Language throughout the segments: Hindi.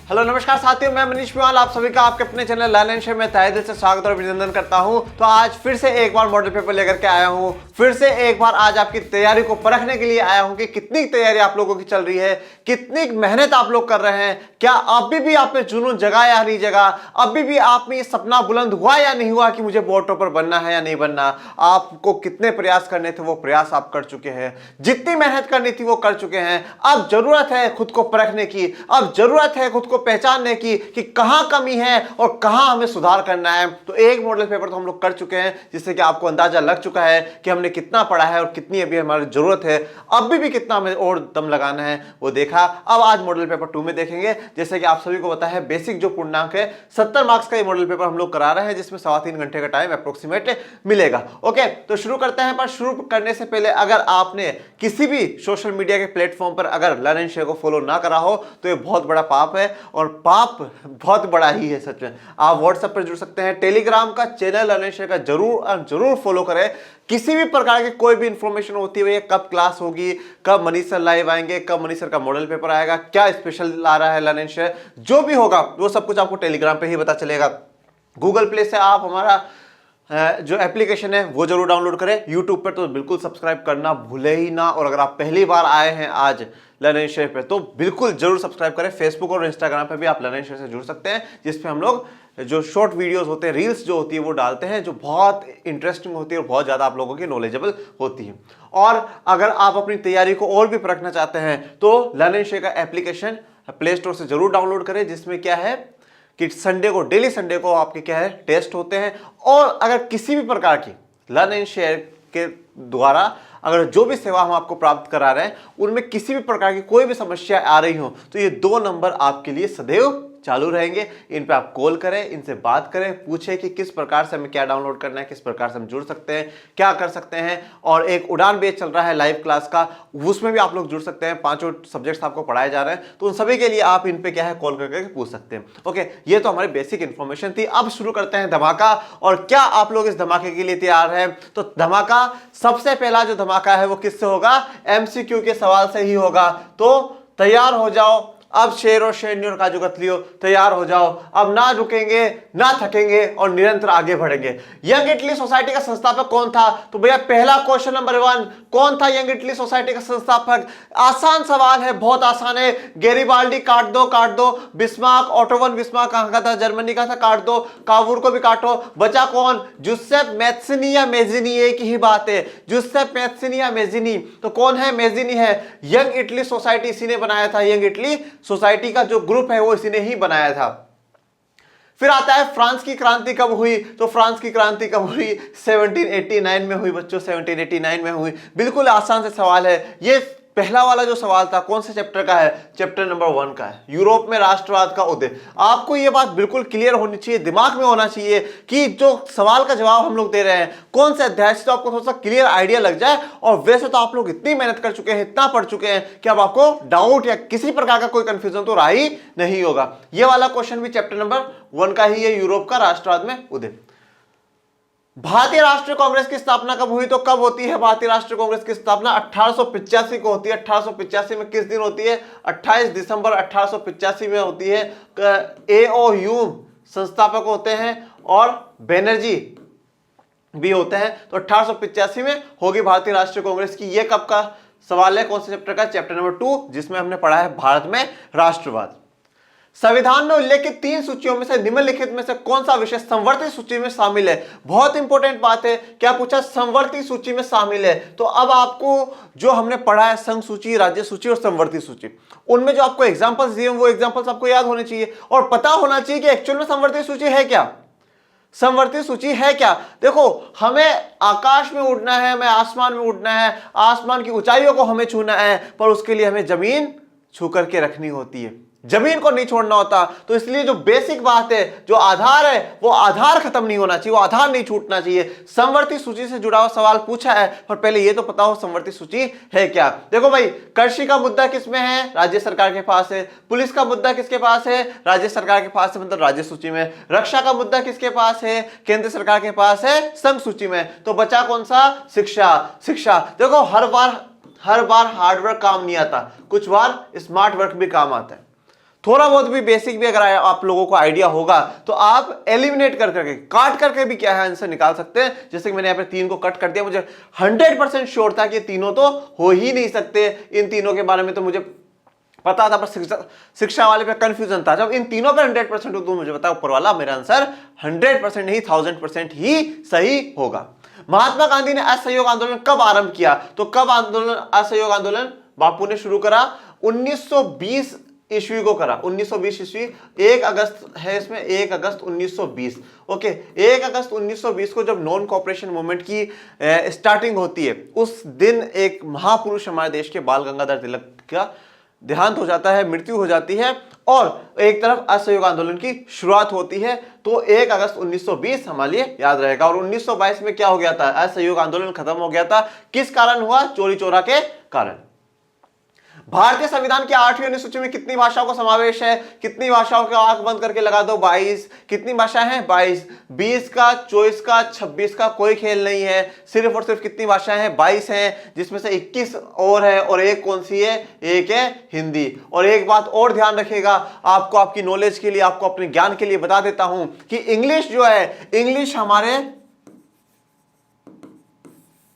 हेलो नमस्कार साथियों, मैं मनीष पिवाल आप सभी का आपके अपने चैनल लर्न एंड शेयर में तहे दिल से स्वागत और अभिनंदन करता हूं। तो आज फिर से एक बार मॉडल पेपर लेकर के आया हूं, फिर से एक बार आज आपकी तैयारी को परखने के लिए आया हूं कि कितनी तैयारी आप लोगों की चल रही है, कितनी मेहनत आप लोग कर रहे हैं, क्या अभी भी आप में जुनून जगा या नहीं जगा, अभी भी आप में सपना बुलंद हुआ या नहीं हुआ कि मुझे बोर्ड टॉपर बनना है या नहीं बनना। आपको कितने प्रयास करने थे वो प्रयास आप कर चुके हैं, जितनी मेहनत करनी थी वो कर चुके हैं। अब जरूरत है खुद को परखने की, अब जरूरत है खुद को पहचानने की कि कहां कमी है और कहां हमें सुधार करना है। तो एक मॉडल पेपर तो हम लोग कर चुके हैं, जिससे कि आपको अंदाजा लग चुका है कि हमने कितना पढ़ा है और कितनी अभी हमारी जरूरत है, अभी भी कितना हमें और दम लगाना है वो देखा। अब आज मॉडल पेपर 2 में देखेंगे। जैसे कि आप सभी को पता है, बेसिक जो पूर्णांक है 70 मार्क्स का ये मॉडल पेपर हम लोग करा रहे हैं, जिसमें 3.25 घंटे का टाइम अप्रोक्सीमेट मिलेगा। ओके, तो शुरू करते हैं। पर शुरू करने से पहले अगर आपने किसी भी सोशल मीडिया के प्लेटफॉर्म पर अगर लर्न एंड शेयर को फॉलो ना करा हो तो ये बहुत बड़ा पाप है, और पाप बहुत बड़ा ही है सच में। आप व्हाट्सएप पर जुड़ सकते हैं, टेलीग्राम का चैनल लर्न एंड शेयर का जरूर फॉलो करें। किसी भी प्रकार की कोई भी इंफॉर्मेशन होती है, कब क्लास होगी, कब मनीष सर लाइव आएंगे, कब मनीष सर का मॉडल पेपर आएगा, क्या स्पेशल ला रहा है लर्न एंड शेयर, जो भी होगा वो सब कुछ आपको टेलीग्राम पे ही पता चलेगा। गूगल प्ले से आप हमारा जो एप्लीकेशन है वो जरूर डाउनलोड करें। यूट्यूब पर तो बिल्कुल सब्सक्राइब करना भूले ही ना, और अगर आप पहली बार आए हैं आज लर्न एंड शेयर पे तो बिल्कुल जरूर सब्सक्राइब करें। फेसबुक और इंस्टाग्राम पे भी आप लर्न एंड शेयर से जुड़ सकते हैं, जिसपे हम लोग जो शॉर्ट वीडियोस होते हैं, रील्स जो होती है वो डालते हैं, जो बहुत इंटरेस्टिंग होती है और बहुत ज़्यादा आप लोगों की नॉलेजेबल होती है। और अगर आप अपनी तैयारी को और भी परखना चाहते हैं तो लर्न एंड शेयर का एप्लीकेशन प्ले स्टोर से जरूर डाउनलोड करें, जिसमें क्या है कि संडे को, डेली संडे को आपके क्या है टेस्ट होते हैं। और अगर किसी भी प्रकार की लर्न एंड शेयर के द्वारा अगर जो भी सेवा हम आपको प्राप्त करा रहे हैं उनमें किसी भी प्रकार की कोई भी समस्या आ रही हो तो ये 2 नंबर आपके लिए सदैव चालू रहेंगे। इन पे आप कॉल करें, इनसे बात करें, पूछें कि किस प्रकार से हमें क्या डाउनलोड करना है, किस प्रकार से हम जुड़ सकते हैं, क्या कर सकते हैं। और एक उड़ान बैच चल रहा है लाइव क्लास का, उसमें भी आप लोग जुड़ सकते हैं। 5 सब्जेक्ट्स आपको पढ़ाए जा रहे हैं, तो उन सभी के लिए आप इन पे क्या है कॉल करके पूछ सकते हैं। ओके, ये तो हमारी बेसिक इंफॉर्मेशन थी। अब शुरू करते हैं धमाका। और क्या आप लोग इस धमाके के लिए तैयार हैं? तो धमाका, सबसे पहला जो धमाका है वो किससे होगा? MCQ के सवाल से ही होगा। तो तैयार हो जाओ, अब शेर और शेरनी और काजू कतली हो, तैयार हो जाओ। अब ना रुकेंगे, ना थकेंगे और निरंतर आगे बढ़ेंगे। यंग इटली सोसाइटी का संस्थापक कौन था? तो भैया पहला क्वेश्चन नंबर 1, कौन था यंग इटली सोसाइटी का संस्थापक? आसान सवाल है, बहुत आसान है। गैरीबाल्डी काट दो। बिस्मार्क, ओटो वन बिस्मार्क कहां का था? जर्मनी का था, काट दो। कावूर को भी काटो। बचा कौन? जुसेप मैत्सिनी या मेजिनी, एक ही बात है, जुसेप मैत्सिनी या मेजिनी। तो कौन है? मेजिनी है। यंग इटली सोसाइटी इसी ने बनाया था, यंग इटली सोसाइटी का जो ग्रुप है वो इसी ने ही बनाया था। फिर आता है फ्रांस की क्रांति कब हुई? तो फ्रांस की क्रांति कब हुई? 1789 में हुई बच्चों, 1789 में हुई। बिल्कुल आसान से सवाल है। ये पहला वाला जो सवाल था कौन से चैप्टर का है? चैप्टर नंबर 1 का है, यूरोप में राष्ट्रवाद का उदय। आपको ये बात बिल्कुल क्लियर होनी चाहिए, दिमाग में होना चाहिए कि जो सवाल का जवाब हम लोग दे रहे हैं कौन से अध्याय से, तो आपको थोड़ा सा क्लियर आइडिया लग जाए। और वैसे तो आप लोग इतनी मेहनत कर चुके हैं, इतना पढ़ चुके हैं कि अब आपको डाउट या किसी प्रकार का कोई कंफ्यूजन तो रहा ही नहीं होगा। ये वाला क्वेश्चन भी चैप्टर नंबर 1 का ही है, यूरोप का राष्ट्रवाद में उदय। भारतीय राष्ट्रीय कांग्रेस की स्थापना कब हुई? तो कब होती है भारतीय राष्ट्रीय कांग्रेस की स्थापना? 1885 को होती है। 1885 में किस दिन होती है? 28 दिसंबर 1885 में होती है। A.O. ह्यूम संस्थापक होते हैं और बैनर्जी भी होते हैं। तो 1885 में होगी भारतीय राष्ट्रीय कांग्रेस की। यह कब का सवाल है? कौन से चैप्टर का? चैप्टर नंबर 2, जिसमें हमने पढ़ा है भारत में राष्ट्रवाद। संविधान में उल्लेखित 3 सूचियों में से निम्नलिखित में से कौन सा विषय संवर्ती सूची में शामिल है? बहुत इंपॉर्टेंट बात है। क्या पूछा? संवर्ती सूची में शामिल है। तो अब आपको जो हमने पढ़ा है संघ सूची, राज्य सूची और संवर्ती सूची, उनमें जो आपको एग्जांपल्स दिए वो एग्जांपल्स आपको याद होने चाहिए और पता होना चाहिए कि एक्चुअल में संवर्ती सूची है क्या। संवर्ती सूची है क्या? देखो, हमें आकाश में उड़ना है, हमें आसमान में उड़ना है, आसमान की ऊंचाइयों को हमें छूना है, पर उसके लिए हमें जमीन छू करके रखनी होती है, जमीन को नहीं छोड़ना होता। तो इसलिए जो बेसिक बात है, जो आधार है, वो आधार खत्म नहीं होना चाहिए, वो आधार नहीं छूटना चाहिए। संवर्ती सूची से जुड़ा हुआ सवाल पूछा है, पर पहले ये तो पता हो संवर्ती सूची है क्या। देखो भाई, कृषि का मुद्दा किसमें है? राज्य सरकार के पास है। पुलिस का मुद्दा किसके पास है? राज्य सरकार के पास है, मतलब राज्य सूची में। रक्षा का मुद्दा किसके पास है? केंद्र सरकार के पास है, संघ सूची में। तो बचा कौन सा? शिक्षा। देखो, हर बार हार्डवर्क काम नहीं आता, कुछ बार स्मार्ट वर्क भी काम आता है। थोड़ा बहुत भी बेसिक भी अगर आप लोगों को आइडिया होगा तो आप एलिमिनेट कर करके, काट करके भी क्या है आंसर निकाल सकते हैं। जैसे कि मैंने यहाँ पे 3 को कट कर दिया, मुझे 100% श्योर था कि तीनों तो हो ही नहीं सकते, इन तीनों के बारे में तो मुझे पता था, पर शिक्षा वाले पे कंफ्यूजन था। जब इन तीनों पे 100% हो तो मुझे पता ऊपर वाला मेरा आंसर 100% नहीं 1000% ही सही होगा। महात्मा गांधी ने असहयोग आंदोलन कब आरंभ किया? तो कब असहयोग आंदोलन बापू ने शुरू करा? 1920 ईस्वी को करा। 1920 ईस्वी, 1 अगस्त है इसमें, 1 अगस्त 1920। ओके, 1 अगस्त 1920 को जब नॉन कॉपरेशन मूवमेंट की स्टार्टिंग होती है, उस दिन एक महापुरुष हमारे देश के बाल गंगाधर तिलक का देहांत हो जाता है, मृत्यु हो जाती है, और एक तरफ असहयोग आंदोलन की शुरुआत होती है। तो 1 अगस्त 1920 हमारे लिए याद रहेगा। और 1922 में क्या हो गया था? असहयोग आंदोलन खत्म हो गया था। किस कारण हुआ? चोरी चोरा के कारण। भारतीय संविधान की 8वीं अनुसूची में कितनी भाषाओं का समावेश है? कितनी भाषाओं का आंख बंद करके लगा दो, 22। कितनी भाषाएं हैं? 22। 20 का, 24 का, 26 का कोई खेल नहीं है, सिर्फ और सिर्फ कितनी भाषाएं हैं? 22 हैं, जिसमें से 21 और है, और एक कौन सी है? एक है हिंदी। और एक बात और ध्यान रखिएगा, आपको आपकी नॉलेज के लिए, आपको अपने ज्ञान के लिए बता देता हूं कि इंग्लिश जो है,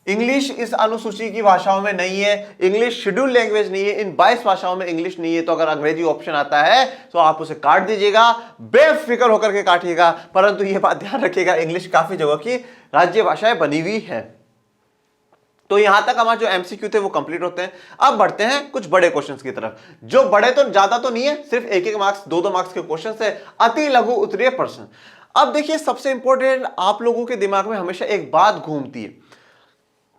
इंग्लिश इस अनुसूची की भाषाओं में नहीं है। इंग्लिश शेड्यूल लैंग्वेज नहीं है, इन 22 भाषाओं में इंग्लिश नहीं है। तो अगर अंग्रेजी ऑप्शन आता है तो आप उसे काट दीजिएगा, बेफिक्र होकर के काटिएगा। परंतु यह बात ध्यान रखिएगा, इंग्लिश काफी जगह की राज्य भाषाएं बनी हुई है। तो यहां तक हमारे जो एमसीक्यू थे वो कंप्लीट होते हैं। अब बढ़ते हैं कुछ बड़े क्वेश्चंस की तरफ, जो बड़े तो ज्यादा तो नहीं है, सिर्फ 1-1 मार्क्स, 2-2 मार्क्स के क्वेश्चन है, अति लघु उत्तरीय प्रश्न। अब देखिए, सबसे इंपॉर्टेंट, आप लोगों के दिमाग में हमेशा एक बात घूमती है,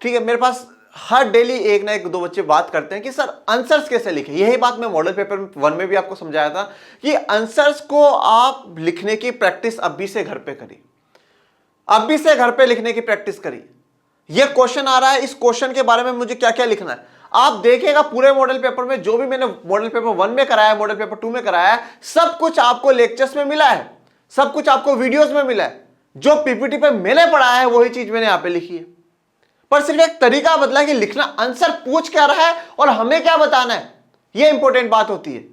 ठीक है, मेरे पास हर डेली एक ना एक दो बच्चे बात करते हैं कि सर आंसर्स कैसे लिखें। यही बात मैं मॉडल पेपर 1 में भी आपको समझाया था कि आंसर्स को आप लिखने की प्रैक्टिस अभी से घर पे करिए, अभी से घर पे लिखने की प्रैक्टिस करिए। यह क्वेश्चन आ रहा है, इस क्वेश्चन के बारे में मुझे क्या क्या लिखना है, आप देखिएगा पूरे मॉडल पेपर में, जो भी मैंने मॉडल पेपर 1 में कराया, मॉडल पेपर 2 में कराया है, सब कुछ आपको लेक्चर्स में मिला है, सब कुछ आपको वीडियोस में मिला है। जो पीपीटी पे मैंने पढ़ाया है वही चीज मैंने यहां पे लिखी है, पर सिर्फ एक तरीका बदला है कि लिखना आंसर पूछ क्या रहा है और हमें क्या बताना है, यह इंपॉर्टेंट बात होती है।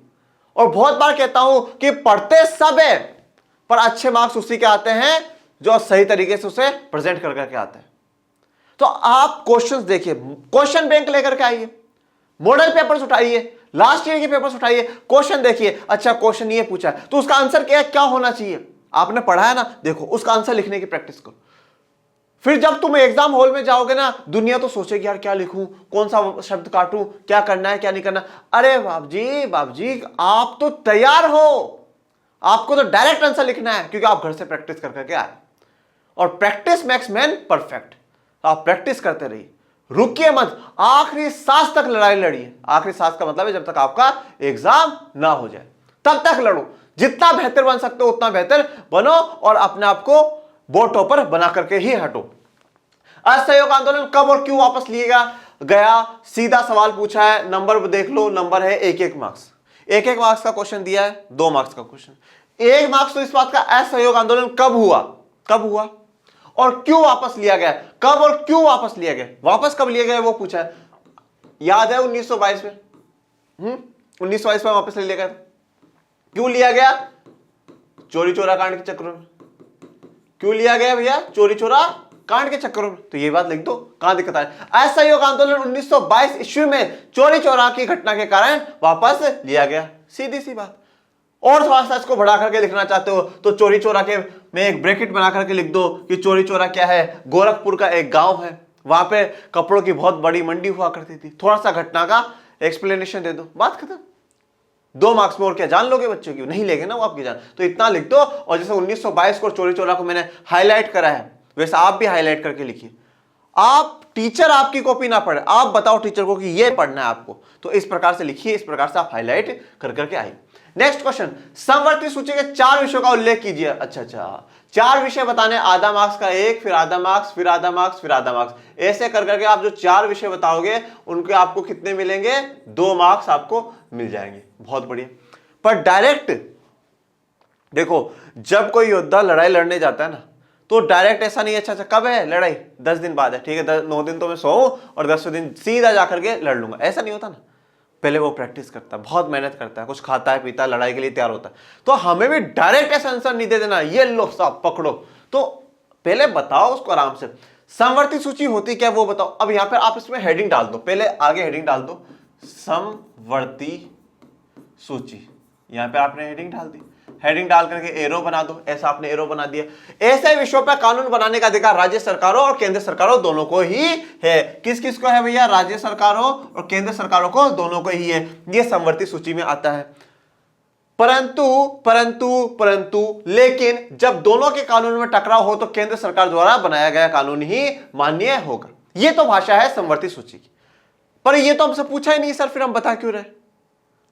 और बहुत बार कहता हूं कि पढ़ते सब है, पर अच्छे मार्क्स उसी के आते हैं जो सही तरीके से उसे प्रेजेंट कर करके आते हैं। तो आप क्वेश्चंस देखिए, क्वेश्चन बैंक लेकर के आइए, मॉडल पेपर्स उठाइए, लास्ट ईयर के पेपर्स उठाइए, क्वेश्चन देखिए, अच्छा क्वेश्चन ये पूछा है तो उसका आंसर क्या होना चाहिए, आपने पढ़ा है ना, देखो उसका आंसर लिखने की प्रैक्टिस करो। फिर जब तुम एग्जाम हॉल में जाओगे ना, दुनिया तो सोचेगी यार क्या लिखूं, कौन सा शब्द काटूं, क्या करना है क्या नहीं करना। अरे बाप जी आप तो तैयार हो, आपको तो डायरेक्ट आंसर लिखना है, क्योंकि आप घर से प्रैक्टिस कर करके आए, और प्रैक्टिस मेक्स मैन परफेक्ट। आप प्रैक्टिस करते रहिए, रुकिए मत, आखिरी सांस तक लड़ाई लड़िए। आखिरी सांस का मतलब है जब तक आपका एग्जाम ना हो जाए तब तक लड़ो, जितना बेहतर बन सकते हो उतना बेहतर बनो, और अपने आप को बोर्ड टॉपर बना करके ही हटो। असहयोग आंदोलन कब और क्यों वापस लिया गया? सीधा सवाल पूछा है, नंबर देख लो, नंबर है 1-1 मार्क्स, 1-1 मार्क्स का क्वेश्चन दिया है, 2 मार्क्स का क्वेश्चन, 1 मार्क्स तो इस बात का, असहयोग आंदोलन कब हुआ और क्यों वापस लिया गया, कब और क्यों वापस लिया गया, वापस कब लिया गया वो पूछा है। याद है 1922 में, 1922 में वापस ले लिया गया। क्यों लिया गया? चोरी चोरा कांड के चक्कर में। क्यों लिया गया भैया? चोरी चोरा कांड के चक्करों में। तो ये बात लिख दो, कहां दिक्कत है। असहयोग आंदोलन 1922 ईस्वी में चोरी चोरा की घटना के कारण वापस लिया गया, सीधी सी बात। और थोड़ा सा इसको बढ़ा करके लिखना चाहते हो तो चोरी चोरा के में एक ब्रैकेट बना करके लिख दो कि चोरी चोरा क्या है, गोरखपुर का एक गांव है, वहां पे कपड़ों की बहुत बड़ी मंडी हुआ करती थी। थोड़ा सा घटना का एक्सप्लेनेशन दे दो, बात खत्म। 2 मार्क्स में और क्या जान लोगे बच्चों की? नहीं लेंगे ना वो आपकी जान, तो इतना लिख दो। और जैसे 1922 को चोरी चोरा को मैंने हाईलाइट करा है, वैसे आप भी हाईलाइट करके लिखिए। आप टीचर आपकी कॉपी ना पढ़े, आप बताओ टीचर को कि ये पढ़ना है आपको, तो इस प्रकार से लिखिए, इस प्रकार से आप हाईलाइट कर करके आइए। नेक्स्ट क्वेश्चन, समवर्ती सूची के 4 विषयों का उल्लेख कीजिए। अच्छा 4 विषय बताने, आधा मार्क्स का 1, फिर आधा मार्क्स, फिर आधा मार्क्स, फिर आधा मार्क्स, ऐसे कर करके आप जो 4 विषय बताओगे उनके आपको कितने मिलेंगे? 2 मार्क्स आपको मिल जाएंगे। बहुत बढ़िया। पर डायरेक्ट देखो, जब कोई योद्धा लड़ाई लड़ने जाता है ना, तो डायरेक्ट ऐसा नहीं, अच्छा कब है लड़ाई? 10 दिन बाद है, ठीक है, 9 दिन तो मैं सोऊं और 10वें दिन सीधा जाकर के लड़ लूंगा, ऐसा नहीं होता ना। पहले वो प्रैक्टिस करता है, बहुत मेहनत करता है, कुछ खाता है पीता है, लड़ाई के लिए तैयार होता है। तो हमें भी डायरेक्ट ऐसा आंसर नहीं दे देना ये लो साहब पकड़ो, तो पहले बताओ उसको आराम से। समवर्ती सूची होती क्या वो बताओ। अब यहां पर आप इसमें हेडिंग डाल दो, पहले आगे हेडिंग डाल दो समवर्ती सूची, यहां पे आपने हेडिंग डाल दी, हेडिंग डाल करके एरो बना दो, ऐसा आपने एरो बना दिया। ऐसे विषयों पर कानून बनाने का अधिकार राज्य सरकारों और केंद्र सरकारों दोनों को ही है। किस किस को है भैया? राज्य सरकारों और केंद्र सरकारों को दोनों को ही है। ये समवर्ती सूची में आता है। परंतु परंतु परंतु लेकिन जब दोनों के कानून में टकराव हो तो केंद्र सरकार द्वारा बनाया गया कानून ही मान्य होगा। ये तो भाषा है समवर्ती सूची की, पर ये तो हमसे पूछा ही नहीं सर, फिर हम बता क्यों रहे?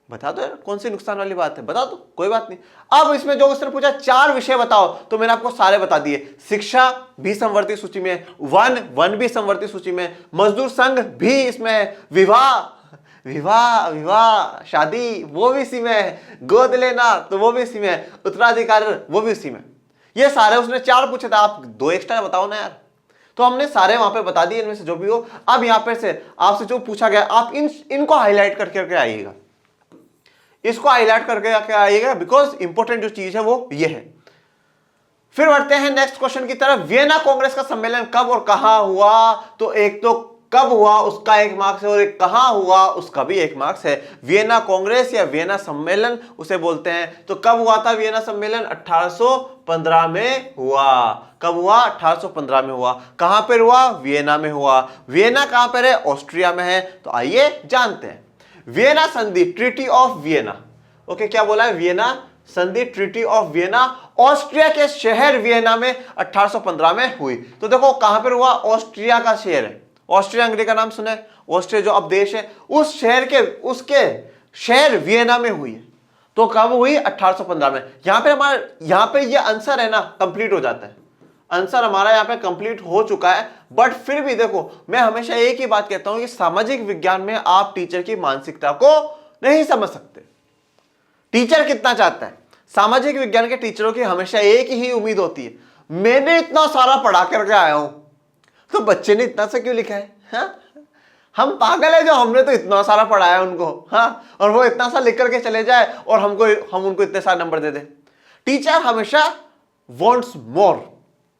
बता दो यार, कौन सी नुकसान वाली बात है, बता दो, कोई बात नहीं। अब इसमें जो उसने पूछा 4 विषय बताओ, तो मैंने आपको सारे बता दिए। शिक्षा भी समवर्ती सूची में, वन भी समवर्ती सूची में, मजदूर संघ भी इसमें है, विवाह विवाह विवाह शादी वो भी इसी में है, गोद लेना तो वो भी इसी में है, उत्तराधिकार वो भी इसी में। ये सारे उसने 4 पूछे थे, आप 2 एक्स्ट्रा बताओ ना यार। तो हमने सारे वहां पे बता दिए, इनमें से जो भी हो। अब यहां पे से आपसे जो पूछा गया आप इनको हाईलाइट करके आइएगा, इसको हाईलाइट करके आइएगा, बिकॉज इंपॉर्टेंट जो चीज है वो ये है। फिर बढ़ते हैं नेक्स्ट क्वेश्चन की तरफ। वियना कांग्रेस का सम्मेलन कब और कहां हुआ? तो एक तो कब हुआ उसका 1 मार्क्स है, और एक कहां हुआ उसका भी 1 मार्क्स है। वियना कांग्रेस या वियना सम्मेलन उसे बोलते हैं। तो कब हुआ था वियना सम्मेलन? 1815 में हुआ। कब हुआ? 1815 में हुआ। कहां पर हुआ? वियना में हुआ। वियना कहां पर है? ऑस्ट्रिया में है। तो आइए जानते हैं। वियना संधि, ट्रीटी ऑफ वियना। ओके, क्या बोला है? वियना संधि, ट्रीटी ऑफ वियना, ऑस्ट्रिया के शहर वियना में 1815 में हुई। तो देखो कहां पर हुआ? ऑस्ट्रिया का शहर है। ऑस्ट्रिया हंगरी का नाम सुना है? ऑस्ट्रिया जो अब देश है, उस शहर के उसके शहर वियना में हुई है। तो कब हुई? 1815 में। यहां पे ये आंसर है ना कंप्लीट हो जाता है। आंसर हमारा यहां पे कंप्लीट हो चुका है। बट फिर भी देखो, मैं हमेशा एक ही बात कहता हूं कि सामाजिक विज्ञान में आप टीचर की मानसिकता को नहीं समझ सकते। टीचर कितना चाहता है? सामाजिक विज्ञान के टीचरों की हमेशा एक ही उम्मीद होती है, मैंने इतना सारा पढ़ा करके आया हूं, तो बच्चे ने इतना सा क्यों लिखा है? हाँ? हम पागल है जो हमने तो इतना सारा पढ़ाया उनको, हाँ, और वो इतना सा लिख करके चले जाए और हम उनको इतने सारे नंबर दे दे। टीचर हमेशा वॉन्ट्स मोर,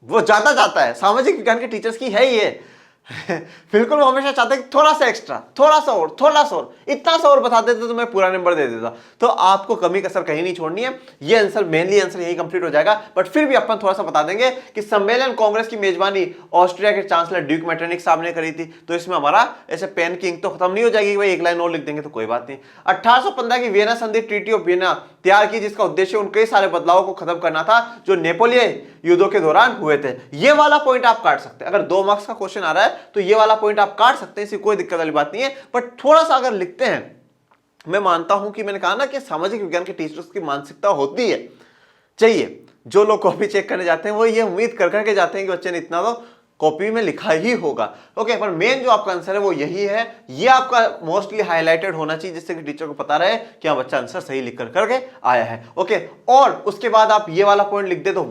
वो ज्यादा चाहता है। सामाजिक विज्ञान के टीचर्स की है ये बिल्कुल, वो हमेशा चाहते हैं कि थोड़ा सा एक्स्ट्रा, थोड़ा सा और, थोड़ा सा और, इतना सा और बता देते तो मैं पूरा नंबर दे देता। तो आपको कमी कसर कहीं नहीं छोड़नी है। ये आंसर मेनली आंसर यही कंप्लीट हो जाएगा। बट फिर भी अपन थोड़ा सा बता देंगे कि सम्मेलन कांग्रेस की मेजबानी ऑस्ट्रिया के चांसलर ड्यूक मेटरनिक साहब ने करी थी। तो इसमें हमारा ऐसे पेन की इंक तो खत्म नहीं हो जाएगी कि भाई 1 लाइन और लिख देंगे तो कोई बात नहीं। 1815 की वियना संधि, ट्रीटी ऑफ वियना तैयार की, जिसका उद्देश्य उन कई सारे बदलावों को खत्म करना था जो नेपोलियन युद्धों के दौरान हुए थे। ये वाला पॉइंट आप काट सकते हैं। अगर 2 मार्क्स का क्वेश्चन आ रहा है तो ये वाला पॉइंट आप काट सकते हैं, इसकी कोई दिक्कत वाली बात नहीं है। बट थोड़ा सा अगर लिखते हैं, मैं मानता हूं कि मैंने कहा ना कि सामाजिक विज्ञान के टीचर्स की मानसिकता होती है, चाहिए जो लोग कॉपी चेक करने जाते हैं वो ये उम्मीद कर करके जाते हैं कि बच्चे ने इतना तो कॉपी में लिखा ही होगा। ओके, पर मेन जो आपका आंसर है वो यही है। ये आपका मोस्टली हाईलाइटेड होना चाहिए जिससे कि टीचर को पता रहे कि हाँ बच्चा आंसर सही लिख कर करके आया है। ओके, और उसके बाद आप ये वाला पॉइंट लिख दे तो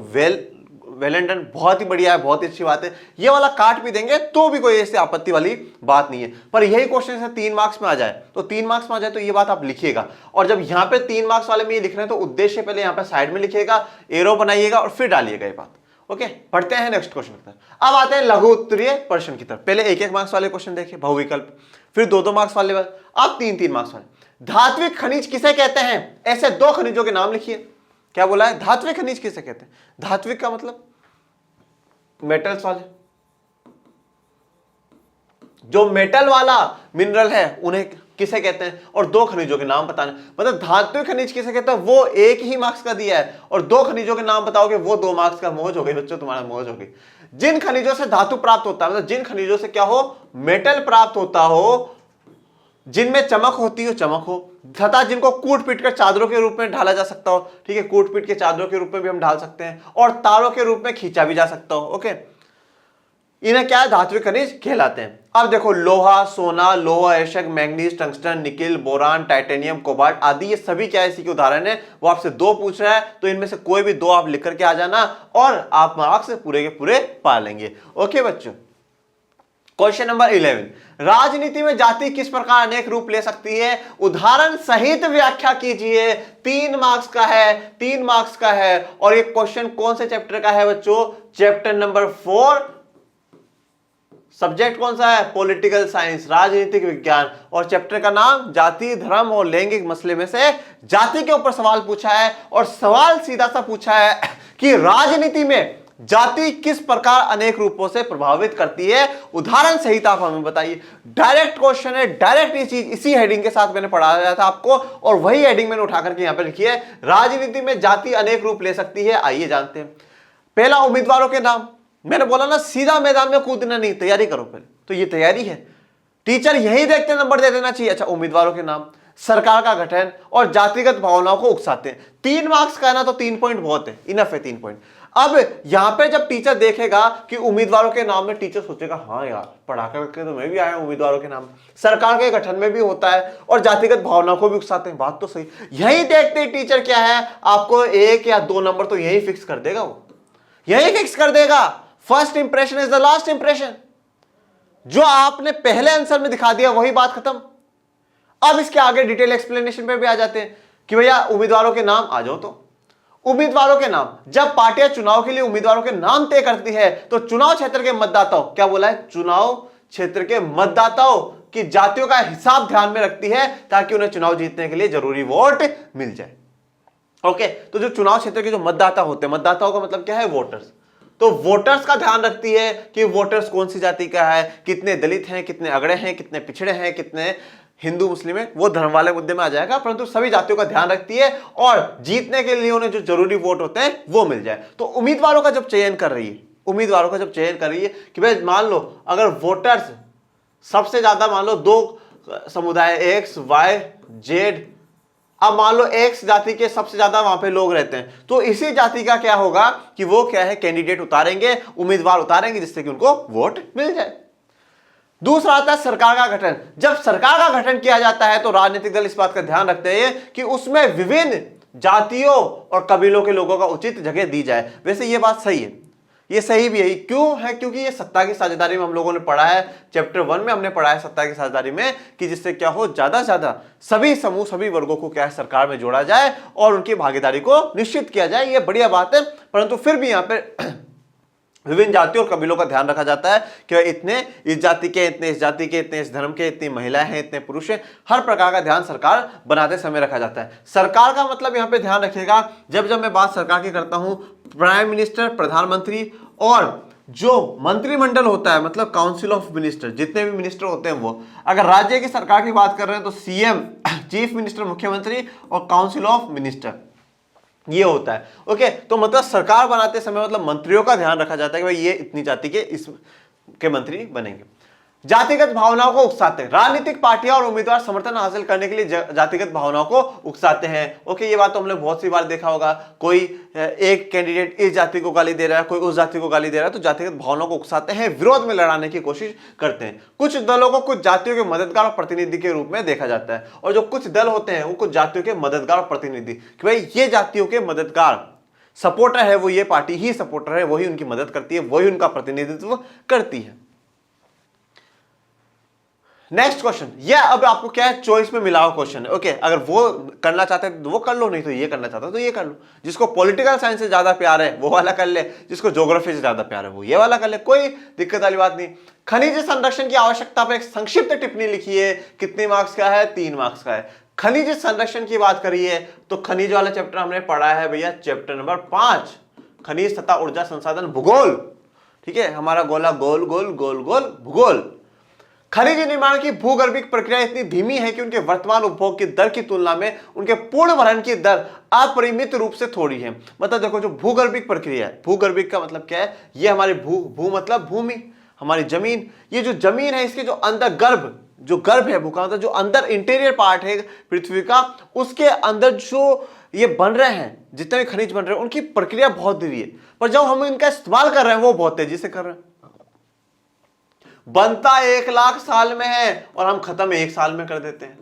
वेल एंड डन, बहुत ही बढ़िया है, बहुत ही अच्छी बात है। ये वाला काट भी देंगे तो भी कोई ऐसी आपत्ति वाली बात नहीं है। पर यही क्वेश्चन से 3 मार्क्स में आ जाए तो 3 मार्क्स में आ जाए तो ये बात आप लिखिएगा। और जब यहां पे 3 मार्क्स वाले में ये लिख रहे हैं तो उद्देश्य पहले यहां पे साइड में लिखिएगा, एरो बनाइएगा और फिर डालिएगा ये बात। ओके, पढ़ते हैं नेक्स्ट क्वेश्चन की तरफ। अब आते हैं लघु उत्तरीय प्रश्न की तरफ। पहले 1-1 मार्क्स वाले क्वेश्चन देखिए, बहुविकल्प, फिर 2-2 मार्क्स वाले, अब 3-3 मार्क्स वाले। धात्विक खनिज किसे कहते हैं? ऐसे 2 खनिजों के नाम लिखिए। क्या बोला है? धात्विक खनिज किसे कहते हैं? धात्विक का मतलब मेटल्स वाले, जो मेटल वाला मिनरल है उन्हें किसे कहते हैं? और 2 खनिजों के नाम बताने, मतलब धात्विक खनिज किसे कहते हैं वो 1 ही मार्क्स का दिया है, और 2 खनिजों के नाम बताओगे वो 2 मार्क्स का। मौज हो गई बच्चों, तुम्हारा मौज हो गई। जिन खनिजों से धातु प्राप्त होता है, मतलब जिन खनिजों से क्या हो, मेटल प्राप्त होता हो, जिनमें चमक होती हो, चमक हो, तथा जिनको कूट पीट कर चादरों के रूप में ढाला जा सकता हो। ठीक है, कूट पीट के चादरों के रूप में भी हम ढाल सकते हैं, और तारों के रूप में खींचा भी जा सकता हो। ओके, इन्हें क्या है? धात्विक खनिज कहलाते हैं। अब देखो, लोहा, सोना, लोहा ऐशक, manganese, tungsten, nickel, boron, titanium, cobalt आदि, ये सभी क्या है? इसी के उदाहरण है। वो आपसे 2 पूछ रहा है तो इनमें से कोई भी 2 आप लिख करके आ जाना और आप मार्क्स पूरे के पूरे पा लेंगे। ओके बच्चों, क्वेश्चन नंबर 11, राजनीति में जाति किस प्रकार अनेक रूप ले सकती है, उदाहरण सहित व्याख्या कीजिए। 3 मार्क्स का है, 3 मार्क्स का है। और ये क्वेश्चन कौन से चैप्टर का है बच्चों? चैप्टर नंबर 4, सब्जेक्ट कौन सा है? पॉलिटिकल साइंस, राजनीतिक विज्ञान। और चैप्टर का नाम जाति, धर्म और लैंगिक मसले में से जाति के ऊपर सवाल पूछा है। और सवाल सीधा सा पूछा है कि राजनीति में जाति किस प्रकार अनेक रूपों से प्रभावित करती है, उदाहरण सहित आप हमें बताइए। डायरेक्ट क्वेश्चन है, डायरेक्ट ये चीज इसी हेडिंग के साथ मैंने पढ़ाया था आपको, और वही हेडिंग मैंने उठा करके यहां पे लिखी है, राजनीति में जाति अनेक रूप ले सकती है। आइए जानते हैं। पहला, उम्मीदवारों के नाम। मैंने बोला ना सीधा मैदान में कूदना नहीं, तैयारी करो पहले। तो ये तैयारी है, टीचर यही देखते नंबर दे देना चाहिए। अच्छा, उम्मीदवारों के नाम, सरकार का गठन और जातिगत भावनाओं को उकसाते हैं। 3 मार्क्स का है ना, तो 3 पॉइंट बहुत है, इनफ है 3 पॉइंट। अब यहां पे जब टीचर देखेगा कि उम्मीदवारों के नाम में, टीचर सोचेगा हाँ यार पढ़ा करके तो मैं भी आया हूं, उम्मीदवारों के नाम सरकार के गठन में भी होता है और जातिगत भावनाओं को भी उकसाते हैं। बात तो सही। यही देखते ही टीचर क्या है, आपको 1 या 2 नंबर तो यही फिक्स कर देगा, वो यही फिक्स कर देगा। First impression is the last impression. जो आपने पहले आंसर में दिखा दिया वही बात खत्म। अब इसके आगे डिटेल एक्सप्लेनेशन पे भी आ जाते हैं कि भैया उम्मीदवारों के नाम। आ जाओ तो उम्मीदवारों के नाम, जब पार्टियां चुनाव के लिए उम्मीदवारों के नाम तय करती है तो चुनाव क्षेत्र के मतदाताओं, क्या बोला है, चुनाव क्षेत्र के मतदाताओं की जातियों का हिसाब ध्यान में रखती है ताकि उन्हें चुनाव जीतने के लिए जरूरी वोट मिल जाए। ओके, तो जो चुनाव क्षेत्र के जो मतदाता होते हैं, मतदाताओं का मतलब क्या है, वोटर्स, तो वोटर्स का ध्यान रखती है कि वोटर्स कौन सी जाति का है, कितने दलित हैं, कितने अगड़े हैं, कितने पिछड़े हैं, कितने हिंदू मुस्लिम है, वो धर्म वाले मुद्दे में आ जाएगा, परंतु सभी जातियों का ध्यान रखती है और जीतने के लिए उन्हें जो जरूरी वोट होते हैं वो मिल जाए। तो उम्मीदवारों का जब चयन कर रही है, उम्मीदवारों का जब चयन कर रही है कि भाई मान लो अगर वोटर्स सबसे ज्यादा मान लो 2 समुदाय एक्स वाई जेड, अब मान लो एक्स जाति के सबसे ज्यादा वहां पे लोग रहते हैं, तो इसी जाति का क्या होगा कि वो क्या है, कैंडिडेट उतारेंगे, उम्मीदवार उतारेंगे जिससे कि उनको वोट मिल जाए। दूसरा आता है सरकार का गठन। जब सरकार का गठन किया जाता है तो राजनीतिक दल इस बात का ध्यान रखते हैं कि उसमें विभिन्न जातियों और कबीलों के लोगों का उचित जगह दी जाए। वैसे ये बात सही है, ये सही भी है। क्यों है? क्योंकि ये सत्ता की साझेदारी में हम लोगों ने पढ़ा है, चैप्टर 1 में हमने पढ़ा है सत्ता की साझेदारी में, कि जिससे क्या हो, ज्यादा से ज्यादा सभी समूह, सभी वर्गों को क्या है, सरकार में जोड़ा जाए और उनकी भागीदारी को निश्चित किया जाए। ये बढ़िया बात है, परंतु फिर भी यहाँ पे विभिन्न जातियों और कबीलों का ध्यान रखा जाता है कि इतने इस जाति के, इतने इस जाति के, इतने इस धर्म के, इतनी महिलाएं हैं, इतने पुरुष हैं। हर प्रकार का ध्यान सरकार बनाते समय रखा जाता है। सरकार का मतलब यहाँ पे ध्यान रखिएगा, जब मैं बात सरकार की करता हूं, प्राइम मिनिस्टर, प्रधानमंत्री और जो मंत्रिमंडल होता है, मतलब काउंसिल ऑफ मिनिस्टर, जितने भी मिनिस्टर होते हैं वो। अगर राज्य की सरकार की बात कर रहे हैं तो सीएम, चीफ मिनिस्टर, मुख्यमंत्री और काउंसिल ऑफ मिनिस्टर, ये होता है। ओके, तो मतलब सरकार बनाते समय मतलब मंत्रियों का ध्यान रखा जाता है कि भाई ये इतनी जाति के इस के मंत्री बनेंगे। जातिगत भावनाओं को उकसाते हैं। राजनीतिक पार्टियां और उम्मीदवार समर्थन हासिल करने के लिए जातिगत भावनाओं को उकसाते हैं। ओके, ये बात तो हमने बहुत सी बार देखा होगा, कोई एक कैंडिडेट इस जाति को गाली दे रहा है, कोई उस जाति को गाली दे रहा है, तो जातिगत भावनाओं को उकसाते हैं, विरोध में लड़ाने की कोशिश करते हैं। कुछ दलों को कुछ जातियों के मददगार और प्रतिनिधि के रूप में देखा जाता है, और जो कुछ दल होते हैं वो कुछ जातियों के मददगार और प्रतिनिधि, कि भाई ये जातियों के मददगार सपोर्टर है, वो ये पार्टी ही सपोर्टर है, वही उनकी मदद करती है, वही उनका प्रतिनिधित्व करती है। नेक्स्ट क्वेश्चन, ये अब आपको क्या है, चॉइस में मिला हुआ क्वेश्चन है। ओके, अगर वो करना चाहते हैं तो वो कर लो, नहीं तो ये करना चाहता है तो ये कर लो। जिसको पॉलिटिकल साइंस से ज्यादा प्यार है वो वाला कर ले, जिसको ज्योग्राफी से ज्यादा प्यार है वो ये वाला कर ले, कोई दिक्कत वाली बात नहीं। खनिज संरक्षण की आवश्यकता पर एक संक्षिप्त टिप्पणी लिखी है। कितने मार्क्स का है? 3 मार्क्स का है। खनिज संरक्षण की बात करिए तो खनिज वाला चैप्टर हमने पढ़ा है भैया, चैप्टर नंबर 5, खनिज तथा ऊर्जा संसाधन भूगोल। ठीक है, हमारा गोला गोल गोल गोल गोल भूगोल। खनिज निर्माण की भूगर्भिक प्रक्रिया इतनी धीमी है कि उनके वर्तमान उपभोग की दर की तुलना में उनके पूर्ण भरण की दर अपरिमित रूप से थोड़ी है। मतलब देखो, जो भूगर्भिक प्रक्रिया है, भूगर्भिक का मतलब क्या है, ये हमारी भू मतलब भूमि, हमारी जमीन, ये जो जमीन है इसके जो अंदर गर्भ, जो गर्भ है भू का मतलब जो अंदर इंटीरियर पार्ट है पृथ्वी का, उसके अंदर जो ये बन रहे हैं, जितने भी खनिज बन रहे हैं, उनकी प्रक्रिया बहुत धीमी है, पर जब हम इनका इस्तेमाल कर रहे हैं वो बहुत तेजी से कर रहे हैं। बनता 1 लाख साल में है और हम खत्म 1 साल में कर देते हैं।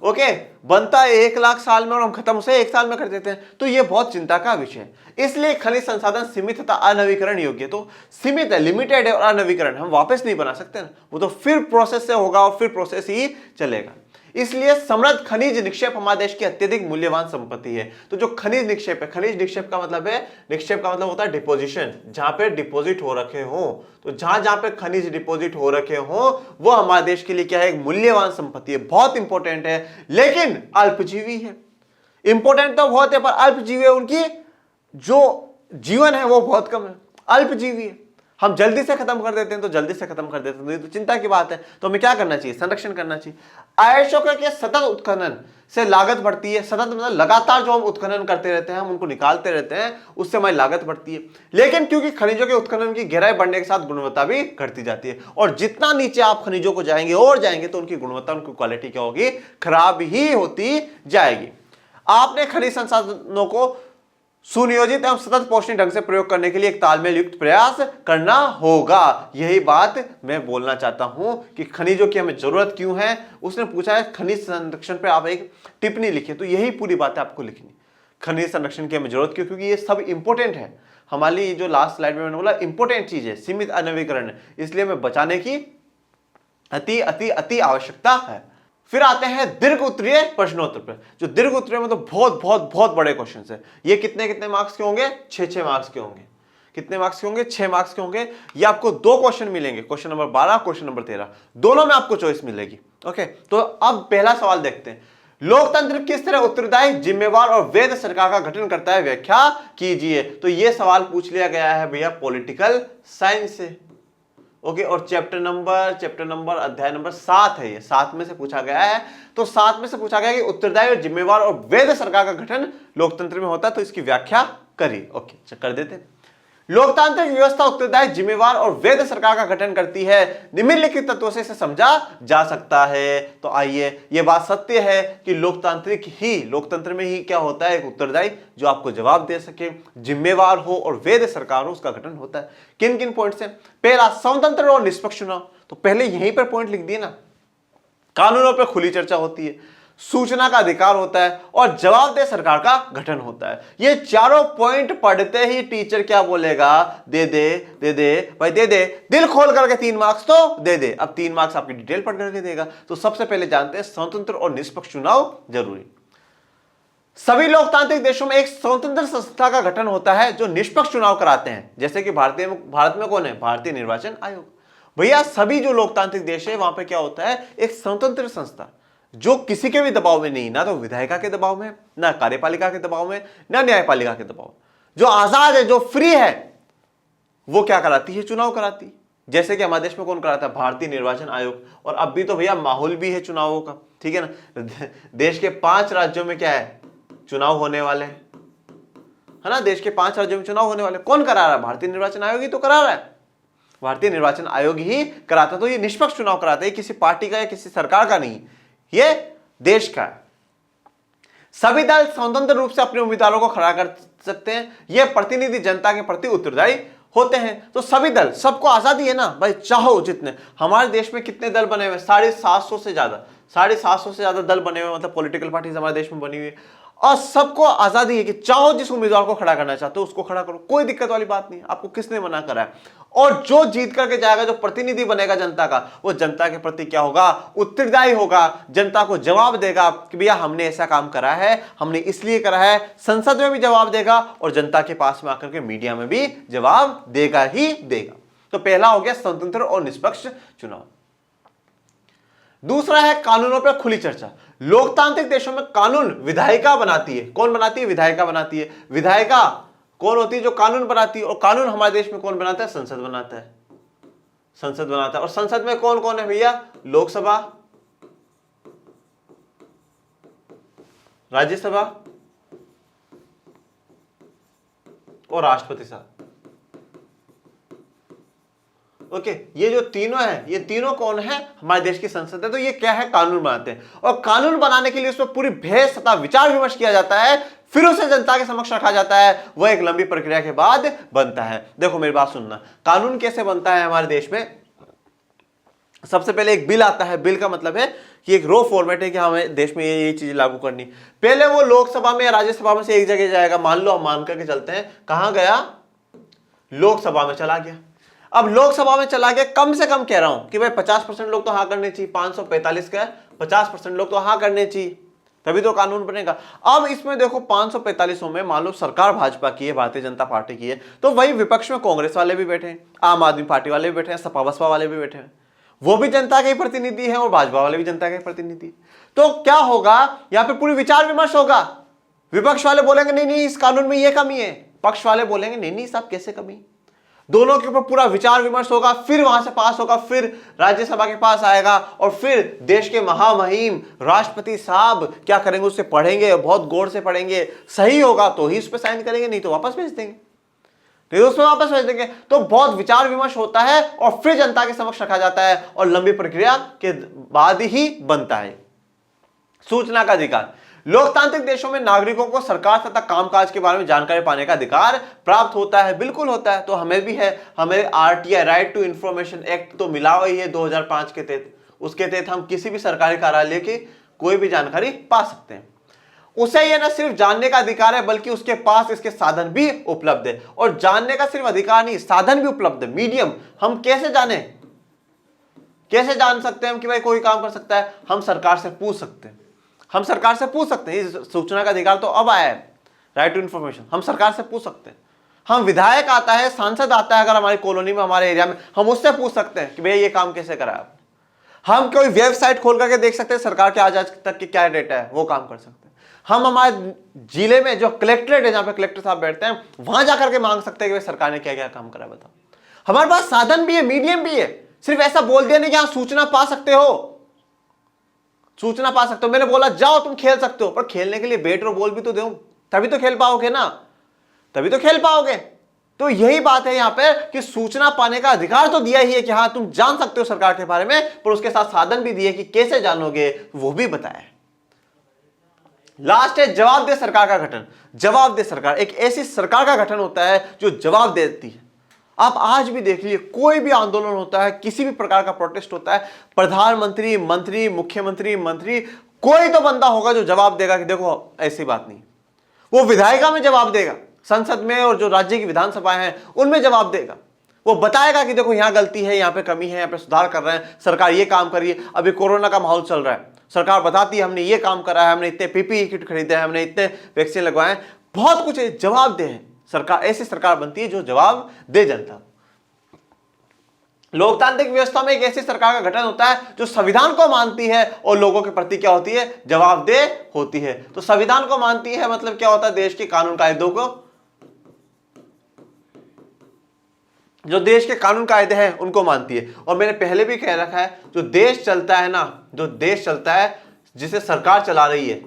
ओके, बनता है 1 लाख साल में और हम खत्म उसे 1 साल में कर देते हैं। तो ये बहुत चिंता का विषय है। इसलिए खनिज संसाधन सीमित तथा अनवीकरण योग्य, तो सीमित है, लिमिटेड है और अनवीकरण, हम वापस नहीं बना सकते ना, वो तो फिर प्रोसेस से होगा और फिर प्रोसेस ही चलेगा। इसलिए समृद्ध खनिज निक्षेप हमारे देश की अत्यधिक मूल्यवान संपत्ति है। तो जो खनिज निक्षेप है, खनिज निक्षेप का मतलब है, निक्षेप का मतलब होता है डिपोजिशन, जहां पे डिपॉजिट हो रखे हो, तो जहां जहां पे खनिज डिपॉजिट हो रखे हो वो हमारे देश के लिए क्या है, एक मूल्यवान संपत्ति है, बहुत इंपॉर्टेंट है, लेकिन अल्पजीवी है। इंपॉर्टेंट तो बहुत है पर अल्पजीवी है, उनकी जो जीवन है वो बहुत कम है, अल्पजीवी है। हम जल्दी से खत्म कर देते हैं तो जल्दी से खत्म कर देते हैं, तो ये तो चिंता की बात है। तो हमें क्या करना चाहिए, संरक्षण करना चाहिए। अवशेषों के सतत उत्खनन से लागत बढ़ती है, सतत मतलब लगातार जो हम उत्खनन करते रहते हैं, हम उनको निकालते रहते हैं, उससे हमारी लागत बढ़ती है। लेकिन क्योंकि खनिजों के उत्खनन की गहराई बढ़ने के साथ गुणवत्ता भी घटती जाती है, और जितना नीचे आप खनिजों को जाएंगे और जाएंगे तो उनकी गुणवत्ता, उनकी क्वालिटी क्या होगी, खराब ही होती जाएगी। आपने खनिज संसाधनों को सुनियोजित एवं सतत पोषणीय ढंग से प्रयोग करने के लिए एक तालमेल युक्त प्रयास करना होगा। यही बात मैं बोलना चाहता हूं कि खनिजों की हमें जरूरत क्यों है। उसने पूछा है खनिज संरक्षण पे आप एक टिप्पणी लिखिए, तो यही पूरी बात है आपको लिखनी, खनिज संरक्षण की हमें जरूरत क्यों, क्योंकि ये सब इंपॉर्टेंट है हमारे लिए। जो लास्ट स्लाइड में मैंने बोला इंपॉर्टेंट चीज है, सीमित अनवीकरण है, इसलिए हमें बचाने की अति अति अति आवश्यकता है। फिर आते हैं दीर्घ उत्तरीय प्रश्नोत्तर पे। जो दीर्घ उत्तरीय में तो बहुत बहुत बहुत बड़े क्वेश्चन है। ये कितने कितने मार्क्स के होंगे, 6 मार्क्स के होंगे। कितने मार्क्स के होंगे, 6 मार्क्स के होंगे। ये आपको 2 क्वेश्चन मिलेंगे, क्वेश्चन नंबर 12, क्वेश्चन नंबर 13, दोनों में आपको चॉइस मिलेगी। ओके, तो अब पहला सवाल देखते हैं, लोकतंत्र किस तरह उत्तरदायी, जिम्मेवार और वैध सरकार का गठन करता है, व्याख्या कीजिए। तो यह सवाल पूछ लिया गया है भैया पॉलिटिकल साइंस से। ओके, और चैप्टर नंबर अध्याय नंबर 7 है, ये 7 में से पूछा गया है। तो 7 में से पूछा गया कि उत्तरदायी और जिम्मेवार और वैध सरकार का गठन लोकतंत्र में होता है, तो इसकी व्याख्या करिए। ओके, कर देते हैं। लोकतांत्रिक व्यवस्था उत्तरदायी, जिम्मेवार और वैध सरकार का गठन करती है, निम्नलिखित तत्वों से इसे समझा जा सकता है। तो आइए, यह बात सत्य है कि लोकतंत्र में ही क्या होता है, एक उत्तरदायी जो आपको जवाब दे सके, जिम्मेवार हो और वैध सरकार हो, उसका गठन होता है। किन किन पॉइंट से, पहला स्वतंत्र और निष्पक्ष चुनाव, तो पहले यहीं पर पॉइंट लिख दिए ना, कानूनों पर खुली चर्चा होती है, सूचना का अधिकार होता है और जवाबदेह सरकार का गठन होता है। ये चारों पॉइंट पढ़ते ही टीचर क्या बोलेगा, दे दे भाई, दे दे, दिल खोल करके 3 मार्क्स तो दे दे। अब 3 मार्क्स आपकी डिटेल पढ़ करके देगा। तो सबसे पहले जानते हैं स्वतंत्र और निष्पक्ष चुनाव जरूरी। सभी लोकतांत्रिक देशों में एक स्वतंत्र संस्था का गठन होता है जो निष्पक्ष चुनाव कराते हैं, जैसे कि भारत में कौन है, भारतीय निर्वाचन आयोग। भैया सभी जो लोकतांत्रिक देश है वहां पे क्या होता है, एक स्वतंत्र संस्था जो किसी के भी दबाव में नहीं, ना तो विधायिका के दबाव में, ना कार्यपालिका के दबाव में, ना न्यायपालिका के दबाव में, जो आजाद है, जो फ्री है, वो क्या कराती है, चुनाव कराती। जैसे कि हमारे देश में कौन कराता है, भारतीय निर्वाचन आयोग। और अब भी तो भैया माहौल भी है चुनावों का, ठीक है ना। देश के 5 राज्यों में क्या है, चुनाव होने वाले हैं, है ना। देश के 5 राज्यों में चुनाव होने वाले, कौन करा रहा है, भारतीय निर्वाचन आयोग ही तो करा रहा है, भारतीय निर्वाचन आयोग ही कराता। तो ये निष्पक्ष चुनाव कराता है, किसी पार्टी का या किसी सरकार का नहीं, ये देश का है। सभी दल स्वतंत्र रूप से अपने उम्मीदवारों को खड़ा कर सकते हैं, ये प्रतिनिधि जनता के प्रति उत्तरदायी होते हैं। तो सभी दल, सबको आजादी है ना भाई, चाहो जितने। हमारे देश में कितने दल बने हुए, 750 से ज्यादा दल बने हुए, मतलब पॉलिटिकल पार्टीज हमारे देश में बनी हुई है। और सबको आजादी है कि चाहो जिस उम्मीदवार को खड़ा करना चाहते हो उसको खड़ा करो, कोई दिक्कत वाली बात नहीं, आपको किसने मना करा है। और जो जीत करके जाएगा, जो प्रतिनिधि बनेगा जनता का, वो जनता के प्रति क्या होगा, उत्तरदायी होगा, जनता को जवाब देगा कि भैया हमने ऐसा काम करा है, हमने इसलिए करा है। संसद में भी जवाब देगा और जनता के पास में आकर के मीडिया में भी जवाब देगा ही देगा। तो पहला हो गया स्वतंत्र और निष्पक्ष चुनाव। दूसरा है कानूनों पर खुली चर्चा। लोकतांत्रिक देशों में कानून विधायिका बनाती है। कौन बनाती है, विधायिका बनाती है। विधायिका कौन होती है, जो कानून बनाती है। और कानून हमारे देश में कौन बनाता है, संसद बनाता है, संसद बनाता है। और संसद में कौन कौन है भैया, लोकसभा, राज्यसभा और राष्ट्रपति साहब। ओके, ये जो तीनों है, ये तीनों कौन है, हमारे देश की संसद है। तो ये क्या है, कानून बनाते हैं। और कानून बनाने के लिए उसमें पूरी बहस तथा विचार विमर्श किया जाता है, फिर उसे जनता के समक्ष रखा जाता है। वह एक लंबी प्रक्रिया के बाद बनता है। देखो मेरी बात सुनना, कानून कैसे बनता है हमारे देश में, सबसे पहले एक बिल आता है। बिल का मतलब है कि एक रो फॉर्मेट है कि हमें देश में ये चीजें लागू करनी। पहले वो लोकसभा में या राज्यसभा में से एक जगह जाएगा, मान लो हम मान करके चलते हैं, कहां गया, लोकसभा में चला गया। अब लोकसभा में चला गया, कम से कम कह रहा हूं कि भाई 50% लोग तो हाँ करने चाहिए, 545 का 50% लोग तो हाँ करने चाहिए, तभी तो कानून बनेगा। अब इसमें देखो 545 में मान लो सरकार भाजपा की है, भारतीय जनता पार्टी की है, तो वही विपक्ष में कांग्रेस वाले भी बैठे हैं, आम आदमी पार्टी वाले भी बैठे हैं, सपा बसपा वाले भी बैठे हैं, वो भी जनता के प्रतिनिधि हैं और भाजपा वाले भी जनता के प्रतिनिधि। तो क्या होगा, यहां पे पूरी विचार विमर्श होगा। विपक्ष वाले बोलेंगे नहीं नहीं इस कानून में ये कमी है, पक्ष वाले बोलेंगे नहीं नहीं साहब कैसे कमी, दोनों के ऊपर पूरा विचार विमर्श होगा, फिर वहां से पास होगा, फिर राज्यसभा के पास आएगा और फिर देश के महामहिम राष्ट्रपति साहब क्या करेंगे, उससे पढ़ेंगे, बहुत गौर से पढ़ेंगे, सही होगा तो ही उस पर साइन करेंगे, नहीं तो वापस भेज देंगे, नहीं तो उसमें वापस भेज देंगे। तो बहुत विचार विमर्श होता है और फिर जनता के समक्ष रखा जाता है और लंबी प्रक्रिया के बाद ही बनता है। सूचना का अधिकार, लोकतांत्रिक देशों में नागरिकों को सरकार तथा कामकाज के बारे में जानकारी पाने का अधिकार प्राप्त होता है, बिल्कुल होता है। तो हमें भी है, हमें RTI right to information act तो मिला हुआ ही है 2005 के तहत, उसके तहत हम किसी भी सरकारी कार्यालय की कोई भी जानकारी पा सकते हैं। उसे यह न सिर्फ जानने का अधिकार है बल्कि उसके पास इसके साधन भी उपलब्ध है, और जानने का सिर्फ अधिकार नहीं, साधन भी उपलब्ध है, मीडियम। हम कैसे जाने, कैसे जान सकते हैं हम कि भाई कोई काम कर सकता है, हम सरकार से पूछ सकते हैं, हम सरकार से पूछ सकते हैं। सूचना का अधिकार तो अब आया है, राइट टू इंफॉर्मेशन, हम सरकार से पूछ सकते हैं। हम विधायक आता है, सांसद आता है, अगर हमारी कॉलोनी में, हमारे एरिया में, हम उससे पूछ सकते हैं कि भैया ये काम कैसे करा आप। हम कोई वेबसाइट खोल करके देख सकते हैं सरकार के आज तक के क्या डेटा है, वो काम कर सकते हैं। हम हमारे जिले में जो कलेक्ट्रेट है, जहां पे कलेक्टर साहब बैठते हैं, वहां जाकर के मांग सकते हैं कि सरकार ने क्या क्या काम करा, बताओ। हमारे पास साधन भी है, मीडियम भी है, सिर्फ ऐसा बोल दिया नहीं कि हाँ सूचना पा सकते हो, सूचना पा सकते हो। मैंने बोला जाओ तुम खेल सकते हो, पर खेलने के लिए बैट और बॉल भी तो दो, तभी तो खेल पाओगे ना, तभी तो खेल पाओगे। तो यही बात है यहां पर कि सूचना पाने का अधिकार तो दिया ही है कि हाँ तुम जान सकते हो सरकार के बारे में, पर उसके साथ साधन भी दिए कि कैसे जानोगे, वो भी बताया। लास्ट है जवाबदेह सरकार का गठन। जवाबदेह सरकार एक ऐसी सरकार का गठन होता है जो जवाब देती है। आप आज भी देख लीजिए, कोई भी आंदोलन होता है, किसी भी प्रकार का प्रोटेस्ट होता है, प्रधानमंत्री, मंत्री, मुख्यमंत्री, मंत्री, कोई तो बंदा होगा जो जवाब देगा कि देखो ऐसी बात नहीं। वो विधायिका में जवाब देगा, संसद में, और जो राज्य की विधानसभाएं हैं उनमें जवाब देगा। वो बताएगा कि देखो यहां गलती है, यहां पे कमी है, यहां पे सुधार कर रहे हैं, सरकार ये काम करिए। अभी कोरोना का माहौल चल रहा है, सरकार बताती है हमने ये काम करा है, हमने इतने पीपीई किट खरीदे हैं, हमने इतने वैक्सीन लगवाए हैं, बहुत कुछ है, जवाब दे है सरकार। ऐसी सरकार बनती है जो जवाब दे जनता। लोकतांत्रिक व्यवस्था में एक ऐसी सरकार का गठन होता है जो संविधान को मानती है और लोगों के प्रति क्या होती है, जवाबदेह होती है। तो संविधान को मानती है मतलब क्या होता है, देश के कानून कायदों को, जो देश के कानून कायदे हैं उनको मानती है। और मैंने पहले भी कह रखा है, जो देश चलता है ना, जो देश चलता है जिसे सरकार चला रही है,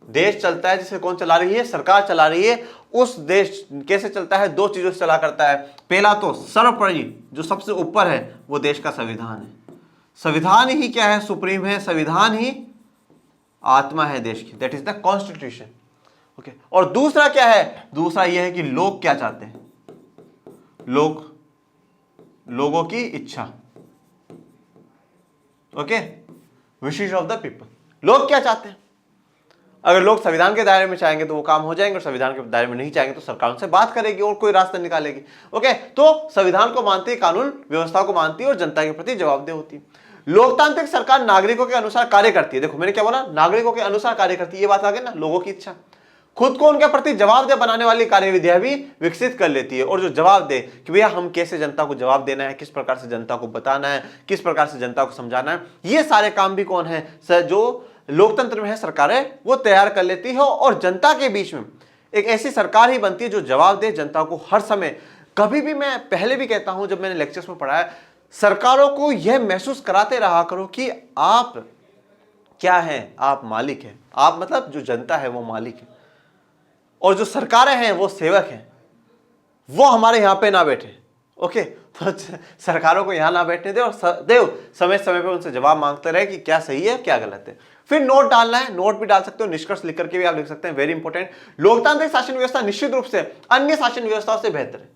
देश चलता है जिसे कौन चला रही है, सरकार चला रही है। उस देश कैसे चलता है, दो चीजों से चला करता है। पहला तो सर्वोपरि जो सबसे ऊपर है वो देश का संविधान है। संविधान ही क्या है, सुप्रीम है, संविधान ही आत्मा है देश की, that is the constitution. Okay, और दूसरा क्या है, दूसरा यह है कि लोग क्या चाहते हैं, लोगों की इच्छा। Okay, wishes of the people. लोग क्या चाहते हैं, अगर लोग संविधान के दायरे में चाहेंगे तो वो काम हो जाएंगे, और संविधान के दायरे में नहीं चाहेंगे तो सरकार उनसे बात करेगी और कोई रास्ता निकालेगी। ओके, तो संविधान को मानती है, कानून व्यवस्था को मानती है और जनता के प्रति जवाबदेह होती है। लोकतांत्रिक सरकार नागरिकों के अनुसार कार्य करती है। देखो मैंने क्या बोला, नागरिकों के अनुसार कार्य करती है, ये बात आ गई ना, लोगों की इच्छा। खुद को उनके प्रति जवाबदेह बनाने वाली कार्यविधियां भी विकसित कर लेती है। और जो जवाब दे कि भैया हम कैसे जनता को जवाब देना है, किस प्रकार से जनता को बताना है, किस प्रकार से जनता को समझाना है, ये सारे काम भी कौन है, जो लोकतंत्र में है सरकारें, वो तैयार कर लेती है। और जनता के बीच में एक ऐसी सरकार ही बनती है जो जवाब दे जनता को हर समय। कभी भी, मैं पहले भी कहता हूं जब मैंने लेक्चर्स में पढ़ाया, सरकारों को यह महसूस कराते रहा करो कि आप क्या हैं, आप मालिक हैं। आप मतलब जो जनता है वो मालिक है, और जो सरकारें हैं वो सेवक हैं। वो हमारे यहां पे ना बैठे। ओके, तो सरकारों को यहां ना बैठने दे, और समय समय पे उनसे जवाब मांगते रहे कि क्या सही है क्या गलत है। फिर नोट डालना है, नोट भी डाल सकते हो, निष्कर्ष लिख करके भी आप लिख सकते हैं, वेरी इंपॉर्टेंट। लोकतांत्रिक शासन व्यवस्था निश्चित रूप से अन्य शासन व्यवस्थाओं से बेहतर है।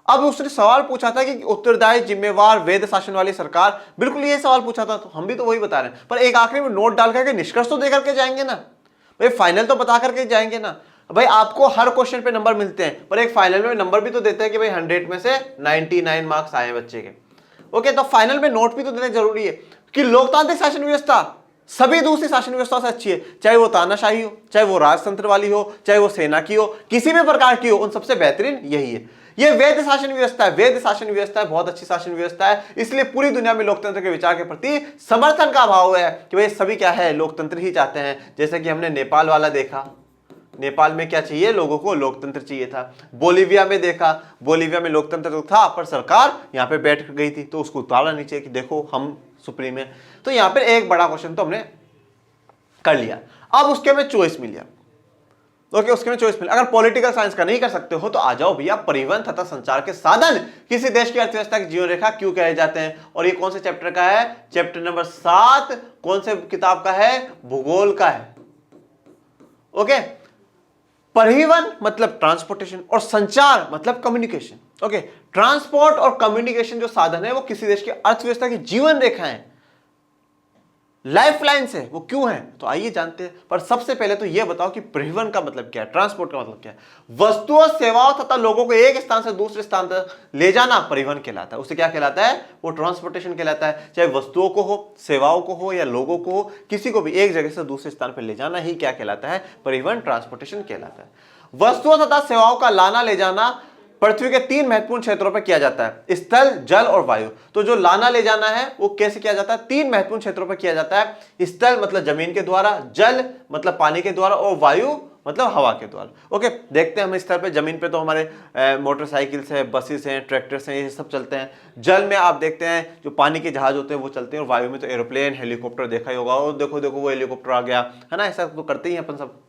अब उसने सवाल पूछा था कि उत्तरदायी जिम्मेवार वेद शासन वाली सरकार, बिल्कुल ये सवाल पूछा था, तो हम भी तो वही बता रहे हैं। पर एक आखिरी में नोट डाल करके निष्कर्ष तो दे करके जाएंगे ना भाई, फाइनल तो बता करके जाएंगे ना भाई। आपको हर क्वेश्चन पे नंबर मिलते हैं, पर एक फाइनल में नंबर भी तो देते हैं कि भाई 100 में से 99 मार्क्स आए बच्चे के। ओके, तो फाइनल में नोट भी तो देना जरूरी है कि लोकतांत्रिक शासन व्यवस्था सभी दूसरी शासन व्यवस्था से अच्छी है, चाहे वो तानाशाही हो, चाहे वो राजतंत्र वाली हो, चाहे वो सेना की हो, किसी भी प्रकार की हो, उन सबसे बेहतरीन यही है। ये वैध शासन व्यवस्था है, वैध शासन व्यवस्था है, बहुत अच्छी शासन व्यवस्था है। इसलिए पूरी दुनिया में लोकतंत्र के विचार के प्रति समर्थन का भाव है कि भाई सभी क्या है, लोकतंत्र ही चाहते हैं। जैसे कि हमने नेपाल वाला देखा, नेपाल में क्या चाहिए, लोगों को लोकतंत्र चाहिए था। बोलीविया में देखा, बोलीविया में लोकतंत्र तो था, पर सरकार यहाँ पे बैठ गई थी, तो उसको उतारना नहीं चाहिए कि देखो हम सुप्रीम है। तो यहाँ पे एक बड़ा क्वेश्चन तो हमने कर लिया। अब उसके में चॉइस मिली आपको, ओके, उसके में चॉइस मिली। अगर पॉलिटिकल साइंस का नहीं कर सकते हो तो आ जाओ भैया, परिवहन तथा संचार के साधन किसी देश की अर्थव्यवस्था की जीवन रेखा क्यों कहे जाते हैं। और ये कौन से चैप्टर का है, चैप्टर नंबर 7 कौन से किताब का है, भूगोल का है। ओके, परिवहन मतलब ट्रांसपोर्टेशन और संचार मतलब कम्युनिकेशन। ओके, ट्रांसपोर्ट और कम्युनिकेशन जो साधन है वो किसी देश की अर्थव्यवस्था की जीवन रेखाएं, लाइफ लाइन है, वो क्यों है, तो आइए जानते हैं। पर सबसे पहले तो यह बताओ कि परिवहन का मतलब क्या है, ट्रांसपोर्ट का मतलब क्या है। वस्तुओं, सेवाओं तथा लोगों को एक स्थान से दूसरे स्थान तक ले जाना परिवहन कहलाता है। उसे क्या कहलाता है, वो ट्रांसपोर्टेशन कहलाता है। चाहे वस्तुओं को हो, सेवाओं को हो, या लोगों को हो, किसी को भी एक जगह से दूसरे स्थान पर ले जाना ही क्या कहलाता है, परिवहन, ट्रांसपोर्टेशन कहलाता है। वस्तुओं तथा सेवाओं का लाना ले जाना पृथ्वी के 3 महत्वपूर्ण क्षेत्रों पर किया जाता है, स्थल, जल और वायु। तो जो लाना ले जाना है वो कैसे किया जाता है, 3 महत्वपूर्ण क्षेत्रों पर किया जाता है। स्थल मतलब जमीन के द्वारा, जल मतलब पानी के द्वारा, और वायु मतलब हवा के द्वारा। ओके, देखते हैं हम स्थल पे, जमीन पे तो हमारे मोटरसाइकिल से, बसेस हैं, ट्रैक्टर्स हैं, ये सब चलते हैं। जल में आप देखते हैं जो पानी के जहाज होते हैं वो चलते हैं, और वायु में तो एरोप्लेन, हेलीकॉप्टर देखा ही होगा, और देखो देखो वो हेलीकॉप्टर आ गया है ना, ऐसा तो करते ही अपन सब।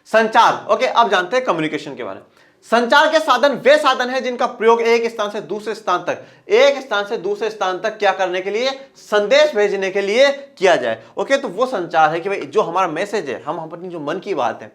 संचार, ओके, अब जानते हैं कम्युनिकेशन के बारे में। संचार के साधन वे साधन हैं जिनका प्रयोग एक स्थान से दूसरे स्थान तक, एक स्थान से दूसरे स्थान तक क्या करने के लिए, संदेश भेजने के लिए किया जाए। ओके, तो वो संचार है कि भाई जो हमारा मैसेज है, हम अपनी जो मन की बात है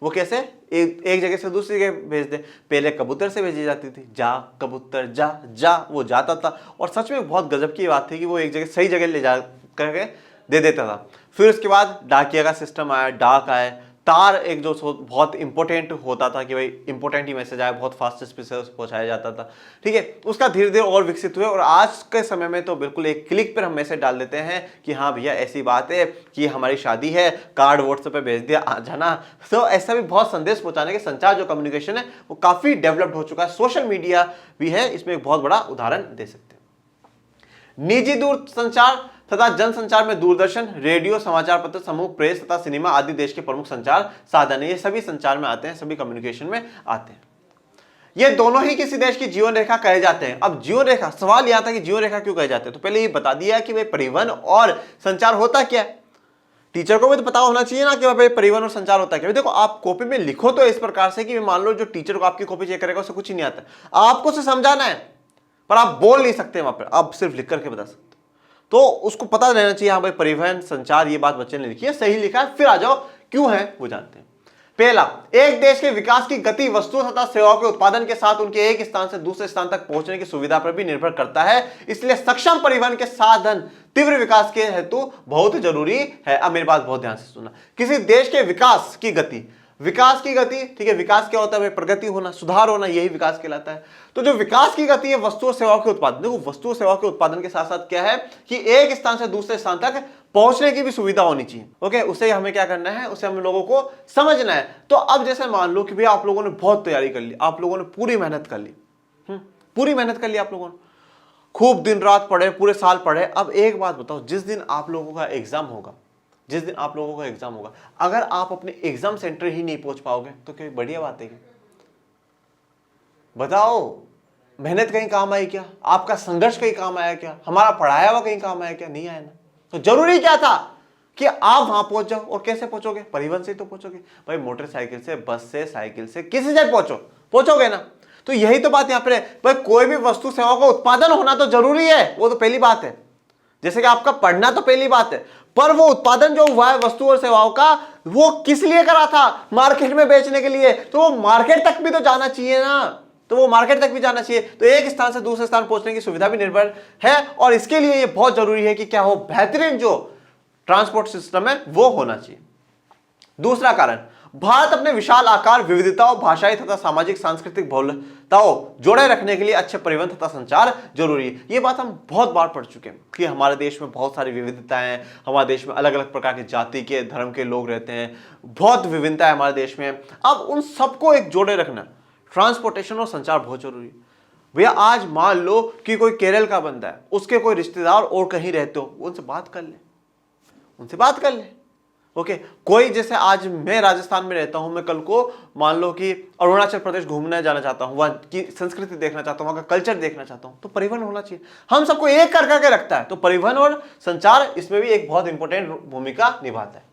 वो कैसे एक जगह से दूसरी जगह भेज दे। पहले कबूतर से भेजी जाती थी, जा कबूतर जा, जा वो जाता था, और सच में बहुत गजब की बात थी कि वो एक जगह सही जगह ले जा करके दे देता था। फिर उसके बाद डाकिया का सिस्टम आया, डाक आया, तार एक जो बहुत इंपॉर्टेंट होता था कि भाई इंपॉर्टेंट ही मैसेज आया, बहुत फास्ट स्पीड से पहुंचाया जाता था। ठीक है, उसका धीरे धीरे और विकसित हुए, और आज के समय में तो बिल्कुल एक क्लिक पर हम मैसेज डाल देते हैं कि हाँ भैया ऐसी बात है कि हमारी शादी है, कार्ड व्हाट्सएप पे भेज दिया, आ जाना। तो ऐसा भी बहुत संदेश पहुंचाने के संचार जो कम्युनिकेशन है वो काफी डेवलप्ड हो चुका है। सोशल मीडिया भी है इसमें एक बहुत बड़ा उदाहरण दे सकते हैं। निजी दूर संचार तथा जनसंचार में दूरदर्शन, रेडियो, समाचार पत्र समूह, प्रेस तथा सिनेमा आदि देश के प्रमुख संचार साधन है। ये सभी संचार में आते हैं, सभी कम्युनिकेशन में आते हैं। ये दोनों ही किसी देश की जीवन रेखा कहे जाते हैं। अब जीवन रेखा, सवाल यह आता है कि जीवन रेखा क्यों कहे जाते हैं, तो पहले ये बता दिया कि भाई परिवहन और संचार होता क्या है। टीचर को भी तो पता होना चाहिए ना कि भाई परिवहन और संचार होता है क्या। देखो, आप कॉपी में लिखो तो इस प्रकार से कि मान लो जो टीचर को आपकी कॉपी चेक करेगा उसे कुछ ही नहीं आता, आपको उसे समझाना है, पर आप बोल नहीं सकते वहां पर, आप सिर्फ लिख करके बता सकते। तो उसको पता रहना चाहिए, हाँ भाई परिवहन, संचार, ये बात बच्चे ने लिखी है, सही लिखा है। फिर आ जाओ क्यों है वो जानते हैं। पहला, एक देश के विकास की गति वस्तुओं तथा सेवाओं के उत्पादन के साथ उनके एक स्थान से दूसरे स्थान तक पहुंचने की सुविधा पर भी निर्भर करता है। इसलिए सक्षम परिवहन के साधन तीव्र विकास के हेतु बहुत जरूरी है। अब मेरी बात बहुत ध्यान से सुनना। किसी देश के विकास की गति, विकास की गति, ठीक है, विकास क्या होता है, प्रगति होना, सुधार होना, यही विकास कहलाता है। तो जो विकास की गति है वस्तु और सेवाओं के उत्पादन, देखो वस्तु और सेवाओं के उत्पादन के साथ साथ क्या है कि एक स्थान से दूसरे स्थान तक पहुंचने की भी सुविधा होनी चाहिए। ओके, उसे हमें क्या करना है, उसे हम लोगों को समझना है। तो अब जैसे मान लो कि भैया आप लोगों ने बहुत तैयारी कर ली, आप लोगों ने पूरी मेहनत कर ली, पूरी मेहनत कर ली, आप लोगों ने खूब दिन रात पढ़े, पूरे साल पढ़े। अब एक बात बताओ, जिस दिन आप लोगों का एग्जाम होगा, जिस दिन आप लोगों का एग्जाम होगा, अगर आप अपने एग्जाम सेंटर ही नहीं पहुंच पाओगे तो क्या बढ़िया बात है क्या? बताओ, मेहनत कहीं काम आई क्या? आपका संघर्ष कहीं काम आया क्या? हमारा पढ़ाया हुआ कहीं काम आया क्या? नहीं आया ना। तो जरूरी क्या था कि आप वहां पहुंच जाओ। और कैसे पहुंचोगे? परिवहन से तो पहुंचोगे भाई, मोटरसाइकिल से, बस से, साइकिल से, किसी से पहुंचोगे ना। तो यही तो बात यहां पर है भाई, कोई भी वस्तु सेवा का उत्पादन होना तो जरूरी है, वो तो पहली बात है। जैसे कि आपका पढ़ना तो पहली बात है, पर वो उत्पादन जो हुआ है वस्तु और सेवाओं का, वो किस लिए करा था? मार्केट में बेचने के लिए। तो वो मार्केट तक भी तो जाना चाहिए ना। तो वो मार्केट तक भी जाना चाहिए। तो एक स्थान से दूसरे स्थान पहुंचने की सुविधा भी निर्भर है, और इसके लिए ये बहुत जरूरी है कि क्या हो, बेहतरीन जो ट्रांसपोर्ट सिस्टम है वो होना चाहिए। दूसरा कारण, भारत अपने विशाल आकार, विविधताओं, भाषाई तथा सामाजिक सांस्कृतिक बहुलताओं जोड़े रखने के लिए अच्छे परिवहन तथा संचार जरूरी है। ये बात हम बहुत बार पढ़ चुके हैं कि हमारे देश में बहुत सारी विविधताएं हैं, हमारे देश में अलग अलग प्रकार की जाति के, धर्म के लोग रहते हैं, बहुत विभिन्नता है हमारे देश में। अब उन सबको एक जोड़े रखना, ट्रांसपोर्टेशन और संचार बहुत जरूरी है। भैया आज मान लो कि कोई केरल का बंदा है, उसके कोई रिश्तेदार और कहीं रहते हो, उनसे बात कर ले, उनसे बात कर ले। ओके, कोई जैसे आज मैं राजस्थान में रहता हूं, मैं कल को मान लो कि अरुणाचल प्रदेश घूमने जाना चाहता हूं, वहां की संस्कृति देखना चाहता हूं, वहां का कल्चर देखना चाहता हूं, तो परिवहन होना चाहिए। हम सबको एक कर करके रखता है, तो परिवहन और संचार इसमें भी एक बहुत इंपॉर्टेंट भूमिका निभाता है।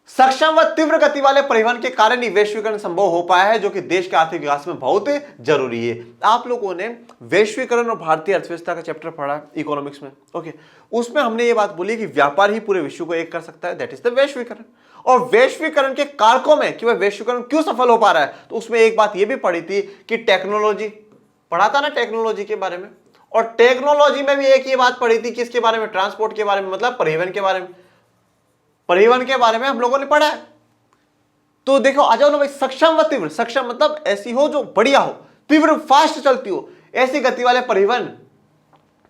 सक्षम व तीव्र गति वाले परिवहन के कारण ही वैश्वीकरण संभव हो पाया है, जो कि देश के आर्थिक विकास में बहुत जरूरी है। आप लोगों ने वैश्वीकरण और भारतीय अर्थव्यवस्था का चैप्टर पढ़ा इकोनॉमिक्स में, ओके, उसमें हमने ये बात बोली कि व्यापार ही पूरे विश्व को एक कर सकता है, दैट इज द वैश्वीकरण। और वैश्वीकरण के कारकों में कि वह वैश्वीकरण क्यों सफल हो पा रहा है, तो उसमें एक बात यह भी पढ़ी थी कि टेक्नोलॉजी, पढ़ा था ना टेक्नोलॉजी के बारे में, और टेक्नोलॉजी में भी एक ये बात पढ़ी थी किसके बारे में, ट्रांसपोर्ट के बारे में, मतलब परिवहन के बारे में। परिवहन के बारे में हम लोगों ने पढ़ा है। तो देखो आ जाओ ना भाई, सक्षम व तीव्र, सक्षम मतलब ऐसी हो जो बढ़िया हो, तीव्र फास्ट चलती हो, ऐसी गति वाले परिवहन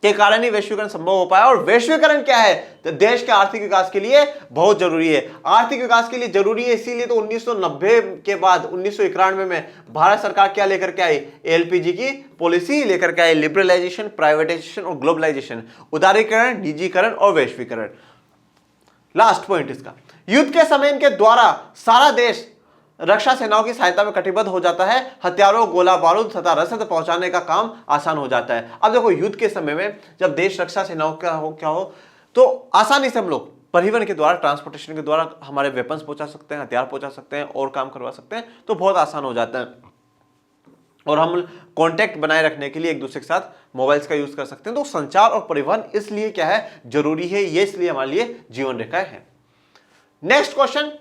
के कारण ही वैश्वीकरण संभव हो पाया। और वैश्वीकरण क्या है, तो देश के आर्थिक विकास के लिए बहुत जरूरी है। आर्थिक विकास के लिए जरूरी है, इसीलिए तो 1990 के बाद 1991 में भारत सरकार क्या लेकर के आई, एलपीजी की पॉलिसी लेकर के आई, लिबरलाइजेशन, प्राइवेटाइजेशन और ग्लोबलाइजेशन, उदारीकरण, निजीकरण और वैश्वीकरण। लास्ट पॉइंट इसका, युद्ध के समय इनके द्वारा सारा देश रक्षा सेनाओं की सहायता में कटिबद्ध हो जाता है, हथियारों, गोला बारूद तथा रसद पहुंचाने का काम आसान हो जाता है। अब देखो युद्ध के समय में जब देश रक्षा सेनाओं का हो क्या हो, तो आसानी से हम लोग परिवहन के द्वारा, ट्रांसपोर्टेशन के द्वारा हमारे वेपन्स पहुंचा सकते हैं, हथियार पहुंचा सकते हैं और काम करवा सकते हैं, तो बहुत आसान हो जाता है। और हम कांटेक्ट बनाए रखने के लिए एक दूसरे के साथ मोबाइल्स का यूज कर सकते हैं। तो संचार और परिवहन इसलिए क्या है, जरूरी है, ये इसलिए हमारे लिए जीवन रेखाएं हैं। नेक्स्ट क्वेश्चन,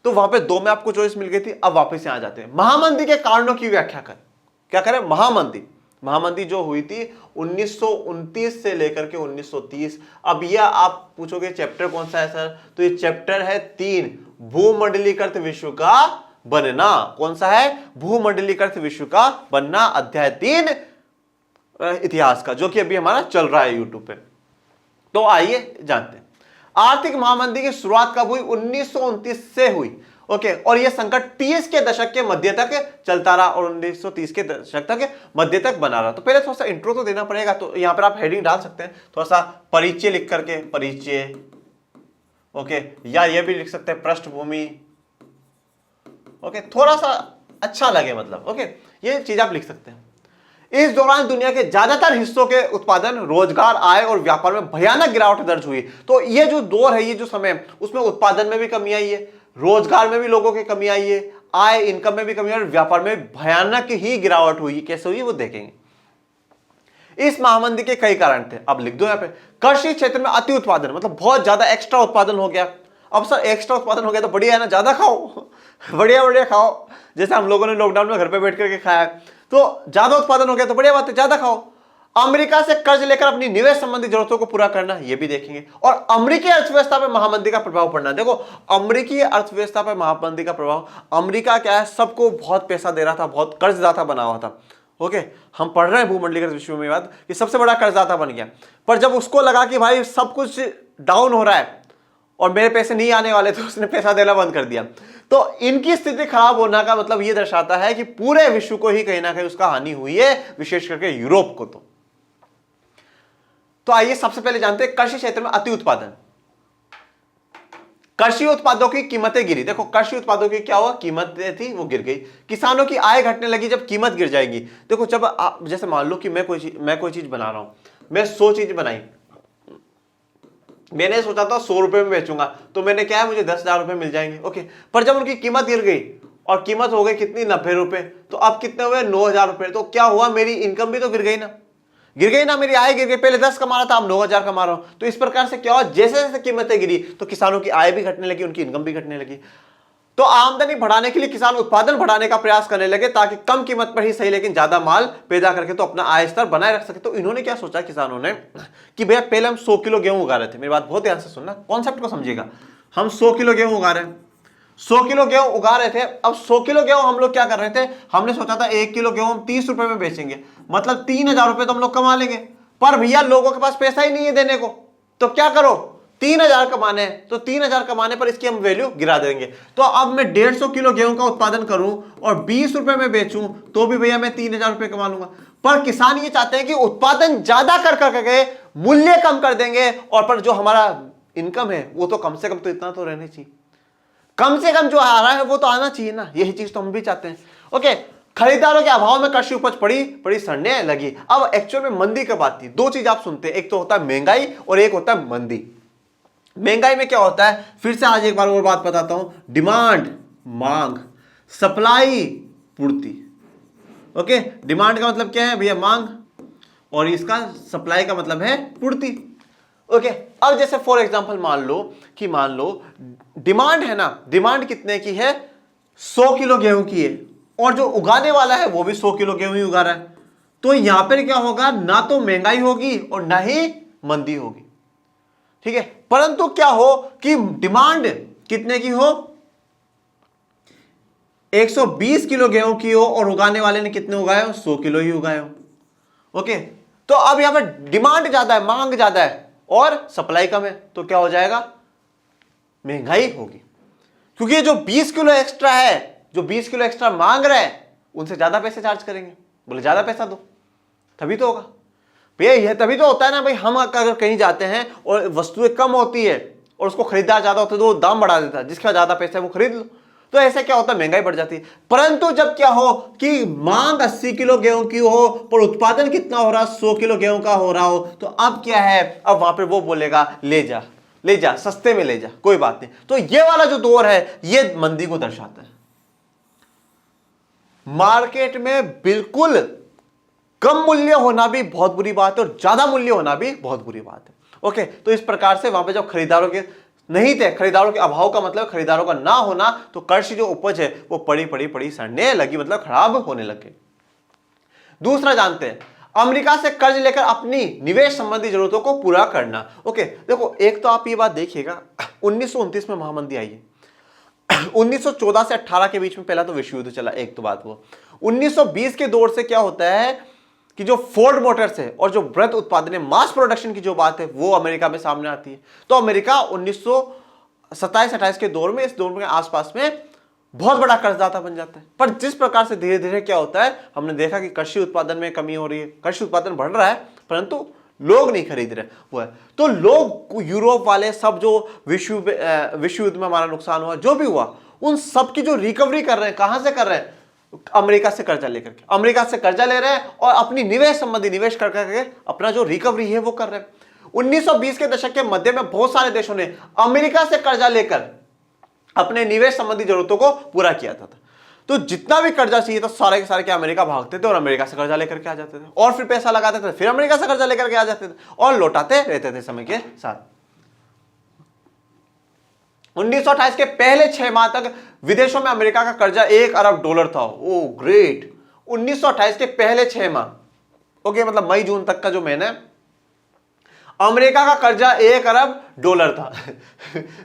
तो वहां पे 2 में आपको चॉइस मिल गई थी, अब वापस यहां आ जाते हैं। महामंदी के कारणों की व्याख्या कर, क्या करें, महामंदी जो हुई थी 1929 से लेकर के 1930। अब यह आप पूछोगे चैप्टर कौन सा है सर, तो ये चैप्टर है 3, भूमंडलीकृत विश्व का बनना। कौन सा है, भूमंडलीकृत विश्व का बनना, अध्याय 3 इतिहास का, जो कि अभी हमारा चल रहा है यूट्यूब पे। तो आइए जानते हैं आर्थिक महामंदी की शुरुआत कब हुई, 1929 से हुई, ओके, और यह संकट 30 के दशक के मध्य तक चलता रहा और 1930 के दशक तक मध्य तक बना रहा। तो पहले थोड़ा सा इंट्रो तो देना पड़ेगा, तो यहां पर आप हेडिंग डाल सकते हैं, थोड़ा सा परिचय लिख करके, परिचय, ओके, या यह भी लिख सकते हैं पृष्ठभूमि, ओके, थोड़ा सा अच्छा लगे मतलब, ओके, ये चीज आप लिख सकते हैं। इस दौरान दुनिया के ज्यादातर हिस्सों के उत्पादन, रोजगार, आय और व्यापार में भयानक गिरावट दर्ज हुई। तो ये जो दौर है, ये जो समय, उसमें उत्पादन में भी कमी आई है, रोजगार में भी लोगों की कमी आई है, आय इनकम में भी कमी आई, व्यापार में भयानक ही गिरावट हुई। कैसे हुई वो देखेंगे। इस महामंदी के कई कारण थे, अब लिख दो यहां पे। कृषि क्षेत्र में अति उत्पादन, मतलब बहुत ज्यादा एक्स्ट्रा उत्पादन हो गया। अब सर एक्स्ट्रा उत्पादन हो गया तो बढ़िया है ना, ज्यादा खाओ, बढ़िया बढ़िया खाओ, जैसे हम लोगों ने लॉकडाउन में घर पे बैठ करके खाया, तो ज्यादा उत्पादन हो गया तो बढ़िया बात है, ज्यादा खाओ। अमेरिका से कर्ज लेकर अपनी निवेश संबंधी जरूरतों को पूरा करना, ये भी देखेंगे। और अमेरिकी अर्थव्यवस्था पर महामंदी का प्रभाव पड़ना। देखो अमेरिकी अर्थव्यवस्था पर महामंदी का प्रभाव, अमेरिका क्या है, सबको बहुत पैसा दे रहा था, बहुत कर्जदाता बना हुआ था, ओके, हम पढ़ रहे हैं भूमंडलीकृत विश्व में बात कि सबसे बड़ा कर्जदाता बन गया। पर जब उसको लगा कि भाई सब कुछ डाउन हो रहा है और मेरे पैसे नहीं आने वाले, तो उसने पैसा देना बंद कर दिया। तो इनकी स्थिति खराब होने का मतलब यह दर्शाता है कि पूरे विश्व को ही कहीं ना कहीं उसका हानि हुई है, विशेष करके यूरोप को। तो आइए सबसे पहले जानते हैं कृषि क्षेत्र में अति उत्पादन। कृषि उत्पादों की कीमतें गिरी। देखो कृषि उत्पादों की क्या हुआ, कीमतें थी वो गिर गई। किसानों की आय घटने लगी जब कीमत गिर जाएगी। देखो जब आप जैसे मान लो कि मैं कोई चीज बना रहा हूं, मैं 100 चीज बनाई, मैंने सोचा था 100 रुपए में बेचूंगा, तो मैंने क्या है, मुझे 10,000 रुपए मिल जाएंगे, ओके। पर जब उनकी कीमत गिर गई और कीमत हो गई कितनी, 90 रुपए, तो अब कितने हुए, 9,000 रुपए। तो क्या हुआ, मेरी इनकम भी तो गिर गई ना, मेरी आय गिर गई। पहले 10 कमा रहा था, अब 9,000 कमा रहा हूं। तो इस प्रकार से क्या हुआ, जैसे जैसे कीमतें गिरी तो किसानों की आय भी घटने लगी, उनकी इनकम भी घटने लगी। तो आमदनी बढ़ाने के लिए किसान उत्पादन बढ़ाने का प्रयास करने लगे ताकि कम कीमत पर ही सही लेकिन ज्यादा माल पैदा करके तो अपना आय स्तर बनाए रख सके। तो इन्होंने क्या सोचा किसानों ने कि भैया पहले हम 100 किलो गेहूं उगा रहे थे, मेरी बात बहुत ध्यान से सुनना, कॉन्सेप्ट को समझिएगा। हम 100 किलो गेहूं उगा रहे हैं, 100 किलो गेहूं उगा रहे थे। अब 100 किलो गेहूं हम लोग क्या कर रहे थे, हमने सोचा था 1 किलो गेहूं हम 30 रुपए में बेचेंगे, मतलब 3000 रुपए तो हम लोग कमा लेंगे। पर भैया लोगों के पास पैसा ही नहीं है देने को, तो क्या करो, 3000 कमाने हैं, तो 3000 कमाने पर इसकी हम वैल्यू गिरा देंगे। तो अब मैं 150 किलो गेहूं का उत्पादन करूं और 20 रुपए में बेचूं तो भी भैया मैं 3000 रुपए कमा लूंगा। पर किसान ये चाहते हैं कि उत्पादन ज्यादा कर करके मूल्य कम कर देंगे, और पर जो हमारा इनकम है वो तो कम से कम तो इतना तो रहना चाहिए, कम से कम जो आ रहा है वो तो आना चाहिए ना। यही चीज तो हम भी चाहते हैं। ओके, खरीदारों के अभाव में कृषि उपज पड़ी सड़ने लगी। अब एक्चुअल में मंदी कब आती है, दो चीज आप सुनते हैं, एक तो होता है महंगाई और एक होता है मंदी। महंगाई में क्या होता है, फिर से आज एक बार और बात बताता हूं, डिमांड मांग, सप्लाई पूर्ति। ओके, डिमांड का मतलब क्या है भैया, मांग, और इसका सप्लाई का मतलब है पूर्ति। ओके, अब जैसे फॉर एग्जांपल मान लो डिमांड है ना, डिमांड कितने की है, 100 किलो गेहूं की है, और जो उगाने वाला है वो भी 100 किलो गेहूं ही उगा रहा है। तो यहां पर क्या होगा, ना तो महंगाई होगी और ना ही मंदी होगी, ठीक है। परंतु क्या हो कि डिमांड कितने की हो, 120 किलो गेहूं की हो, और उगाने वाले ने कितने उगाए हो, 100 किलो ही उगाए हो। ओके, तो अब यहां पर डिमांड ज्यादा है, मांग ज्यादा है और सप्लाई कम है, तो क्या हो जाएगा, महंगाई होगी। क्योंकि जो 20 किलो एक्स्ट्रा है, जो 20 किलो एक्स्ट्रा मांग रहे हैं, उनसे ज्यादा पैसे चार्ज करेंगे, बोले ज्यादा पैसा दो, तभी तो होगा भैया। यह तभी तो होता है ना भाई, हम अगर कहीं जाते हैं और वस्तुएं कम होती है और उसको खरीदार ज्यादा होता है तो वो दाम बढ़ा देता है, जिसका ज्यादा पैसा है वो खरीद लो, तो ऐसे क्या होता है, महंगाई बढ़ जाती है। परंतु जब क्या हो कि मांग 80 किलो गेहूं की हो पर उत्पादन कितना हो रहा, 100 किलो गेहूं का हो रहा हो, तो अब क्या है, अब वहां पर वो बोलेगा ले जा सस्ते में ले जा, कोई बात नहीं। तो ये वाला जो दौर है ये मंदी को दर्शाता है। मार्केट में बिल्कुल कम मूल्य होना भी बहुत बुरी बात है और ज्यादा मूल्य होना भी बहुत बुरी बात है। ओके, तो इस प्रकार से वहां पे जब खरीदारों के नहीं थे, खरीदारों के अभाव का मतलब खरीदारों का ना होना, तो कृषि जो उपज है वो पड़ी सड़ने लगी, मतलब खराब होने लगे। दूसरा जानते हैं, अमेरिका से कर्ज लेकर अपनी निवेश संबंधी जरूरतों को पूरा करना। ओके, देखो एक तो आप ये बात देखिएगा, 1929 में महामंदी आई है, 1914 से 18 के बीच में पहला तो विश्व युद्ध चला, एक तो बात वो। 1920 के दौर से क्या होता है कि जो फोर्ड मोटर्स है और जो वृहत उत्पादन है, मास प्रोडक्शन की जो बात है वो अमेरिका में सामने आती है। तो अमेरिका 1927-28 के दौर में, इस दौर में आसपास में बहुत बड़ा कर्जदाता बन जाता है। पर जिस प्रकार से धीरे धीरे क्या होता है, हमने देखा कि कृषि उत्पादन में कमी हो रही है, कृषि उत्पादन बढ़ रहा है परंतु लोग नहीं खरीद रहे, वो है। तो लोग, यूरोप वाले सब, जो विश्व युद्ध में हमारा नुकसान हुआ, जो भी हुआ, उन सब की जो रिकवरी कर रहे हैं, कहां से कर रहे हैं, अमेरिका से कर्जा लेकर के, अमेरिका से कर्जा ले रहे हैं और अपनी निवेश संबंधी निवेश करके अपना जो रिकवरी है वो कर रहे हैं। 1920 के दशक के मध्य में बहुत सारे देशों ने अमेरिका से कर्जा लेकर अपने निवेश संबंधी जरूरतों को पूरा किया था। तो जितना भी कर्जा चाहिए था सारे के सारे क्या अमेरिका भागते थे और अमेरिका से कर्जा लेकर के आ जाते थे, और फिर पैसा लगाते थे, फिर अमेरिका से कर्जा लेकर के आ जाते थे और लौटाते रहते थे समय के साथ। 1928 के पहले 6 माह तक विदेशों में अमेरिका का कर्जा $1 अरब था। ओ ग्रेट, 1928 के पहले 6 माह, ओके, मतलब मई जून तक का जो महीना, अमेरिका का कर्जा $1 अरब था।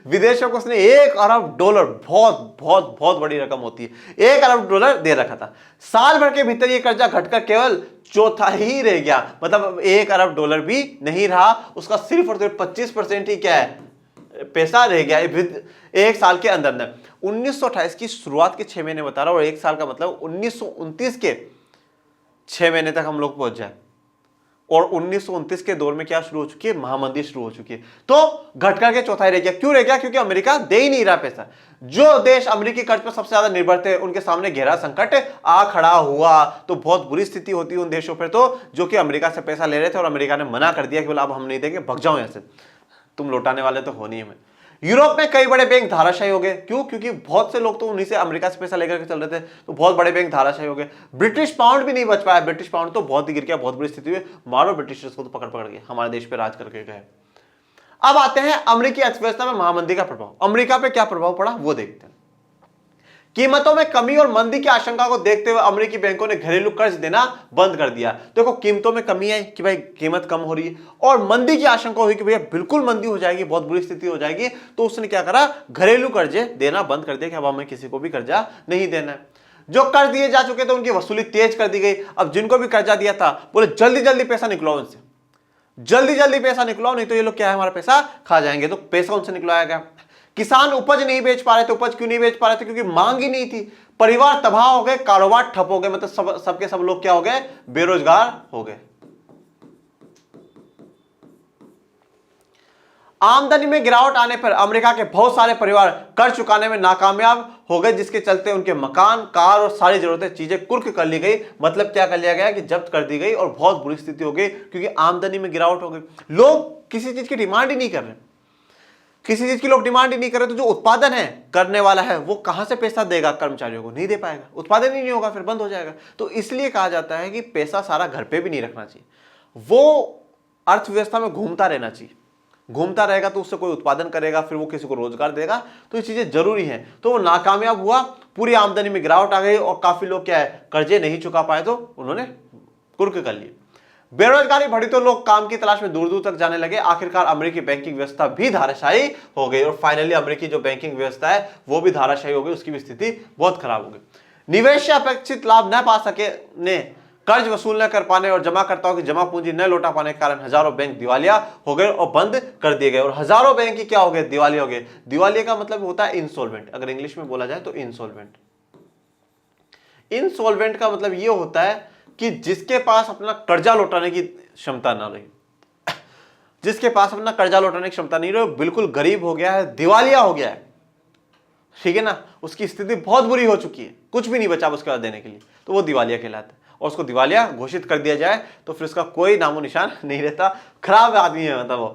विदेशों को उसने $1 अरब, बहुत बहुत बहुत बड़ी रकम होती है, $1 अरब दे रखा था। साल भर के भीतर यह कर्जा घटकर केवल चौथा ही रह गया, मतलब $1 अरब भी नहीं रहा, उसका सिर्फ और सिर्फ 25% ही क्या है, पैसा रह गया एक साल के अंदर अंदर। 1928 की शुरुआत के 6 महीने बता रहा हूं, और एक साल का मतलब 1929 के 6 महीने तक हम लोग पहुंच जाए, और 1929 के दौर में क्या शुरू हो चुकी है, महामंदी शुरू हो चुकी है। तो घट करके चौथाई रह गया। क्यों रह गया, क्योंकि अमेरिका दे ही नहीं रहा पैसा। जो देश अमेरिकी कर्ज पर सबसे ज्यादा निर्भर थे उनके सामने गहरा संकट आ खड़ा हुआ, तो बहुत बुरी स्थिति होती है उन देशों पर, तो जो कि अमेरिका से पैसा ले रहे थे और अमेरिका ने मना कर दिया कि बोला अब हम नहीं देंगे, भग जाओ यहां से, तुम लौटाने वाले तो हो नहीं हमें। यूरोप में कई बड़े बैंक धाराशायी हो गए, क्यों, क्योंकि बहुत से लोग तो उन्हीं से अमेरिका से पैसा लेकर के चल रहे थे, तो बहुत बड़े बैंक धाराशायी हो गए। ब्रिटिश पाउंड भी नहीं बच पाया, ब्रिटिश पाउंड तो बहुत ही गिर गया, बहुत बुरी स्थिति हुई, मारो ब्रिटिशर्स को तो पकड़ के हमारे देश पे राज करके गए। अब आते हैं अमेरिकी अर्थव्यवस्था में महामंदी का प्रभाव, अमेरिका पे क्या प्रभाव पड़ा वो देखते हैं। कीमतों में कमी और मंदी की आशंका को देखते हुए अमेरिकी बैंकों ने घरेलू कर्ज देना बंद कर दिया। देखो कीमतों में कमी है कि भाई कीमत कम हो रही है, और मंदी की आशंका हुई कि भैया बिल्कुल मंदी हो जाएगी, बहुत बुरी स्थिति हो जाएगी, तो उसने क्या करा, घरेलू कर्जे देना बंद कर दिया कि अब हमें किसी को भी कर्जा नहीं देना है। जो कर्ज दिए जा चुके थे उनकी वसूली तेज कर दी गई। अब जिनको भी कर्जा दिया था बोले जल्दी जल्दी पैसा निकलाओ उनसे, जल्दी जल्दी पैसा निकलाओ, नहीं तो ये लोग क्या है हमारा पैसा खा जाएंगे। तो पैसा उनसे निकलवाया गया। किसान उपज नहीं बेच पा रहे थे। उपज क्यों नहीं बेच पा रहे थे? क्योंकि मांग ही नहीं थी। परिवार तबाह हो गए, कारोबार ठप हो गए, मतलब सबके सब लोग क्या हो गए, बेरोजगार हो गए। आमदनी में गिरावट आने पर अमेरिका के बहुत सारे परिवार कर्ज चुकाने में नाकामयाब हो गए, जिसके चलते उनके मकान, कार और सारी जरूरतें चीजें कुर्क कर ली गई। मतलब क्या कर लिया गया कि जब्त कर दी गई और बहुत बुरी स्थिति हो गई, क्योंकि आमदनी में गिरावट हो गई। लोग किसी चीज की डिमांड ही नहीं कर रहे, किसी चीज की लोग डिमांड ही नहीं कर रहे, तो जो उत्पादन है करने वाला है वो कहां से पैसा देगा कर्मचारियों को? नहीं दे पाएगा, उत्पादन ही नहीं होगा, फिर बंद हो जाएगा। तो इसलिए कहा जाता है कि पैसा सारा घर पे भी नहीं रखना चाहिए, वो अर्थव्यवस्था में घूमता रहना चाहिए। घूमता रहेगा तो उससे कोई उत्पादन करेगा, फिर वो किसी को रोजगार देगा, तो ये चीजें जरूरी हैं। तो वो नाकामयाब हुआ, पूरी आमदनी में गिरावट आ गई और काफी लोग क्या है कर्जे नहीं चुका पाए, तो उन्होंने कुर्क कर लिए। बेरोजगारी बढ़ी तो लोग काम की तलाश में दूर दूर तक जाने लगे। आखिरकार अमेरिकी बैंकिंग व्यवस्था भी धाराशायी हो गई और फाइनली अमेरिकी जो बैंकिंग व्यवस्था है वो भी धाराशायी हो गई, उसकी भी स्थिति बहुत खराब हो गई। निवेश से अपेक्षित लाभ न पा सके ने कर्ज वसूल न कर पाने और जमाकर्ताओं की जमा पूंजी न लौटा पाने के कारण हजारों बैंक दिवालिया हो गए और बंद कर दिए गए। और हजारों बैंक ही क्या हो गए, दिवालिया हो गए। दिवालिया का मतलब होता है इंसॉल्वेंट, अगर इंग्लिश में बोला जाए तो इंसॉल्वेंट। इंसॉल्वेंट का मतलब यह होता है कि जिसके पास अपना कर्जा लौटाने की क्षमता ना रही, जिसके पास अपना कर्जा लौटाने की क्षमता नहीं रही, बिल्कुल गरीब हो गया है, दिवालिया हो गया है, ठीक है ना, उसकी स्थिति बहुत बुरी हो चुकी है, कुछ भी नहीं बचा उसके बाद देने के लिए, तो वो दिवालिया कहलाता है। और उसको दिवालिया घोषित कर दिया जाए तो फिर उसका कोई नामो निशान नहीं रहता, खराब आदमी है मतलब वो।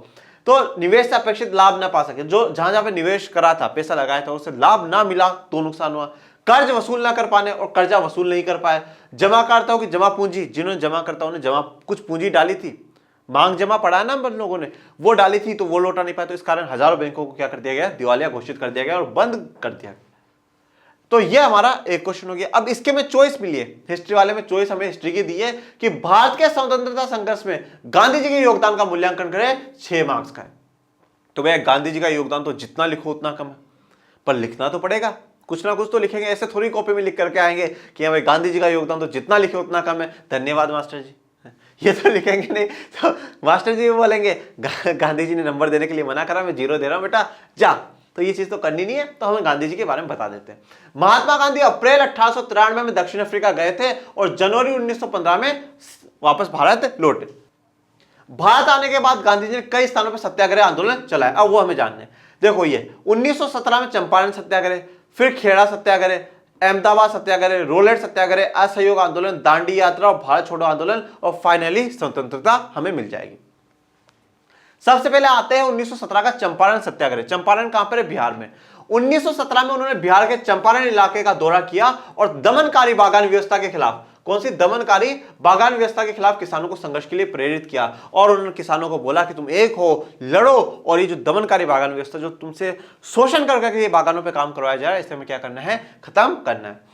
तो निवेश से अपेक्षित लाभ ना पा सके, जो जहां जहां पे निवेश करा था, पैसा लगाया था, उससे लाभ ना मिला तो नुकसान हुआ। कर्ज वसूल ना कर पाने और कर्जा वसूल नहीं कर पाए। जमाकर्ताओं की जमा पूंजी, जिन्होंने जमाकर्ताओं ने जमा कुछ पूंजी डाली थी, मांग जमा पड़ा ना हम लोगों ने, वो डाली थी, तो वो लौटा नहीं पाए, तो इस कारण हजारों बैंकों को क्या कर दिया गया, दिवालिया घोषित कर दिया गया और बंद कर दिया गया। तो ये हमारा एक क्वेश्चन हो गया। अब इसके में चॉइस मिली है, हिस्ट्री वाले में चॉइस हमें हिस्ट्री की दी है कि भारत के स्वतंत्रता संघर्ष में गांधी जी के योगदान का मूल्यांकन करें, 6 मार्क्स का है। तो भैया गांधी जी का योगदान तो जितना लिखो उतना कम है, पर लिखना तो पड़ेगा, कुछ ना कुछ तो लिखेंगे। ऐसे थोड़ी कॉपी में लिख करके आएंगे कि भाई गांधी जी का योगदान तो जितना लिखे उतना कम है, धन्यवाद मास्टर जी, ये तो लिखेंगे नहीं। तो मास्टर जी बोलेंगे गांधी जी ने नंबर देने के लिए मना करा, मैं 0 दे रहा हूं बेटा, जा। तो ये चीज तो करनी नहीं है, तो हमें गांधी जी के बारे में बता देते हैं। महात्मा गांधी अप्रैल 1893 में दक्षिण अफ्रीका गए थे और जनवरी 1915 में वापस भारत लौटे। भारत आने के बाद गांधी जी ने कई स्थानों पर सत्याग्रह आंदोलन चलाया, अब वो हमें जानने। देखो ये 1917 में चंपारण सत्याग्रह, फिर खेड़ा सत्याग्रह, अहमदाबाद सत्याग्रह, रोलेट सत्याग्रह, असहयोग आंदोलन, दांडी यात्रा और भारत छोड़ो आंदोलन, और फाइनली स्वतंत्रता हमें मिल जाएगी। सबसे पहले आते हैं 1917 का चंपारण सत्याग्रह। चंपारण कहां पर है, बिहार में। 1917 में उन्होंने बिहार के चंपारण इलाके का दौरा किया और दमनकारी बागान व्यवस्था के खिलाफ, कौन सी दमनकारी बागान व्यवस्था के खिलाफ किसानों को संघर्ष के लिए प्रेरित किया। और उन्होंने किसानों को बोला कि तुम एक हो, लड़ो, और ये जो दमनकारी बागान व्यवस्था जो तुमसे शोषण करके ये बागानों पे काम करवाया जा रहा है, इसे हमें क्या करना है, खत्म करना है।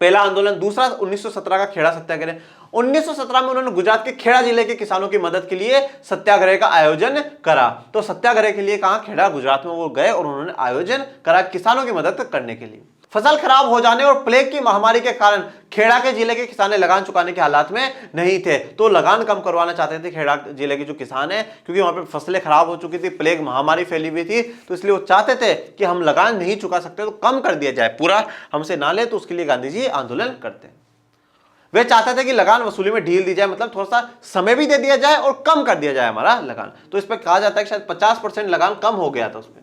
पहला आंदोलन। दूसरा 1917 का खेड़ा सत्याग्रह। 1917 में उन्होंने गुजरात के खेड़ा जिले के किसानों की मदद के लिए सत्याग्रह का आयोजन करा। तो सत्याग्रह के लिए कहां, खेड़ा, गुजरात में वो गए और उन्होंने आयोजन करा किसानों की मदद करने के लिए। फसल खराब हो जाने और प्लेग की महामारी के कारण खेड़ा के जिले के किसान लगान चुकाने के हालात में नहीं थे, तो लगान कम करवाना चाहते थे खेड़ा जिले के जो किसान हैं, क्योंकि वहां पे फसलें खराब हो चुकी थी, प्लेग महामारी फैली हुई थी, तो इसलिए वो चाहते थे कि हम लगान नहीं चुका सकते तो कम कर दिया जाए, पूरा हमसे ना ले। तो उसके लिए गांधी जी आंदोलन करते हैं। वे चाहते थे कि लगान वसूली में ढील दी जाए, मतलब थोड़ा सा समय भी दे दिया जाए और कम कर दिया जाए हमारा लगान। तो इस पर कहा जाता है कि शायद 50% लगान कम हो गया था उसमें।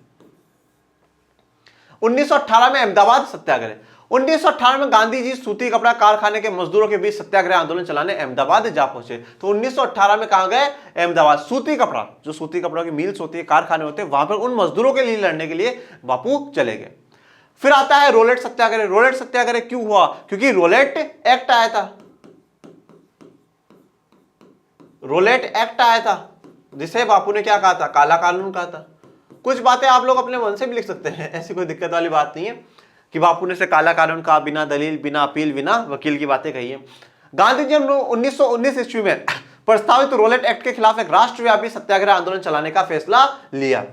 1918 में अहमदाबाद सत्याग्रह। 1918 में गांधी जी सूती कपड़ा कारखाने के मजदूरों के बीच सत्याग्रह आंदोलन चलाने अहमदाबाद जा पहुंचे। तो 1918 में कहां गए, अहमदाबाद। सूती कपड़ा, जो सूती कपड़ों की मिल्स होती है, कारखाने होते हैं, वहां पर उन मजदूरों के लिए लड़ने के लिए बापू चले गए। फिर आता है रोलेट सत्याग्रह। रोलेट सत्याग्रह क्यों हुआ, क्योंकि रोलेट एक्ट आया था। रोलेट एक्ट आया था जिसे बापू ने क्या कहा था, काला कानून कहा था। कुछ बातें आप लोग अपने मन से भी लिख सकते हैं, ऐसी कोई दिक्कत वाली बात नहीं है। कि बापू ने से काला कानून कहा, बिना दलील, बिना अपील, बिना वकील की बातें कही है। गांधी जी ने 1919 ईस्वी में प्रस्तावित रोलेट एक्ट के खिलाफ एक राष्ट्रव्यापी सत्याग्रह आंदोलन चलाने का फैसला लिया।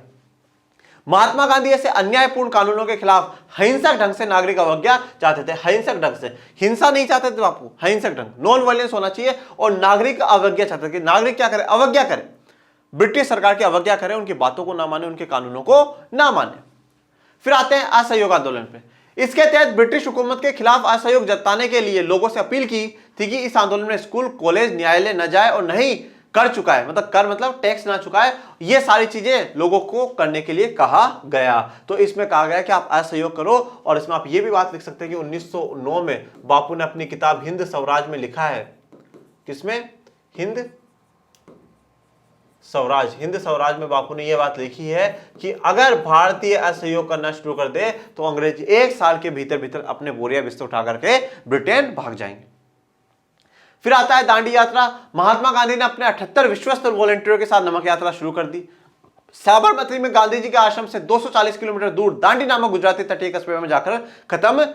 महात्मा गांधी ऐसे अन्यायपूर्ण कानूनों के खिलाफ हिंसक ढंग से नागरिक अवज्ञा चाहते थे। हिंसक ढंग से, हिंसा नहीं चाहते थे बापू, हिंसक ढंग, नॉन वायलेंस होना चाहिए। और नागरिक अवज्ञा चाहते थे कि नागरिक क्या करे, अवज्ञा करे, ब्रिटिश सरकार की अवज्ञा करे, उनकी बातों को ना माने, उनके कानूनों को ना माने। फिर आते हैं असहयोग आंदोलन पे। इसके तहत ब्रिटिश हुकूमत के खिलाफ असहयोग जताने के लिए लोगों से अपील की थी कि इस आंदोलन में स्कूल, कॉलेज, न्यायालय न जाए और नहीं कर चुका है, मतलब कर मतलब टैक्स ना चुकाए, ये सारी चीजें लोगों को करने के लिए कहा गया। तो इसमें कहा गया कि आप असहयोग करो। और इसमें आप ये भी बात लिख सकते हैं कि 1909 में बापू ने अपनी किताब हिंद स्वराज में लिखा है, किसमें, हिंद स्वराज, हिंद स्वराज में बापू ने यह बात लिखी है कि अगर भारतीय असहयोग करना शुरू कर दे तो अंग्रेज 1 साल के भीतर भीतर अपने बोरिया बिस्तर उठा करके ब्रिटेन भाग जाएंगे। फिर आता है दांडी यात्रा। महात्मा गांधी ने अपने 78 विश्वस्त वॉलंटियरों के साथ नमक यात्रा शुरू कर दी। साबरमती में गांधी जी के आश्रम से 240 किलोमीटर दूर दांडी नामक गुजराती तटीय कस्बे में जाकर खत्म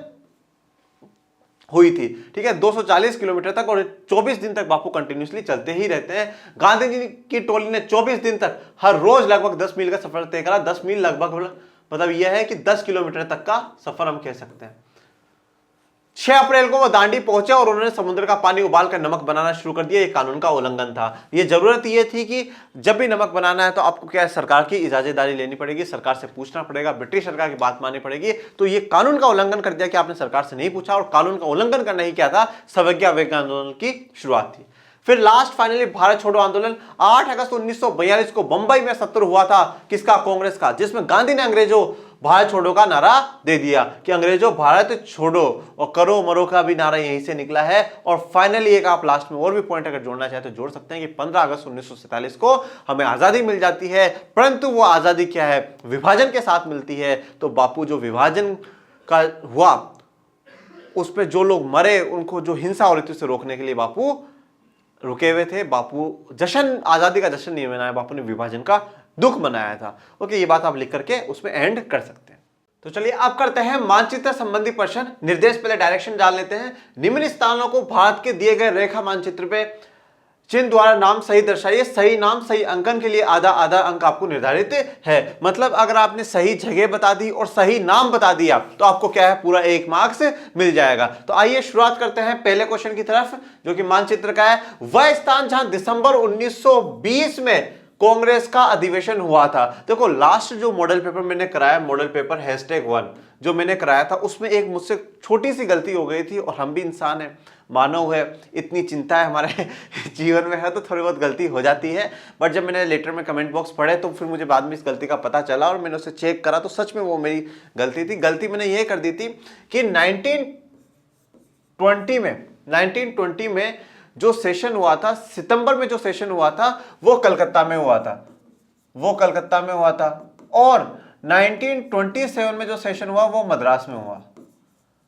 हुई थी। ठीक है, 240 किलोमीटर तक, और 24 दिन तक बापू कंटिन्यूसली चलते ही रहते हैं। गांधी जी की टोली ने 24 दिन तक हर रोज लगभग 10 मील का सफर तय करा। 10 मील लगभग मतलब यह है कि 10 किलोमीटर तक का सफर हम कह सकते हैं। 6 अप्रैल को वो दांडी पहुंचे और उन्होंने समुद्र का पानी उबालकर नमक बनाना शुरू कर दिया। ये कानून का उल्लंघन था। ये जरूरत ये थी कि जब भी नमक बनाना है तो आपको क्या है, सरकार की इजाजतदारी लेनी पड़ेगी, सरकार से पूछना पड़ेगा, ब्रिटिश सरकार की बात माननी पड़ेगी। तो ये कानून का उल्लंघन कर दिया कि आपने सरकार से नहीं पूछा, और कानून का उल्लंघन करना ही क्या था, सवैज्ञा अवज्ञा आंदोलन की शुरुआत थी। फिर लास्ट फाइनली भारत छोड़ो आंदोलन 8 अगस्त 1942 को बंबई में सत्र हुआ था। किसका, कांग्रेस का, जिसमें गांधी ने अंग्रेजों भारत छोड़ो का नारा दे दिया कि अंग्रेजों भारत छोड़ो, और करो मरो का भी नारा यहीं से निकला है। और फाइनली एक आप लास्ट में और भी पॉइंट अगर जोड़ना चाहे तो जोड़ सकते हैं कि 15 अगस्त 1947 को हमें आजादी मिल जाती है, परंतु वो आजादी क्या है, विभाजन के साथ मिलती है। तो बापू जो विभाजन का हुआ उस पर जो लोग मरे, उनको जो हिंसा हो रही थी उसे रोकने के लिए बापू रुके हुए थे। बापू जश्न, आजादी का जश्न नहीं मनाया, बापू ने विभाजन का दुख मनाया था। ओके, ये बात आप लिख करके उसमें एंड कर सकते हैं। तो चलिए अब करते हैं मानचित्र संबंधी प्रश्न। निर्देश पहले डायरेक्शन डाल लेते हैं। निम्न स्थानों को भारत के दिए गए रेखा मानचित्र पे चिन्ह द्वारा नाम सही दर्शाइए। सही नाम सही अंकन के लिए आधा आधा अंक आपको निर्धारित है। मतलब अगर आपने सही जगह बता दी और सही नाम बता दिया तो आपको क्या है, पूरा 1 मार्क्स मिल जाएगा। तो आइए शुरुआत करते हैं पहले क्वेश्चन की तरफ, जो कि मानचित्र का है। वह स्थान जहां दिसंबर 1920 में कांग्रेस का अधिवेशन हुआ था। देखो लास्ट जो मॉडल पेपर मैंने कराया, मॉडल पेपर #1 जो मैंने कराया था, उसमें एक मुझसे छोटी सी गलती हो गई थी। और हम भी इंसान हैं, मानव है, इतनी चिंता है हमारे जीवन में है, तो थोड़ी बहुत गलती हो जाती है। बट जब मैंने लेटर में कमेंट बॉक्स पढ़े तो फिर मुझे बाद में इस गलती का पता चला और मैंने उसे चेक करा, तो सच में वो मेरी गलती थी। गलती मैंने ये कर दी थी कि 1920 में जो सेशन हुआ था, सितंबर में जो सेशन हुआ था वो कलकत्ता में हुआ था, और 1927 में जो सेशन हुआ वो मद्रास में हुआ।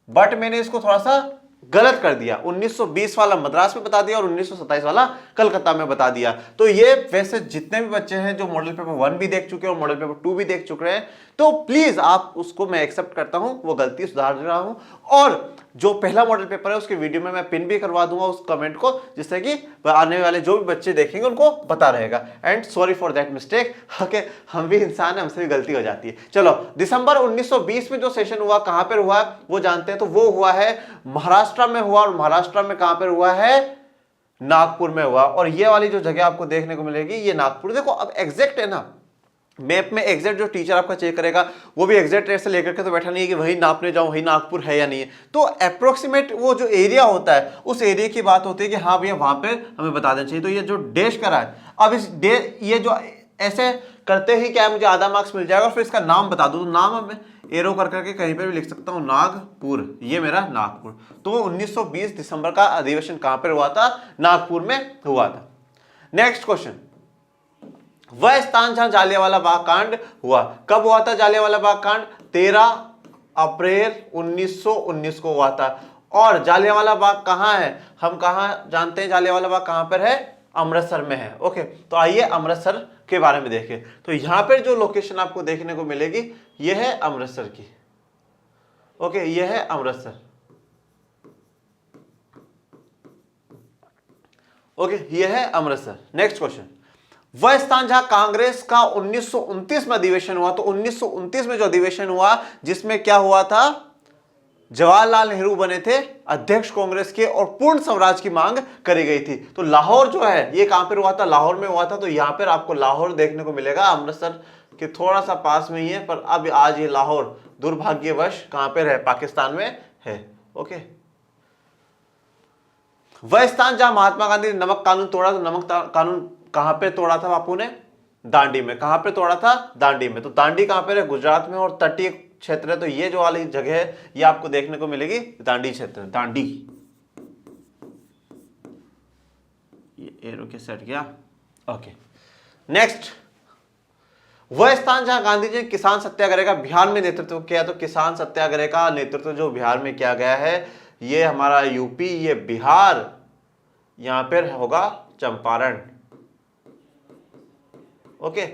बट मैंने इसको थोड़ा सा गलत कर दिया, 1920 वाला मद्रास में बता दिया और 1927 वाला कलकत्ता में बता दिया। तो ये वैसे जितने भी बच्चे हैं जो मॉडल पेपर 1 भी देख चुके हैं और मॉडल पेपर 2 भी देख चुके हैं, तो प्लीज आप उसको, मैं एक्सेप्ट करता हूं, वो गलती सुधार रहा हूं। और जो पहला मॉडल पेपर है उसके वीडियो में मैं पिन भी करवा दूंगा उस कमेंट को, जिससे कि आने वाले जो भी बच्चे देखेंगे उनको पता रहेगा। And sorry for that mistake. Okay, हम भी इंसान हैं, हमसे भी गलती हो जाती है। चलो, दिसंबर 1920 में जो सेशन हुआ कहां पर हुआ वो जानते हैं। तो वो हुआ है महाराष्ट्र में हुआ, और महाराष्ट्र में कहां पर हुआ है, नागपुर में हुआ। और ये वाली जो जगह आपको देखने को मिलेगी ये नागपुर। देखो अब एग्जैक्ट है ना, मैप में एग्जैक्ट जो टीचर आपका चेक करेगा वो भी एग्जैक्ट रेट से लेकर के तो बैठा नहीं है कि वही नापने जाऊं वही नागपुर है या नहीं है। तो अप्रोक्सीमेट वो जो एरिया होता है उस एरिया की बात होती है कि हाँ भैया वहां पे हमें बता देना चाहिए। तो ये जो डैश करा है, अब इस ये जो ऐसे करते ही क्या है, मुझे आधा मार्क्स मिल जाएगा। और फिर इसका नाम बता दो, तो नाम मैं एरो कर करके कहीं पर भी लिख सकता हूँ, नागपुर, ये मेरा नागपुर। तो 1920 दिसंबर का अधिवेशन कहां पर हुआ था, नागपुर में हुआ था। नेक्स्ट क्वेश्चन, वह स्थान जहां जालियांवाला बाग कांड हुआ, कब हुआ था जालियांवाला बाग कांड, 13 अप्रैल 1919 को हुआ था। और जालियांवाला बाग कहां है, हम कहां जानते हैं जालियांवाला बाग कहां पर है, अमृतसर में है। ओके, तो आइए अमृतसर के बारे में देखें। तो यहां पर जो लोकेशन आपको देखने को मिलेगी यह है अमृतसर की। ओके, ये है अमृतसर। ओके, ये है अमृतसर। नेक्स्ट क्वेश्चन, वह स्थान जहां कांग्रेस का 1929 में अधिवेशन हुआ। तो 1929 में जो अधिवेशन हुआ जिसमें क्या हुआ था, जवाहरलाल नेहरू बने थे अध्यक्ष कांग्रेस के और पूर्ण स्वराज की मांग करी गई थी। तो लाहौर जो है ये कहां पर हुआ था, लाहौर में हुआ था। तो यहां पर आपको लाहौर देखने को मिलेगा, अमृतसर के थोड़ा सा पास में ही है, पर अब आज ये लाहौर दुर्भाग्यवश कहां पर है, पाकिस्तान में है। ओके, वह स्थान जहां महात्मा गांधी ने नमक कानून तोड़ा। तो नमक कानून कहां पे तोड़ा था बापू ने, दांडी में। कहां पे तोड़ा था, दांडी में। तो दांडी कहां पे है, गुजरात में, और तटीय क्षेत्र है। तो ये जो वाली जगह है ये आपको देखने को मिलेगी दांडी क्षेत्र में, दांडी। ये एरो के सेट गया। ओके, नेक्स्ट, वह स्थान जहां गांधी जी ने किसान सत्याग्रह का बिहार में नेतृत्व किया। तो किसान सत्याग्रह का नेतृत्व जो बिहार में किया गया है, ये हमारा यूपी, ये बिहार, यहां पर होगा चंपारण। ओके,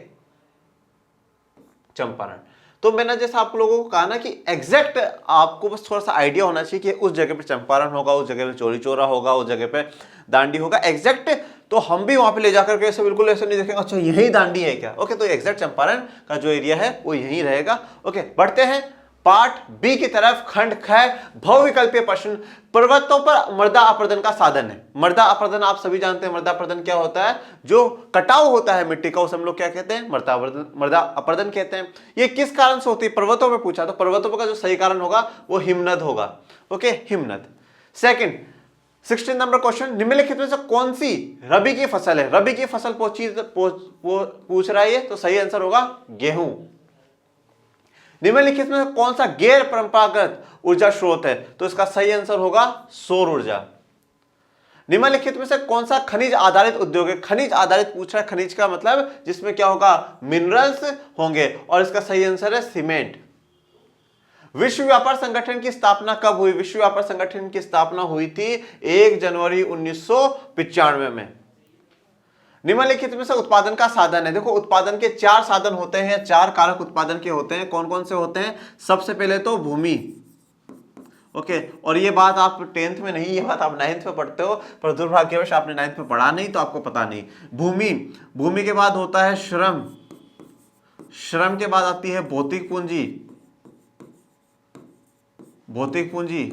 चंपारण। तो मैंने जैसा आप लोगों को कहा ना कि एग्जैक्ट आपको बस थोड़ा सा आइडिया होना चाहिए कि उस जगह पे चंपारण होगा, उस जगह पे चौरी चौरा होगा, उस जगह पे दांडी होगा, एग्जैक्ट। तो हम भी वहां पे ले जाकर के ऐसे बिल्कुल ऐसे नहीं देखेंगे अच्छा यही दांडी है क्या। ओके, तो एग्जैक्ट चंपारण का जो एरिया है वो यही रहेगा। ओके, बढ़ते हैं पार्ट बी की तरफ। खंड ख, बहुविकल्पीय प्रश्न। पर्वतों पर मृदा अपरदन का साधन है। मृदा अपरदन आप सभी जानते हैं। मृदा अपरदन क्या होता है, जो कटाव होता है मिट्टी का, उसे हम लोग क्या कहते हैं, मृदा अपरदन कहते हैं। ये किस कारण से होती है, पर्वतों में पूछा। तो पर्वतों का जो सही कारण होगा वो हिमनद होगा। ओके, हिमनद। सेकंड, 16 नंबर क्वेश्चन, निम्नलिखित में से कौन सी रबी की फसल है। रबी की फसल पूछ रहा है, तो सही आंसर होगा गेहूं। निम्नलिखित में कौन सा गैर परंपरागत ऊर्जा स्रोत है। तो इसका सही आंसर होगा सौर ऊर्जा। निम्नलिखित में से कौन सा खनिज आधारित उद्योग है। खनिज आधारित पूछ रहा है, खनिज का मतलब जिसमें क्या होगा, मिनरल्स होंगे, और इसका सही आंसर है सीमेंट। विश्व व्यापार संगठन की स्थापना कब हुई। विश्व व्यापार संगठन की स्थापना हुई थी 1 जनवरी 1995 में। निम्नलिखित में से उत्पादन का साधन है। देखो, उत्पादन के 4 साधन होते हैं, 4 कारक उत्पादन के होते हैं। कौन कौन से होते हैं, सबसे पहले तो भूमि। ओके, और ये बात आप 10th में नहीं, ये बात आप 9th में पढ़ते हो, पर दुर्भाग्यवश आपने 9th में पढ़ा नहीं तो आपको पता नहीं। भूमि, भूमि के बाद होता है श्रम, श्रम के बाद आती है भौतिक पूंजी, भौतिक पूंजी,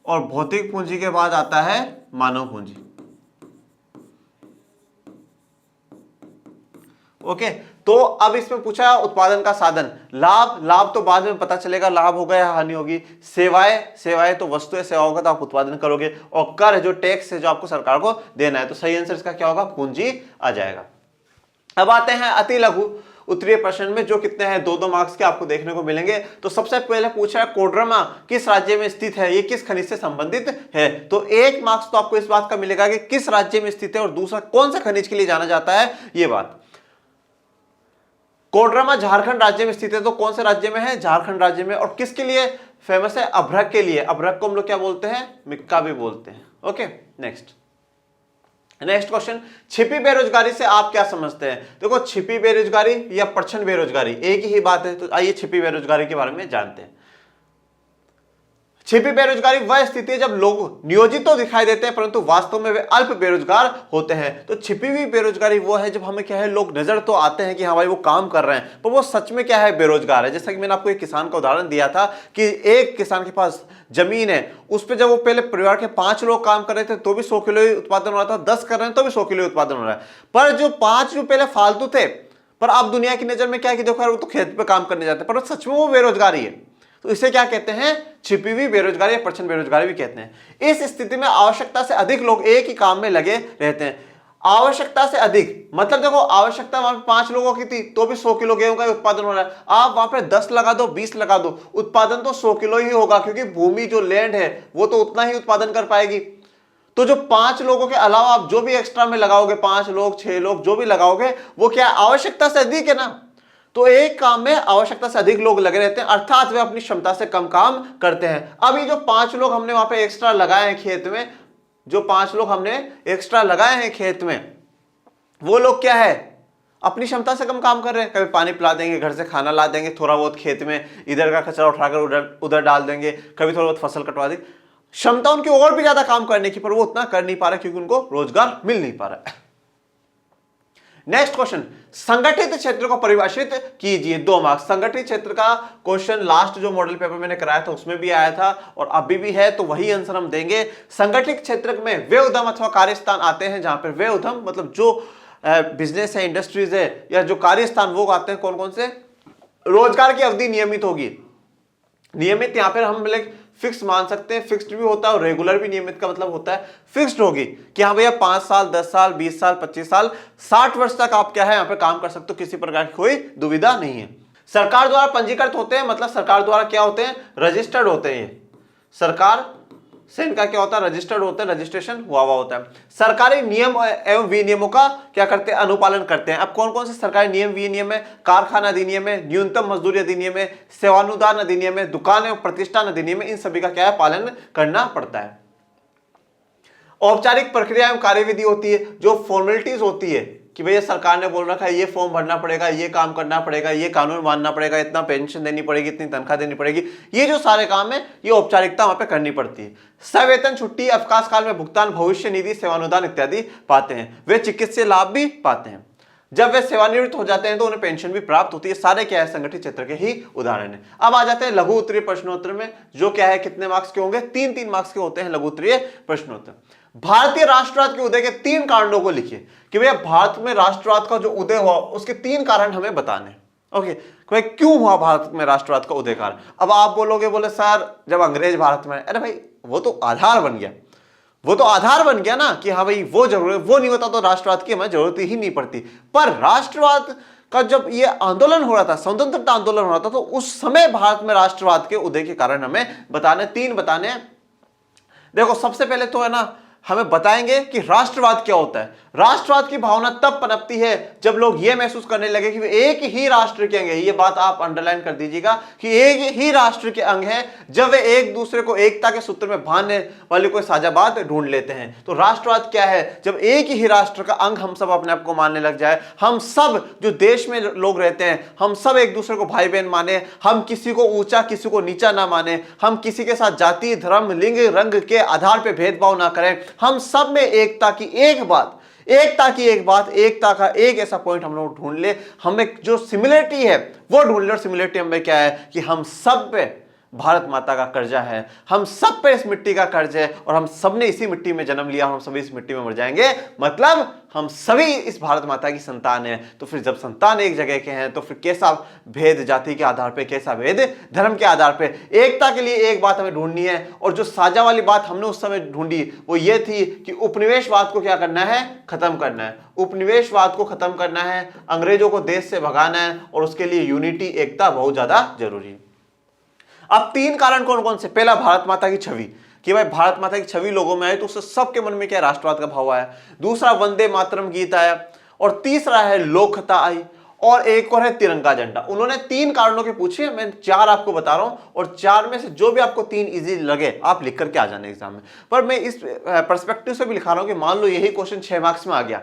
और भौतिक पूंजी के बाद आता है मानव पूंजी। ओके, तो अब इसमें पूछा उत्पादन का साधन। लाभ, लाभ तो बाद में पता चलेगा लाभ होगा या हानि होगी। सेवाएं, सेवाएं तो वस्तु है, सेवाओं का तो आप उत्पादन करोगे। और कर है जो टैक्स है जो आपको सरकार को देना है। तो सही आंसर इसका क्या होगा, पूंजी आ जाएगा। अब आते हैं अति लघु उत्तरीय प्रश्न में, जो कितने हैं, 2-2 मार्क्स के आपको देखने को मिलेंगे। तो सबसे पहले पूछा है कोडरमा किस राज्य में स्थित है, ये किस खनिज से संबंधित है। तो 1 मार्क्स तो आपको इस बात का मिलेगा कि किस राज्य में स्थित है, और दूसरा कौन सा खनिज के लिए जाना जाता है, ये बात। कोडरमा झारखंड राज्य में स्थित है। तो कौन से राज्य में है, झारखंड राज्य में। और किसके लिए फेमस है, अभ्रक के लिए। अभ्रक को हम लोग क्या बोलते हैं, मिक्का भी बोलते हैं। ओके, नेक्स्ट क्वेश्चन, छिपी बेरोजगारी से आप क्या समझते हैं। देखो, छिपी बेरोजगारी या प्रच्छन्न बेरोजगारी एक ही बात है। तो आइए छिपी बेरोजगारी के बारे में जानते हैं। छिपी बेरोजगारी वह स्थिति है जब लोग नियोजित तो दिखाई देते हैं परंतु वास्तव में वे अल्प बेरोजगार होते हैं। तो छिपी हुई बेरोजगारी वो है जब हमें क्या है, लोग नजर तो आते हैं कि हाँ भाई वो काम कर रहे हैं, पर वो सच में क्या है, बेरोजगार है। जैसा कि मैंने आपको एक किसान का उदाहरण दिया था कि एक किसान के पास जमीन है, उस पर जब वो पहले परिवार के 5 लोग काम कर रहे थे तो भी 100 किलो ही उत्पादन हो रहा था, 10 कर रहे हैं तो भी 100 किलो उत्पादन हो रहा है। पर जो 5 जो पहले फालतू थे, पर आप दुनिया की नजर में क्या है कि देखो यार वो तो खेत पे काम करने जाते हैं, पर सच में वो बेरोजगारी है। तो इसे क्या कहते हैं, छिपी हुई बेरोजगारी या प्रच्छन्न बेरोजगारी भी कहते हैं। इस स्थिति में आवश्यकता से अधिक लोग एक ही काम में लगे रहते हैं। आवश्यकता से अधिक मतलब देखो, आवश्यकता वहां पे 5 लोगों की थी तो भी 100 किलो गेहूं का उत्पादन हो रहा है। आप वहां पे 10 लगा दो, 20 लगा दो, उत्पादन तो 100 किलो ही होगा, क्योंकि भूमि जो लैंड है वो तो उतना ही उत्पादन कर पाएगी। तो जो 5 लोगों के अलावा आप जो भी एक्स्ट्रा में लगाओगे, 5 लोग 6 लोग जो भी लगाओगे, वो क्या आवश्यकता से अधिक है ना। तो एक काम में आवश्यकता से अधिक लोग लगे रहते हैं, अर्थात वे अपनी क्षमता से कम काम करते हैं। अब ये जो 5 लोग हमने वहां पे एक्स्ट्रा लगाए हैं खेत में, जो 5 लोग हमने एक्स्ट्रा लगाए हैं खेत में, वो लोग क्या है, अपनी क्षमता से कम काम कर रहे हैं। कभी पानी पिला देंगे, घर से खाना ला देंगे, थोड़ा बहुत खेत में इधर का कचरा उठाकर उधर डाल देंगे, कभी थोड़ा बहुत फसल कटवा देंगे। क्षमता उनकी और भी ज्यादा काम करने की, पर वो उतना कर नहीं पा रहे क्योंकि उनको रोजगार मिल नहीं पा रहा है। नेक्स्ट क्वेश्चन, संगठित क्षेत्र को परिभाषित कीजिए। 2 मार्क्स। संगठित क्षेत्र का क्वेश्चन लास्ट जो मॉडल पेपर मैंने कराया था उसमें भी आया था और अभी भी है, तो वही आंसर हम देंगे। संगठित क्षेत्र में वे उद्यम अथवा कार्यस्थान आते हैं जहां पर वे उद्यम मतलब जो बिजनेस है, इंडस्ट्रीज है या जो कार्यस्थान वो आते हैं कौन कौन से, रोजगार की अवधि नियमित होगी। नियमित यहां पर हम फिक्स मान सकते हैं, फिक्स्ड भी होता है और रेगुलर भी। नियमित का मतलब होता है फिक्स्ड होगी कि हाँ भैया 5 साल 10 साल 20 साल 25 साल 60 वर्ष तक आप क्या है यहाँ पे काम कर सकते हो, किसी प्रकार की कोई दुविधा नहीं है। सरकार द्वारा पंजीकृत होते हैं, मतलब सरकार द्वारा क्या होते हैं, रजिस्टर्ड होते हैं। सरकार से इनका क्या होता है, रजिस्टर्ड होता है, रजिस्ट्रेशन हुआ होता है। सरकारी नियम एवं विनियमों का क्या करते हैं, अनुपालन करते हैं। अब कौन कौन से सरकारी नियम विनियम है, कारखाना अधिनियम है, न्यूनतम मजदूरी अधिनियम है, सेवानुदान अधिनियम है, दुकान एवं प्रतिष्ठान अधिनियम है, इन सभी का क्या है, पालन करना पड़ता है। औपचारिक प्रक्रिया एवं कार्यविधि होती है, जो फॉर्मेलिटीज होती है कि भैया सरकार ने बोल रखा है ये फॉर्म भरना पड़ेगा, ये काम करना पड़ेगा, ये कानून मानना पड़ेगा, इतना पेंशन देनी पड़ेगी, इतनी तनख्वाह देनी पड़ेगी, ये जो सारे काम है ये औपचारिकता वहां पे करनी पड़ती है। सवेतन छुट्टी, अवकाश काल में भुगतान, भविष्य निधि, सेवानुदान इत्यादि पाते हैं। वे चिकित्सीय लाभ भी पाते हैं। जब वे सेवानिवृत्त हो जाते हैं तो उन्हें पेंशन भी प्राप्त होती है। सारे क्या है, संगठित क्षेत्र के ही उदाहरण है। अब आ जाते हैं लघु उत्तरीय प्रश्नोत्तर में, जो क्या है कितने मार्क्स के होंगे, 3-3 मार्क्स के होते हैं लघु उत्तरीय प्रश्नोत्तर। भारतीय राष्ट्रवाद के उदय के 3 कारणों को लिखिए कि भैया भारत में राष्ट्रवाद का जो उदय हुआ उसके 3 कारण हमें बताने। ओके, भाई क्यों हुआ भारत में राष्ट्रवाद का उदय कारण। अब आप बोले सर जब अंग्रेज भारत में, अरे भाई वो तो आधार बन गया, वो तो आधार बन गया ना कि हाँ भाई वो जरूरत, वो नहीं होता तो राष्ट्रवाद की हमें जरूरत ही नहीं पड़ती। पर राष्ट्रवाद का जब ये आंदोलन हो रहा था, स्वतंत्रता आंदोलन हो रहा था, तो उस समय भारत में राष्ट्रवाद के उदय के कारण हमें बताने, 3 बताने। देखो सबसे पहले तो है ना हमें बताएंगे कि राष्ट्रवाद क्या होता है। राष्ट्रवाद की भावना तब पनपती है जब लोग ये महसूस करने लगे कि वे एक ही राष्ट्र के अंग है। ये बात आप अंडरलाइन कर दीजिएगा कि एक ही राष्ट्र के अंग है। जब वे एक दूसरे को एकता के सूत्र में बांधने वाली कोई साझा बात ढूंढ लेते हैं, तो राष्ट्रवाद क्या है, जब एक ही राष्ट्र का अंग हम सब अपने आप को मानने लग जाए। हम सब जो देश में लोग रहते हैं, हम सब एक दूसरे को भाई बहन माने, हम किसी को ऊंचा किसी को नीचा ना माने, हम किसी के साथ जाति धर्म लिंग रंग के आधार पर भेदभाव ना करें। हम सब में एकता की एक बात, एकता का एक ऐसा पॉइंट हम लोग ढूंढ ले, हमें जो सिमिलरिटी है वो ढूंढ ले। और सिमिलरिटी हमें क्या है कि हम सब पे भारत माता का कर्जा है, हम सब पे इस मिट्टी का कर्ज है और हम सब ने इसी मिट्टी में जन्म लिया, हम सभी इस मिट्टी में मर जाएंगे। मतलब हम सभी इस भारत माता की संतान है। तो फिर जब संतान एक जगह के हैं तो फिर कैसा भेद जाति के आधार पे, कैसा भेद धर्म के आधार पे। एकता के लिए एक बात हमें ढूंढनी है और जो साझा वाली बात हमने उस समय ढूंढी वो ये थी कि उपनिवेशवाद को क्या करना है, खत्म करना है। उपनिवेशवाद को खत्म करना है, अंग्रेजों को देश से भगाना है और उसके लिए यूनिटी, एकता बहुत ज्यादा जरूरी है। अब 3 कारण कौन कौन से। पहला, भारत माता की छवि, कि भाई भारत माता की छवि लोगों में आई तो उससे सबके मन में क्या राष्ट्रवाद का भाव आया। दूसरा, वंदे मातरम गीत आया और तीसरा है लोकता आई और एक और है तिरंगा झंडा। उन्होंने 3 कारणों के पूछे, मैं 4 आपको बता रहा हूं और 4 में से जो भी आपको 3 इजी लगे आप लिख करके आ जाने एग्जाम में। पर मैं इस पर्सपेक्टिव से भी लिखा रहा हूं कि मान लो यही क्वेश्चन 6 मार्क्स में आ गया,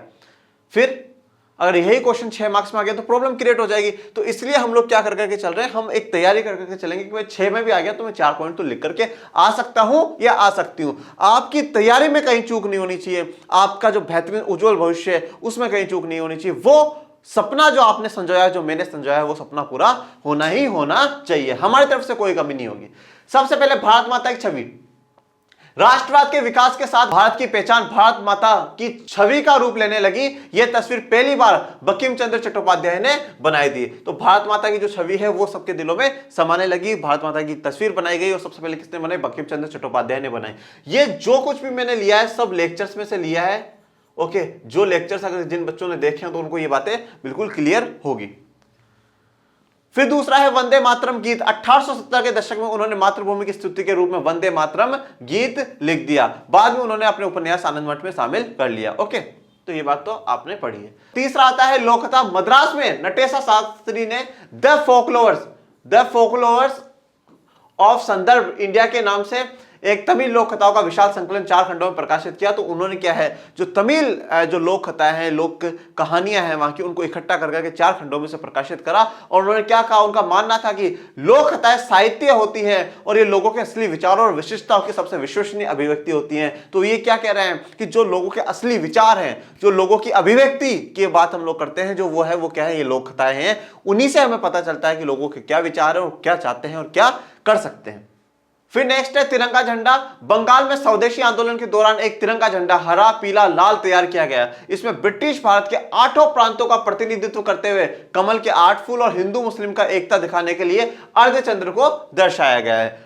फिर अगर यही क्वेश्चन 6 मार्क्स में आ गया तो प्रॉब्लम क्रिएट हो जाएगी। तो इसलिए हम लोग क्या कर करके चल रहे हैं, हम एक तैयारी कर करके चलेंगे कि भाई 6 में भी आ गया तो मैं 4 पॉइंट तो लिख करके आ सकता हूं या आ सकती हूं। आपकी तैयारी में कहीं चूक नहीं होनी चाहिए, आपका जो बेहतरीन उज्जवल भविष्य है उसमें कहीं चूक नहीं होनी चाहिए। वो सपना जो आपने संजोया, जो मैंने संजोया है, वो सपना पूरा होना ही होना चाहिए। हमारी तरफ से कोई कमी नहीं होगी। सबसे पहले भारत माता की छवि। राष्ट्रवाद के विकास के साथ भारत की पहचान भारत माता की छवि का रूप लेने लगी। यह तस्वीर पहली बार बंकिम चंद्र चट्टोपाध्याय ने बनाई थी। तो भारत माता की जो छवि है वो सबके दिलों में समाने लगी। भारत माता की तस्वीर बनाई गई और सबसे पहले किसने बनाई, बंकिम चंद्र चट्टोपाध्याय ने बनाई। ये जो कुछ भी मैंने लिया है सब लेक्चर्स में से लिया है। ओके, जो लेक्चर्स अगर जिन बच्चों ने देखे हैं तो उनको ये बातें बिल्कुल क्लियर होगी। फिर दूसरा है वंदे मातरम गीत। 1870 के दशक में उन्होंने मातृभूमि की स्तुति के रूप में वंदे मातरम गीत लिख दिया। बाद में उन्होंने अपने उपन्यास आनंद मठ में शामिल कर लिया। ओके, तो ये बात तो आपने पढ़ी है। तीसरा आता है लोकता। मद्रास में नटेशा शास्त्री ने द फोकलोअर्स ऑफ संदर्भ इंडिया के नाम से एक तमिल लोक कथाओं का विशाल संकलन 4 खंडों में प्रकाशित किया। तो उन्होंने क्या है, जो तमिल जो लोक कथाएं हैं, लोक कहानियां हैं वहां की, उनको इकट्ठा कर करके 4 खंडों में से प्रकाशित करा। और उन्होंने क्या कहा, उनका मानना था कि लोक कथाएं साहित्य होती है और ये लोगों के असली विचारों और विशिष्टताओं की सबसे विश्वसनीय अभिव्यक्ति होती है। तो ये क्या कह रहे हैं कि जो लोगों के असली विचार हैं, जो लोगों की अभिव्यक्ति की बात हम लोग करते हैं, जो वो है वो क्या है, ये लोक कथाएं हैं। उन्हीं से हमें पता चलता है कि लोगों के क्या विचार है और क्या चाहते हैं और क्या कर सकते हैं। फिर नेक्स्ट है तिरंगा झंडा। बंगाल में स्वदेशी आंदोलन के दौरान एक तिरंगा झंडा हरा, पीला, लाल तैयार किया गया। इसमें ब्रिटिश भारत के 8 प्रांतों का प्रतिनिधित्व करते हुए कमल के 8 फूल और हिंदू मुस्लिम का एकता दिखाने के लिए अर्धचंद्र को दर्शाया गया है।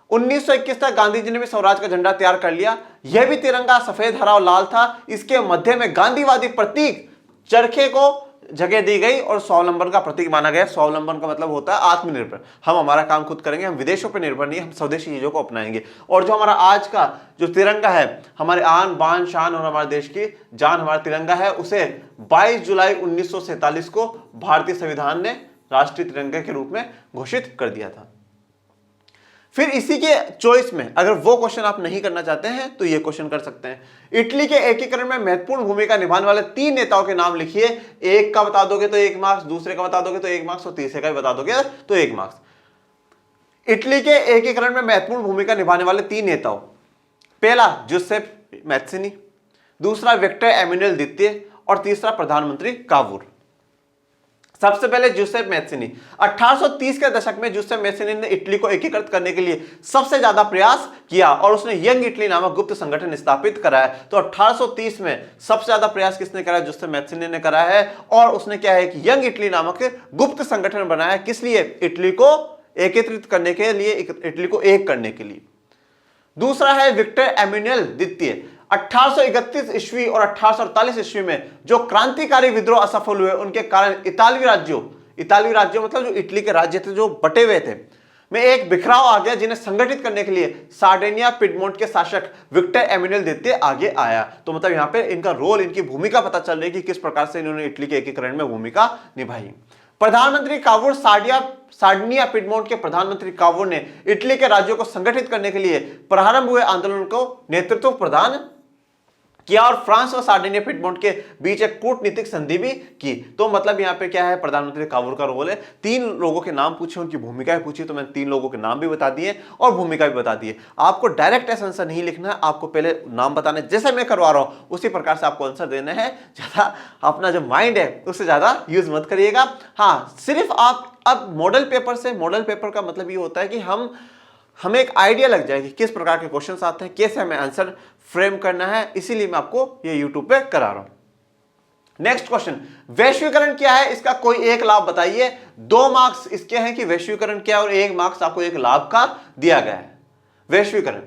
1921 तक गांधी जी ने भी स्वराज का झंडा तैयार कर लिया। यह भी तिरंगा सफेद, हरा और लाल था। इसके मध्य में गांधीवादी प्रतीक चरखे को जगह दी गई और स्वावलंबन का प्रतीक माना गया। स्वावलंबन का मतलब होता है आत्मनिर्भर, हम हमारा काम खुद करेंगे, हम विदेशों पर निर्भर नहीं, हम स्वदेशी चीजों को अपनाएंगे। और जो हमारा आज का जो तिरंगा है, हमारे आन बान शान और हमारे देश की जान हमारा तिरंगा है, उसे 22 जुलाई 1947 को भारतीय संविधान ने राष्ट्रीय तिरंगे के रूप में घोषित कर दिया था। फिर इसी के चॉइस में अगर वो क्वेश्चन आप नहीं करना चाहते हैं तो ये क्वेश्चन कर सकते हैं। इटली के एकीकरण में महत्वपूर्ण भूमिका निभाने वाले 3 नेताओं के नाम लिखिए। एक का बता दोगे तो 1 मार्क्स, दूसरे का बता दोगे तो 1 मार्क्स और तीसरे का भी बता दोगे तो 1 मार्क्स। इटली के एकीकरण में महत्वपूर्ण भूमिका निभाने वाले 3 नेताओं, पहला जुसेप मैत्सिनी, दूसरा विक्टर एमेनुएल द्वितीय और तीसरा प्रधानमंत्री कावूर। सबसे पहले जुसेप मैत्सिनी। 1830 के दशक में जुसेप मैत्सिनी ने इटली को एकीकृत करने के लिए सबसे ज्यादा प्रयास किया और उसने यंग इटली नामक गुप्त संगठन स्थापित कराया। तो 1830 में सबसे ज्यादा प्रयास किसने करा? जुसेप मैत्सिनी ने करा है। और उसने क्या है कि यंग इटली नामक गुप्त संगठन बनाया। किस लिए? इटली को एकीकृत करने के लिए, इटली को एक करने के लिए। दूसरा है विक्टर एमेनुएल द्वितीय। 1831 ईस्वी और 1848 ईस्वी में जो क्रांतिकारी विद्रोह असफल हुए, उनके कारण इतालवी राज्यों मतलब जो इटली के राज्य थे जो बटे हुए थे, में एक बिखराव आ गया, जिन्हें संगठित करने के लिए सार्डिनिया पिडमोंट के शासक विक्टर एमेनुएल द्वितीय आगे आया। तो मतलब यहां पे इनका रोल, इनकी भूमिका पता चल रही है कि किस प्रकार से इन्होंने इटली के एकीकरण में भूमिका निभाई। प्रधानमंत्री कावूर, सार्डिनिया पिडमोंट के प्रधानमंत्री कावूर ने इटली के राज्यों को संगठित करने के लिए प्रारंभ हुए आंदोलन को नेतृत्व प्रदान किया और फ्रांस और सार्डिनिया पिडमोंट के बीच एक कूटनीतिक संधि भी की। तो मतलब यहां पे क्या है, प्रधानमंत्री कावूर का रोल है। 3 लोगों के नाम पूछे, उनकी भूमिकाएं पूछी, तो मैंने 3 लोगों के नाम भी बता दिए और भूमिका भी बता दी। आपको डायरेक्ट ऐसा आंसर नहीं लिखना है, आपको पहले नाम बताने, जैसे मैं करवा रहा हूं उसी प्रकार से आपको आंसर देना है। ज्यादा अपना जो माइंड है उससे ज्यादा यूज मत करिएगा। हाँ, सिर्फ आप अब मॉडल पेपर का मतलब ये होता है कि हमें एक आइडिया लग जाए कि किस प्रकार के क्वेश्चंस आते हैं, कैसे हमें आंसर फ्रेम करना है, इसीलिए मैं आपको ये YouTube पे करा रहा हूं। नेक्स्ट क्वेश्चन, वैश्वीकरण क्या है? इसका कोई एक लाभ बताइए। 2 मार्क्स इसके हैं कि वैश्वीकरण क्या है और 1 मार्क्स आपको एक लाभ का दिया गया है। वैश्वीकरण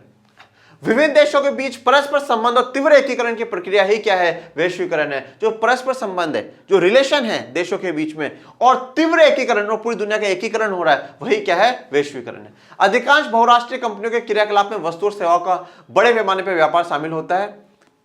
विभिन्न देशों के बीच परस्पर संबंध और तीव्र एकीकरण की प्रक्रिया ही क्या है? वैश्वीकरण है। जो परस्पर संबंध है, जो रिलेशन है देशों के बीच में, और तीव्र एकीकरण और पूरी दुनिया का एकीकरण हो रहा है, वही क्या है? वैश्वीकरण है। अधिकांश बहुराष्ट्रीय कंपनियों के क्रियाकलाप में वस्तु और सेवाओं का बड़े पैमाने पर व्यापार शामिल होता है।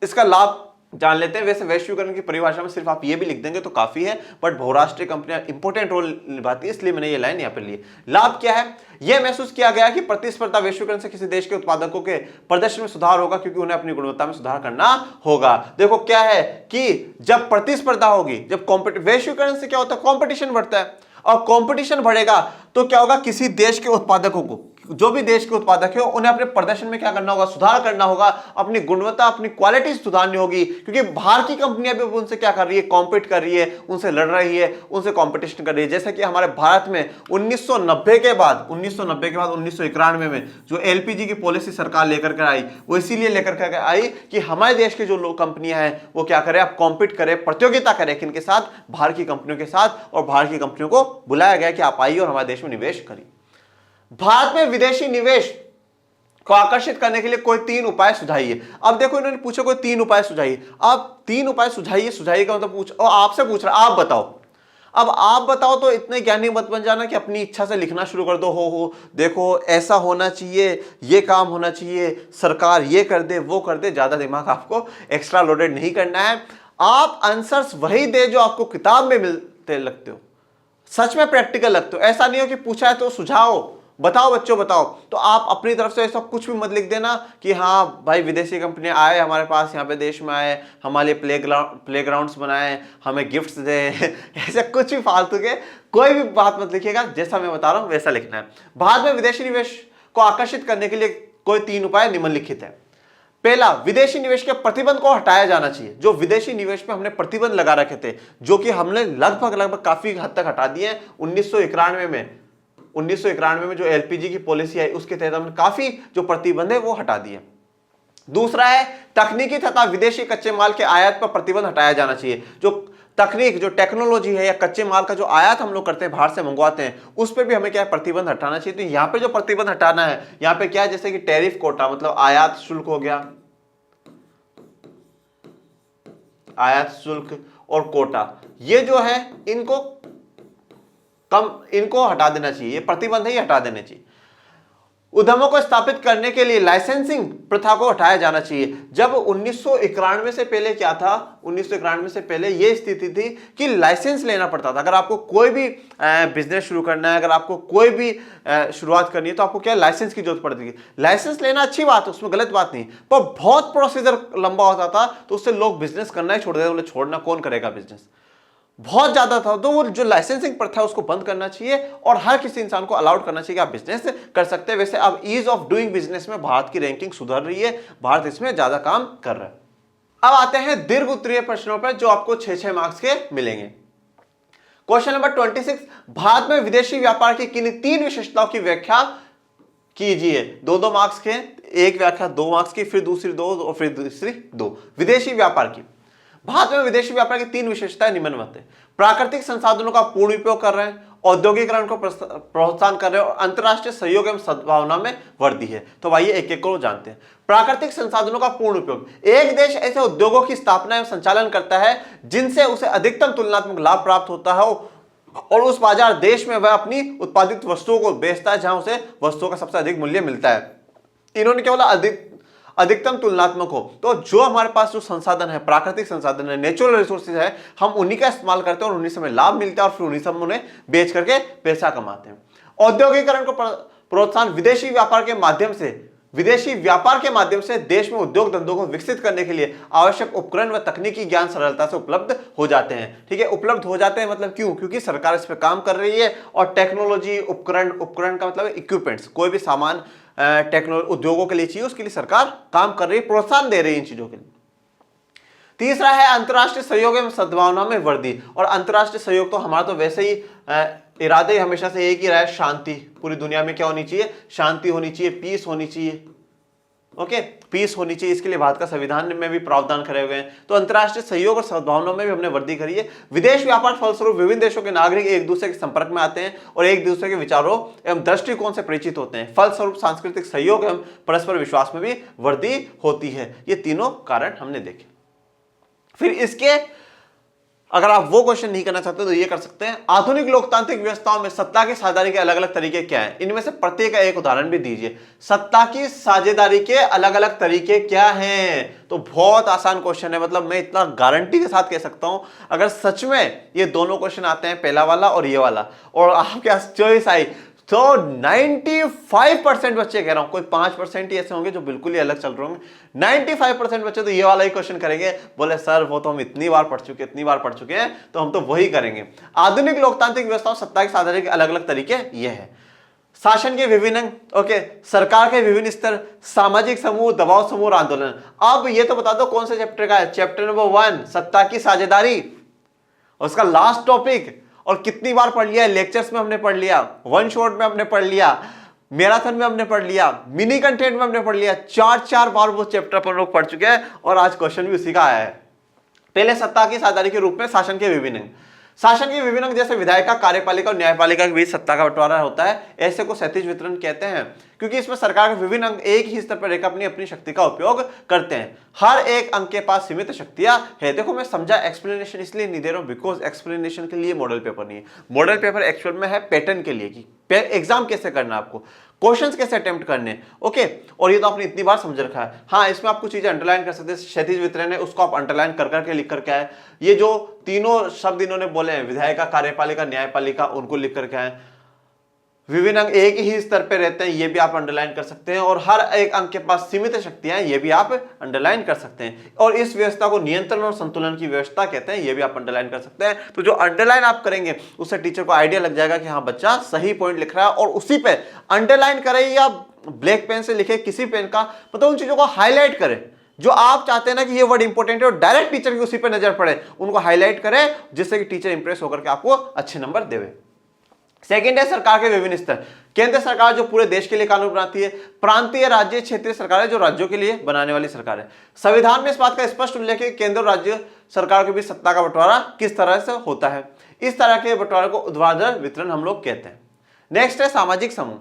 इसका लाभ जान लेते हैं। वैसे वैश्वीकरण की परिभाषा में सिर्फ आप ये भी लिख देंगे तो काफी है, बट बहुराष्ट्रीय कंपनियां इंपॉर्टेंट रोल निभाती है, इसलिए मैंने ये लाइन यहां पर ली। लाभ क्या है? यह महसूस किया गया कि प्रतिस्पर्धा वैश्वीकरण से किसी देश के उत्पादकों के प्रदर्शन में सुधार होगा, क्योंकि उन्हें अपनी गुणवत्ता में सुधार करना होगा। देखो क्या है कि जब प्रतिस्पर्धा होगी, जब वैश्वीकरण से क्या होता है? कॉम्पिटिशन बढ़ता है, और कंपटीशन बढ़ेगा तो क्या होगा? किसी देश के उत्पादकों को, जो भी देश के उत्पादक है, उन्हें अपने प्रदर्शन में क्या करना होगा? सुधार करना होगा, अपनी गुणवत्ता, अपनी क्वालिटी सुधारनी होगी, क्योंकि बाहर की कंपनियां भी उनसे क्या कर रही है? कॉम्पीट कर रही है, उनसे लड़ रही है, उनसे कॉम्पिटिशन कर रही है। जैसे कि हमारे भारत में 1990 के बाद 1991 में जो एलपीजी की पॉलिसी सरकार लेकर के आई, वो इसीलिए लेकर के आई कि हमारे देश की जो लोग कंपनियां हैं वो क्या करें? आप कॉम्पीट करें, प्रतियोगिता करें किनके साथ? बाहर की कंपनियों के साथ। और बाहर की कंपनियों को बुलाया गया कि आप आइए और हमारे देश में निवेश करिए। भारत में विदेशी निवेश को आकर्षित करने के लिए कोई 3 उपाय सुझाइए। अब देखो, इन्होंने पूछा कोई 3 उपाय सुझाइए। अब 3 उपाय सुझाइए का मतलब पूछ, और आपसे पूछ रहा, आप बताओ। अब आप बताओ तो इतने ज्ञानी मत बन जाना कि अपनी इच्छा से लिखना शुरू कर दो। हो देखो ऐसा होना चाहिए, ये काम होना चाहिए, सरकार ये कर दे, वो कर दे। ज्यादा दिमाग आपको एक्स्ट्रा लोडेड नहीं करना है। आप आंसर्स वही दे जो आपको किताब में मिलते लगते हो, सच में प्रैक्टिकल लगते हो। ऐसा नहीं हो कि पूछा है तो सुझाओ, बताओ बच्चों बताओ। तो आप अपनी तरफ से ऐसा कुछ भी मत लिख देना कि हाँ भाई विदेशी कंपनियां आए हमारे पास, यहाँ पे देश में आए, हमारे प्लेग्राउंड्स बनाए, हमें गिफ्ट्स दे ऐसा कुछ भी फालतू के कोई भी बात मत लिखिएगा। जैसा मैं बता रहा हूं वैसा लिखना है। भारत में विदेशी निवेश को आकर्षित करने के लिए कोई 3 उपाय निम्नलिखित है। पहला, विदेशी निवेश के प्रतिबंध को हटाया जाना चाहिए। जो विदेशी निवेश पे हमने प्रतिबंध लगा रखे थे, जो कि हमने लगभग काफी हद तक हटा दिए 1991 में जो एलपीजी की पॉलिसी आई उसके तहत हमने काफी जो प्रतिबंध है वो हटा दिए। दूसरा है, तकनीकी तथा विदेशी कच्चे माल के आयात पर प्रतिबंध हटाया जाना चाहिए। जो तकनीक, जो टेक्नोलॉजी है या कच्चे माल का जो आयात हम लोग करते हैं, बाहर से मंगवाते हैं, उस पर भी हमें क्या है, प्रतिबंध हटाना चाहिए। तो यहां पे जो प्रतिबंध हटाना है, यहां पे क्या है, जैसे कि टैरिफ कोटा मतलब आयात शुल्क हो गया, आयात शुल्क और कोटा, ये जो है इनको हटा देना चाहिए, ये प्रतिबंध ही हटा देने चाहिए। उद्यमों को स्थापित करने के लिए लाइसेंसिंग प्रथा को हटाया जाना चाहिए। जब 1991 से पहले क्या था, 1991 से पहले यह स्थिति थी कि लाइसेंस लेना पड़ता था। अगर आपको कोई भी बिजनेस शुरू करना है, अगर आपको कोई भी शुरुआत करनी है, तो आपको क्या लाइसेंस की जरूरत पड़ती थी। लाइसेंस लेना अच्छी बात है, उसमें गलत बात नहीं, पर बहुत प्रोसीजर लंबा होता था, तो उससे लोग बिजनेस करना ही छोड़ देते, बोले छोड़ना कौन करेगा बिजनेस, बहुत ज्यादा था। तो वो जो लाइसेंसिंग प्रथा है उसको बंद करना चाहिए और हर किसी इंसान को अलाउड करना चाहिए कि आप बिजनेस कर सकते हैं। वैसे अब ईज ऑफ डूइंग बिजनेस में भारत की रैंकिंग सुधर रही है, भारत इसमें ज्यादा काम कर रहा है। अब आते हैं दीर्घ उत्तरीय प्रश्नों पर जो आपको 6-6 मार्क्स के मिलेंगे। क्वेश्चन नंबर 26, भारत में विदेशी व्यापार की किन 3 विशेषताओं की व्याख्या कीजिए। 2-2 मार्क्स के, एक व्याख्या 2 मार्क्स की, फिर दूसरी 2 और फिर दूसरी 2। विदेशी व्यापार की, भारत में विदेशी व्यापार की 3 विशेषताएं निम्नलिखित है। प्राकृतिक संसाधनों का पूर्ण उपयोग कर रहे हैं, औद्योगिकरण को प्रोत्साहन कर रहे हैं और अंतरराष्ट्रीय सहयोग एवं सद्भावना में वृद्धि है। तो आइए एक एक को जानते हैं। प्राकृतिक संसाधनों का पूर्ण उपयोग, एक देश ऐसे उद्योगों की स्थापना एवं संचालन करता है जिनसे उसे अधिकतम तुलनात्मक लाभ प्राप्त होता है और उस बाजार देश में वह अपनी उत्पादित वस्तुओं को बेचता है जहां उसे वस्तुओं का सबसे अधिक मूल्य मिलता है। इन्होंने क्या बोला, अधिकतम तुलनात्मक हो। तो जो हमारे पास जो संसाधन है, प्राकृतिक संसाधन है, नेचुरल रिसोर्सेज है, हम उन्हीं का इस्तेमाल करते हैं और उन्हीं से हमें लाभ मिलता है और फिर उन्हीं से हम उन्हें बेच करके पैसा कमाते हैं। औद्योगिकरण को प्रोत्साहन, विदेशी व्यापार के माध्यम से देश में उद्योग धंधों को विकसित करने के लिए आवश्यक उपकरण व तकनीकी ज्ञान सरलता से उपलब्ध हो जाते हैं। ठीक है, उपलब्ध हो जाते हैं मतलब क्यों, क्योंकि सरकार इस पर काम कर रही है और टेक्नोलॉजी, उपकरण का मतलब इक्विपमेंट्स, कोई भी सामान टेक्नोलॉजी उद्योगों के लिए चाहिए, उसके लिए सरकार काम कर रही है, प्रोत्साहन दे रही है इन चीजों के लिए। तीसरा है अंतर्राष्ट्रीय सहयोग एवं सद्भावना में वृद्धि। और अंतर्राष्ट्रीय सहयोग तो हमारा तो वैसे ही इरादे हमेशा से एक ही रहा है, शांति। पूरी दुनिया में क्या होनी चाहिए, शांति होनी चाहिए, पीस होनी चाहिए। ओके, पीस होनी चाहिए, इसके लिए भारत का संविधान में भी प्रावधान करे हुए हैं। तो अंतर्राष्ट्रीय सहयोग और सद्भावना में भी हमने वृद्धि करी है। विदेश व्यापार फलस्वरूप विभिन्न देशों के नागरिक एक दूसरे के संपर्क में आते हैं और एक दूसरे के विचारों एवं दृष्टिकोण से परिचित होते हैं। फलस्वरूप सांस्कृतिक सहयोग एवं परस्पर विश्वास में भी वृद्धि होती है। ये तीनों कारण हमने देखे। फिर इसके अगर आप वो क्वेश्चन नहीं करना चाहते तो ये कर सकते हैं, आधुनिक लोकतांत्रिक व्यवस्थाओं में सत्ता की साझेदारी के अलग अलग तरीके क्या हैं, इनमें से प्रत्येक का एक उदाहरण भी दीजिए। सत्ता की साझेदारी के अलग अलग तरीके क्या हैं? तो बहुत आसान क्वेश्चन है, मतलब मैं इतना गारंटी के साथ कह सकता हूं, अगर सच में ये दोनों क्वेश्चन आते हैं, पहला वाला और ये वाला, और आपके पास चॉइस आई, तो 95% बच्चे, कह रहा हूं कोई 5% ही ऐसे होंगे जो बिल्कुल ही अलग चल रहे होंगे, 95% बच्चे तो ये वाला ही क्वेश्चन करेंगे। बोले सर वो तो हम इतनी बार पढ़ चुके हैं तो हम तो वही करेंगे। आधुनिक लोकतांत्रिक व्यवस्थाओं सत्ता की साझेदारी के अलग अलग तरीके ये है। शासन के विभिन्न अंग, ओके, सरकार के विभिन्न स्तर, सामाजिक समूह, दबाव समूह और आंदोलन। अब ये तो बता दो कौन से चैप्टर का है। चैप्टर नंबर 1 सत्ता की साझेदारी, उसका लास्ट टॉपिक, और कितनी बार पढ़ लिया है, लेक्चर्स में हमने पढ़ लिया, वन शॉट में हमने पढ़ लिया, मैराथन में हमने पढ़ लिया, मिनी कंटेंट में हमने पढ़ लिया, 4 बार वो चैप्टर अपन लोग पढ़ चुके हैं और आज क्वेश्चन भी उसी का आया है। पहले सत्ता की साझेदारी के रूप में शासन के विभिन्न अंग, शासन के विभिन्न अंग जैसे विधायिका, कार्यपालिका और न्यायपालिका के बीच सत्ता का बंटवारा होता है, ऐसे को क्षैतिज वितरण कहते हैं, क्योंकि इसमें सरकार के विभिन्न अंग एक ही स्तर पर रहकर अपनी शक्ति का उपयोग करते हैं। हर एक अंग के पास सीमित शक्तियां है। देखो मैं समझा एक्सप्लेनेशन इसलिए नहीं दे रहा हूं बिकॉज एक्सप्लेनेशन के लिए मॉडल पेपर नहीं है, मॉडल पेपर एक्चुअल में है पैटर्न के लिए कि एग्जाम कैसे करना है, आपको क्वेश्चंस कैसे अटेम्प्ट करने। ओके, और ये तो आपने इतनी बार समझ रखा है। हाँ, इसमें आप कुछ चीजें अंडरलाइन कर सकते हैं, क्षैतिज वितरण है उसको आप अंडरलाइन कर करके लिख करके आए। ये जो तीनों शब्द इन्होंने बोले हैं, विधायिका, कार्यपालिका, न्यायपालिका, उनको लिख करके आए। विभिन्न अंग एक ही स्तर पे रहते हैं, ये भी आप अंडरलाइन कर सकते हैं। और हर एक अंग के पास सीमित शक्तियां हैं, ये भी आप अंडरलाइन कर सकते हैं। और इस व्यवस्था को नियंत्रण और संतुलन की व्यवस्था कहते हैं, ये भी आप अंडरलाइन कर सकते हैं। तो जो अंडरलाइन आप करेंगे उससे टीचर को आइडिया लग जाएगा कि हाँ बच्चा सही पॉइंट लिख रहा है, और उसी पे अंडरलाइन करे या ब्लैक पेन से लिखे, किसी पेन का, मतलब उन चीजों को हाईलाइट करे जो आप चाहते हैं ना कि ये वर्ड इंपॉर्टेंट है, और डायरेक्ट टीचर की उसी पे नजर पड़े, उनको हाईलाइट करें जिससे कि टीचर इंप्रेस होकर के आपको अच्छे नंबर देवे। सेकंड है सरकार के विभिन्न स्तर। केंद्र सरकार जो पूरे देश के लिए कानून बनाती है, प्रांतीय राज्य क्षेत्रीय सरकार है जो राज्यों के लिए बनाने वाली सरकार है। संविधान में इस बात का स्पष्ट उल्लेख है कि केंद्र और राज्य सरकार के बीच सत्ता का बंटवारा किस तरह से होता है। इस तरह के बंटवारे को ऊर्ध्वाधर वितरण हम लोग कहते हैं। नेक्स्ट है सामाजिक समूह।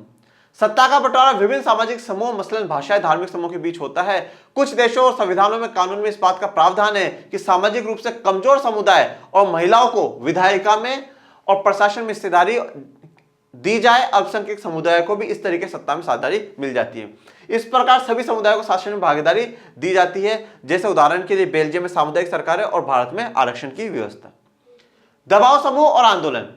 सत्ता का बंटवारा विभिन्न सामाजिक समूह मसलन भाषाएं धार्मिक समूह के बीच होता है। कुछ देशों और संविधानों में कानून में इस बात का प्रावधान है कि सामाजिक रूप से कमजोर समुदाय और महिलाओं को विधायिका में और प्रशासन में हिस्सेदारी दी जाए। अल्पसंख्यक समुदाय को भी इस तरीके सत्ता में साझेदारी मिल जाती है। इस प्रकार सभी समुदायों को शासन में भागीदारी दी जाती है। जैसे उदाहरण के लिए बेल्जियम में सामुदायिक सरकार है और भारत में आरक्षण की व्यवस्था। दबाव समूह और आंदोलन।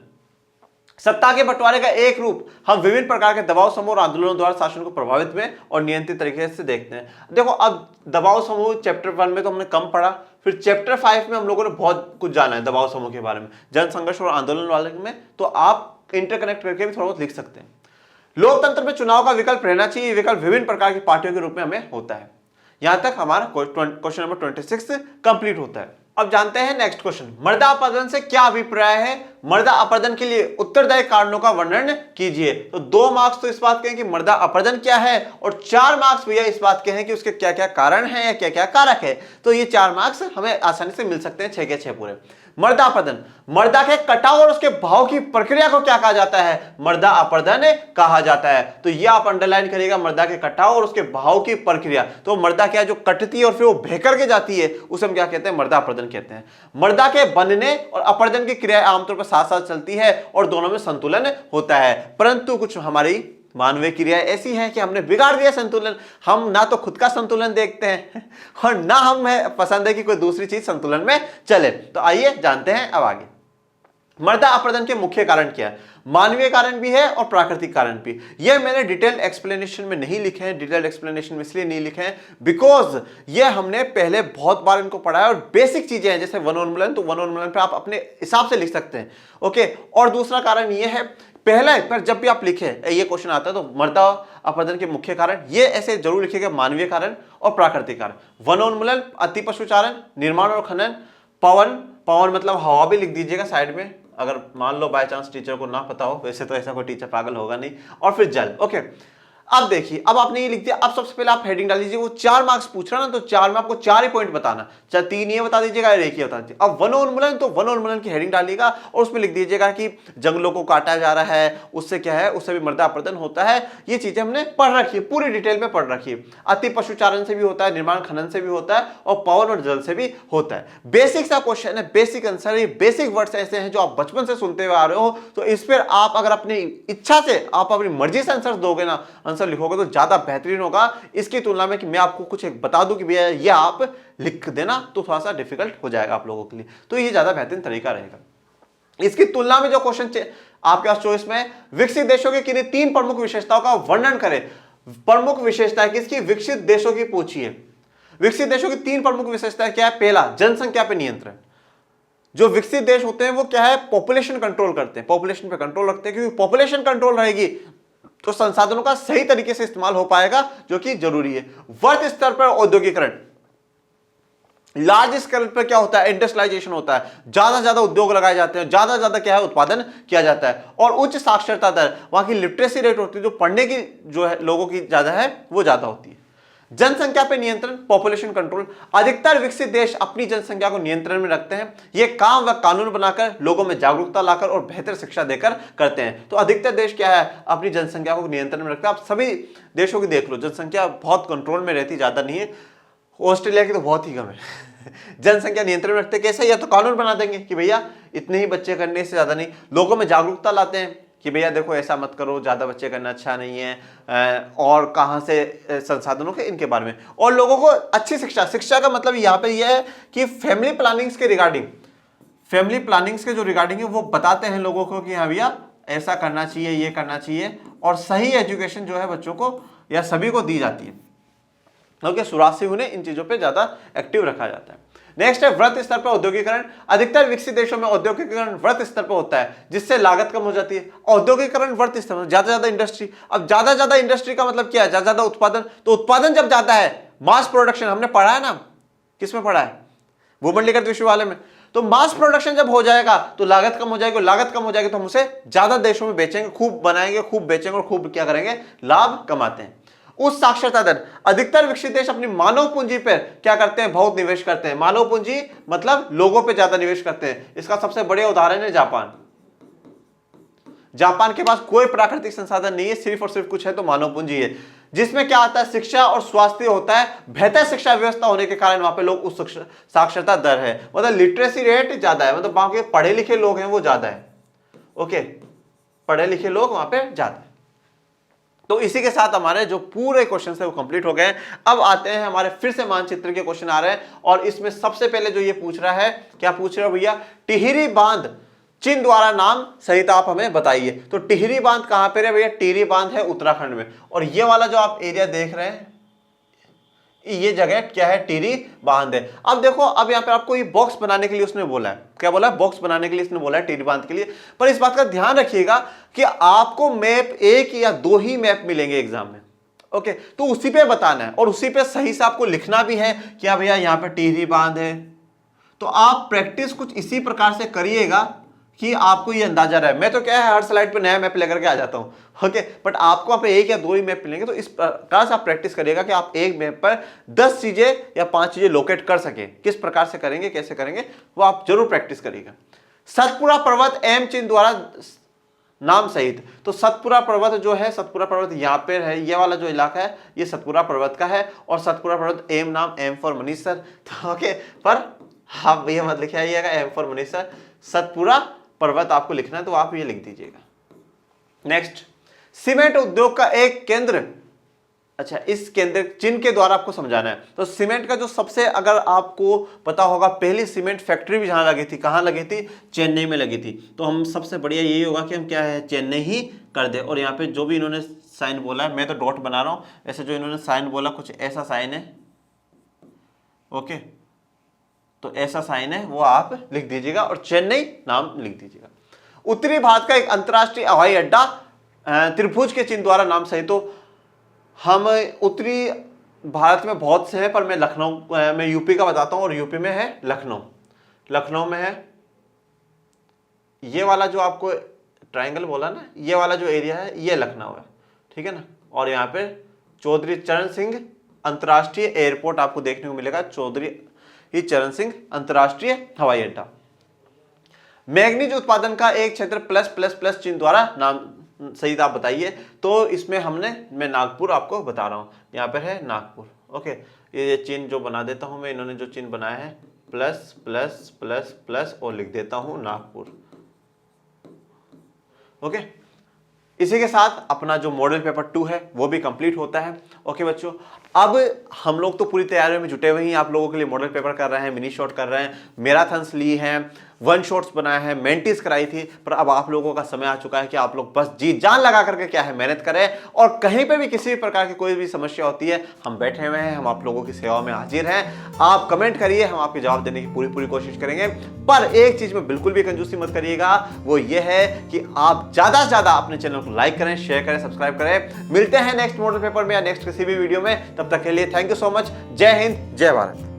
सत्ता के बंटवारे का एक रूप हम विभिन्न प्रकार के दबाव समूह और आंदोलनों द्वारा शासन को प्रभावित में और नियंत्रित तरीके से देखते हैं। देखो अब दबाव समूह चैप्टर 1 में तो हमने कम पढ़ा, फिर चैप्टर 5 में हम लोगों ने बहुत कुछ जाना है दबाव समूह के बारे में, जन संघर्ष और आंदोलन वाले में, तो आप इंटरकनेक्ट करके भी थोड़ा बहुत लिख सकते हैं। लोकतंत्र में चुनाव का विकल्प रहना चाहिए। विकल्प विभिन्न प्रकार की पार्टियों के रूप में हमें होता है। यहां तक हमारा क्वेश्चन नंबर 26 कंप्लीट होता है। अब जानते हैं नेक्स्ट क्वेश्चन, मर्दा अपराधन से क्या अभिप्राय है। मर्दा अपराधन के लिए उत्तरदायी कारणों का वर्णन कीजिए। तो 2 मार्क्स तो इस बात के हैं कि मर्दा अपराधन क्या है, और 4 मार्क्स भैया इस बात के हैं कि उसके क्या क्या कारण है या क्या क्या कारक है। तो ये 4 मार्क्स हमें आसानी से मिल सकते हैं, 6 के 6 पूरे। मर्दा अपराधन, मर्दा के कटाव और उसके भाव की प्रक्रिया को क्या कहा जाता है, मर्दा अपराधन कहा जाता है। तो ये आप अंडरलाइन करिएगा, मर्दा के कटाव और उसके भाव की प्रक्रिया। तो मर्दा क्या जो कटती है और फिर वो बहकर के जाती है उसे हम क्या कहते हैं, मर्दा अपराधन कहते हैं। मर्दा के बनने और अपराधन की क्रिया आमतौर पर साथ साथ चलती है और दोनों में संतुलन होता है, परंतु कुछ हमारी मानवीय क्रिया ऐसी है कि हमने बिगाड़ दिया संतुलन। हम ना तो खुद का संतुलन देखते हैं और ना हमें पसंद है कि कोई दूसरी चीज संतुलन में चले। तो आइए जानते हैं अब आगे। मर्दा अपराधन के मुख्य कारण क्या है, मानवीय कारण भी है और प्राकृतिक कारण भी। ये मैंने डिटेल एक्सप्लेनेशन में नहीं लिखे हैं। डिटेल एक्सप्लेनेशन में इसलिए नहीं लिखे हैं बिकॉज ये हमने पहले बहुत बार इनको पढ़ा है और बेसिक चीजें हैं, जैसे वनोन्मूलन, तो वनोन्मूलन पे आप अपने हिसाब से लिख सकते हैं। ओके, और दूसरा कारण ये है, पहले पर जब भी आप लिखे ये क्वेश्चन आता है तो मर्दा अपराधन के मुख्य कारण ये ऐसे जरूर लिखिएगा, मानवीय कारण और प्राकृतिक कारण। वनोन्मूलन, अति पशुचारण, निर्माण और खनन, पवन, पवन मतलब हवा भी लिख दीजिएगा साइड में, अगर मान लो बाय चांस टीचर को ना पता हो, वैसे तो ऐसा कोई टीचर पागल होगा नहीं। और फिर जल। ओके, अब देखिए, अब आपने ये लिख दिया। अब सबसे पहले आप हेडिंग डाल दीजिए। वो 4 मार्क्स पूछ रहा ना, तो 4 में आपको 4 ही पॉइंट बताना, चाहे 3 ये बता दीजिएगा या 1 ही बता दीजिए। अब वनोन्मूलन, तो वनोन्मूलन की हेडिंग डालिएगा और उसमें लिख दीजिएगा कि जंगलों को काटा जा रहा है, उससे क्या है, उससे भी मर्दा अपराधन होता है। ये चीजें हमने पढ़ रखी है, पूरी डिटेल में पढ़ रखी है। अति पशुचारण से भी होता है, निर्माण खनन से भी होता है, और पवन और जल से भी होता है। बेसिक सा क्वेश्चन है, बेसिक आंसर है। बेसिक वर्ड्स ऐसे हैं जो आप बचपन से सुनते हुए आ रहे हो, तो इस पर आप अगर अपनी इच्छा से, आप अपनी मर्जी से आंसर दोगे ना, आंसर लिखोगे, तो ज्यादा बेहतरीन होगा इसकी तुलना में कि मैं आपको कुछ एक बता दूं कि भैया ये आप लिख देना, तो थोड़ा सा डिफिकल्ट हो जाएगा आप लोगों के लिए। तो ये ज्यादा बेहतरीन तरीका रहेगा। इसकी तुलना में जो क्वेश्चन आपके पास चॉइस में, विकसित देशों की किन्हीं 3 प्रमुख विशेषताओं का वर्णन करें। प्रमुख विशेषता किसकी, विकसित देशों की पूछिए। विकसित देशों की 3 प्रमुख विशेषताएं क्या है। पहला, जनसंख्या पर नियंत्रण। जो विकसित देश होते हैं वो क्या है, पॉपुलेशन कंट्रोल करते हैं, पॉपुलेशन पे कंट्रोल रखते हैं, क्योंकि पॉपुलेशन कंट्रोल रहेगी तो संसाधनों का सही तरीके से इस्तेमाल हो पाएगा, जो कि जरूरी है। वर्ग स्तर पर औद्योगिकरण, लार्ज स्केल पर क्या होता है, इंडस्ट्रियलाइजेशन होता है, ज्यादा उद्योग लगाए जाते हैं, ज्यादा क्या है, उत्पादन किया जाता है। और उच्च साक्षरता दर, वहां की लिटरेसी रेट होती है, जो पढ़ने की जो है लोगों की ज्यादा है वो ज्यादा होती है। जनसंख्या पे नियंत्रण, पॉपुलेशन कंट्रोल। अधिकतर विकसित देश अपनी जनसंख्या को नियंत्रण में रखते हैं। ये काम व कानून बनाकर, लोगों में जागरूकता लाकर और बेहतर शिक्षा देकर करते हैं। तो अधिकतर देश क्या है, अपनी जनसंख्या को नियंत्रण में रखते हैं। आप सभी देशों की देख लो, जनसंख्या बहुत कंट्रोल में रहती, ज्यादा नहीं है। ऑस्ट्रेलिया की तो बहुत ही कम है जनसंख्या नियंत्रण में रखते। कैसे, या तो कानून बना देंगे कि भैया इतने ही बच्चे करने से ज्यादा नहीं। लोगों में जागरूकता लाते हैं कि भैया देखो ऐसा मत करो, ज्यादा बच्चे करना अच्छा नहीं है, और कहां से संसाधनों के, इनके बारे में। और लोगों को अच्छी शिक्षा का मतलब यहां पे यह है कि फैमिली प्लानिंग्स के रिगार्डिंग, फैमिली प्लानिंग्स के जो रिगार्डिंग है वो बताते हैं लोगों को कि हाँ भैया ऐसा करना चाहिए, ये करना चाहिए, और सही एजुकेशन जो है बच्चों को या सभी को दी जाती है, क्योंकि शुरुआत से उन्हें इन चीजों पे ज्यादा एक्टिव रखा जाता है। नेक्स्ट है वृत्त स्तर पर औद्योगिकरण। अधिकतर विकसित देशों में औद्योगिकरण वृत्त स्तर पर होता है, जिससे लागत कम हो जाती है। औद्योगिकरण वृत्त स्तर पर, ज्यादा इंडस्ट्री। अब ज्यादा इंडस्ट्री का मतलब क्या है? ज्यादा उत्पादन। तो उत्पादन जब ज्यादा है, मास प्रोडक्शन, हमने पढ़ा है ना, किसमें पढ़ा है? भूमंडलीकृत विश्वविद्यालय में। तो मास प्रोडक्शन जब हो जाएगा तो लागत कम हो जाएगी, लागत कम हो जाएगी तो हम उसे ज्यादा देशों में बेचेंगे, खूब बनाएंगे, खूब बेचेंगे और खूब क्या करेंगे? लाभ कमाते हैं। उच्च साक्षरता दर। अधिकतर विकसित देश अपनी मानव पूंजी पर क्या करते हैं? बहुत निवेश करते हैं। मानव पूंजी मतलब लोगों पे ज्यादा निवेश करते हैं। इसका सबसे बड़े उदाहरण है जापान। जापान के पास कोई प्राकृतिक संसाधन नहीं है, सिर्फ और सिर्फ कुछ है तो मानव पूंजी है, जिसमें क्या आता है? शिक्षा और स्वास्थ्य होता है। बेहतर शिक्षा व्यवस्था होने के कारण वहां पे लोग उच्च साक्षरता दर है, मतलब लिटरेसी रेट ज्यादा है, मतलब वहां के पढ़े लिखे लोग हैं वो ज्यादा है। ओके, पढ़े लिखे लोग वहां पे ज्यादा है। तो इसी के साथ हमारे जो पूरे क्वेश्चन है वो कंप्लीट हो गए। अब आते हैं हमारे फिर से मानचित्र के क्वेश्चन आ रहे हैं, और इसमें सबसे पहले जो ये पूछ रहा है, क्या पूछ रहा है भैया? टिहरी बांध चिन्ह द्वारा नाम सहित आप हमें बताइए। तो टिहरी बांध कहां पर है भैया? टिहरी बांध है उत्तराखंड में, और ये वाला जो आप एरिया देख रहे हैं ये जगह क्या है? टिहरी बांध है। अब देखो, अब यहाँ पे आपको ये बॉक्स बनाने के लिए उसने बोला है, क्या बोला है? बॉक्स बनाने के लिए इसने बोला है टिहरी बांध के लिए। पर इस बात का ध्यान रखिएगा कि आपको मैप एक या दो ही मैप मिलेंगे एग्जाम में। ओके, तो उसी पे बताना है और उसी पे सही से आपको लिखना भी है कि हाँ भैया यहाँ पे टिहरी बांध है। तो आप प्रैक्टिस कुछ इसी प्रकार से करिएगा कि आपको ये अंदाजा रहे। मैं तो क्या है, हर स्लाइड पे नया मैप लेकर के आ जाता हूँ। ओके, बट आपको वहाँ पे एक या दो ही मैप मिलेंगे, तो इस प्रकार से आप प्रैक्टिस करिएगा कि आप एक मैप पर 10 चीजें या 5 चीजें लोकेट कर सके। किस प्रकार से करेंगे, कैसे करेंगे, वो आप जरूर प्रैक्टिस करिएगा। सतपुड़ा पर्वत एम चिन्ह द्वारा नाम सहित। तो सतपुड़ा पर्वत जो है, सतपुड़ा पर्वत यहाँ पे है, ये वाला जो इलाका है ये सतपुड़ा पर्वत का है, और सतपुड़ा पर्वत एम नाम, एम फॉर मनीष सर। तो ओके, पर आप ये मत लिखे आइएगा M for Manish sir, Satpura पर्वत आपको लिखना है तो आप ये लिख दीजिएगा। नेक्स्ट, सीमेंट उद्योग का एक केंद्र। अच्छा, इस केंद्र चिन्ह के द्वारा आपको समझाना है। तो सीमेंट का जो सबसे, अगर आपको पता होगा, पहली सीमेंट फैक्ट्री भी जहां लगी थी, कहां लगी थी? चेन्नई में लगी थी। तो हम सबसे बढ़िया यही होगा कि हम क्या है, चेन्नई ही कर दे। और यहाँ पे जो भी इन्होंने साइन बोला है, मैं तो डॉट बना रहा हूं, ऐसे जो इन्होंने साइन बोला कुछ ऐसा साइन है। ओके, तो ऐसा साइन है वो आप लिख दीजिएगा और चेन्नई नाम लिख दीजिएगा। उत्तरी भारत का एक अंतरराष्ट्रीय हवाई अड्डा त्रिभुज के चिन्ह द्वारा नाम सहित। तो हम उत्तरी भारत में बहुत से हैं, पर मैं लखनऊ, मैं यूपी का बताता हूं, और यूपी में है लखनऊ। लखनऊ में है ये वाला जो आपको ट्रायंगल बोला ना, ये वाला जो एरिया है ये लखनऊ है, ठीक है ना। और यहाँ पे चौधरी चरण सिंह अंतरराष्ट्रीय एयरपोर्ट आपको देखने को मिलेगा, चौधरी चरण सिंह अंतरराष्ट्रीय हवाई अड्डा। मैग्नीज उत्पादन का एक क्षेत्र प्लस प्लस प्लस चिन्ह द्वारा नाम सहित आप बताइए। तो इसमें मैं नागपुर आपको बता रहा हूं, यहाँ पर है नागपुर। ओके, ये चिन्ह जो बना देता हूं मैं, इन्होंने जो चिन्ह बनाया है प्लस प्लस प्लस प्लस और लिख देता हूं नागपुर। ओके, इसी के साथ अपना जो मॉडल पेपर 2 है वो भी कंप्लीट होता है। ओके बच्चों, अब हम लोग तो पूरी तैयारी में जुटे हुए हैं, आप लोगों के लिए मॉडल पेपर कर रहे हैं, मिनी शॉट कर रहे हैं, मैराथन्स ली हैं, 1 शॉट्स बनाए हैं, मेंटीज कराई थी। पर अब आप लोगों का समय आ चुका है कि आप लोग बस जी जान लगा करके क्या है मेहनत करें, और कहीं पे भी किसी भी प्रकार की कोई भी समस्या होती है, हम बैठे हुए हैं, हम आप लोगों की सेवा में हाजिर हैं। आप कमेंट करिए, हम आपके जवाब देने की पूरी कोशिश करेंगे। पर एक चीज में बिल्कुल भी कंजूसी मत करिएगा, वो ये है कि आप ज्यादा से ज्यादा अपने चैनल को लाइक करें, शेयर करें, सब्सक्राइब करें। मिलते हैं नेक्स्ट मॉडल पेपर में या नेक्स्ट किसी भी वीडियो में, तब तक के लिए थैंक यू सो मच। जय हिंद, जय भारत।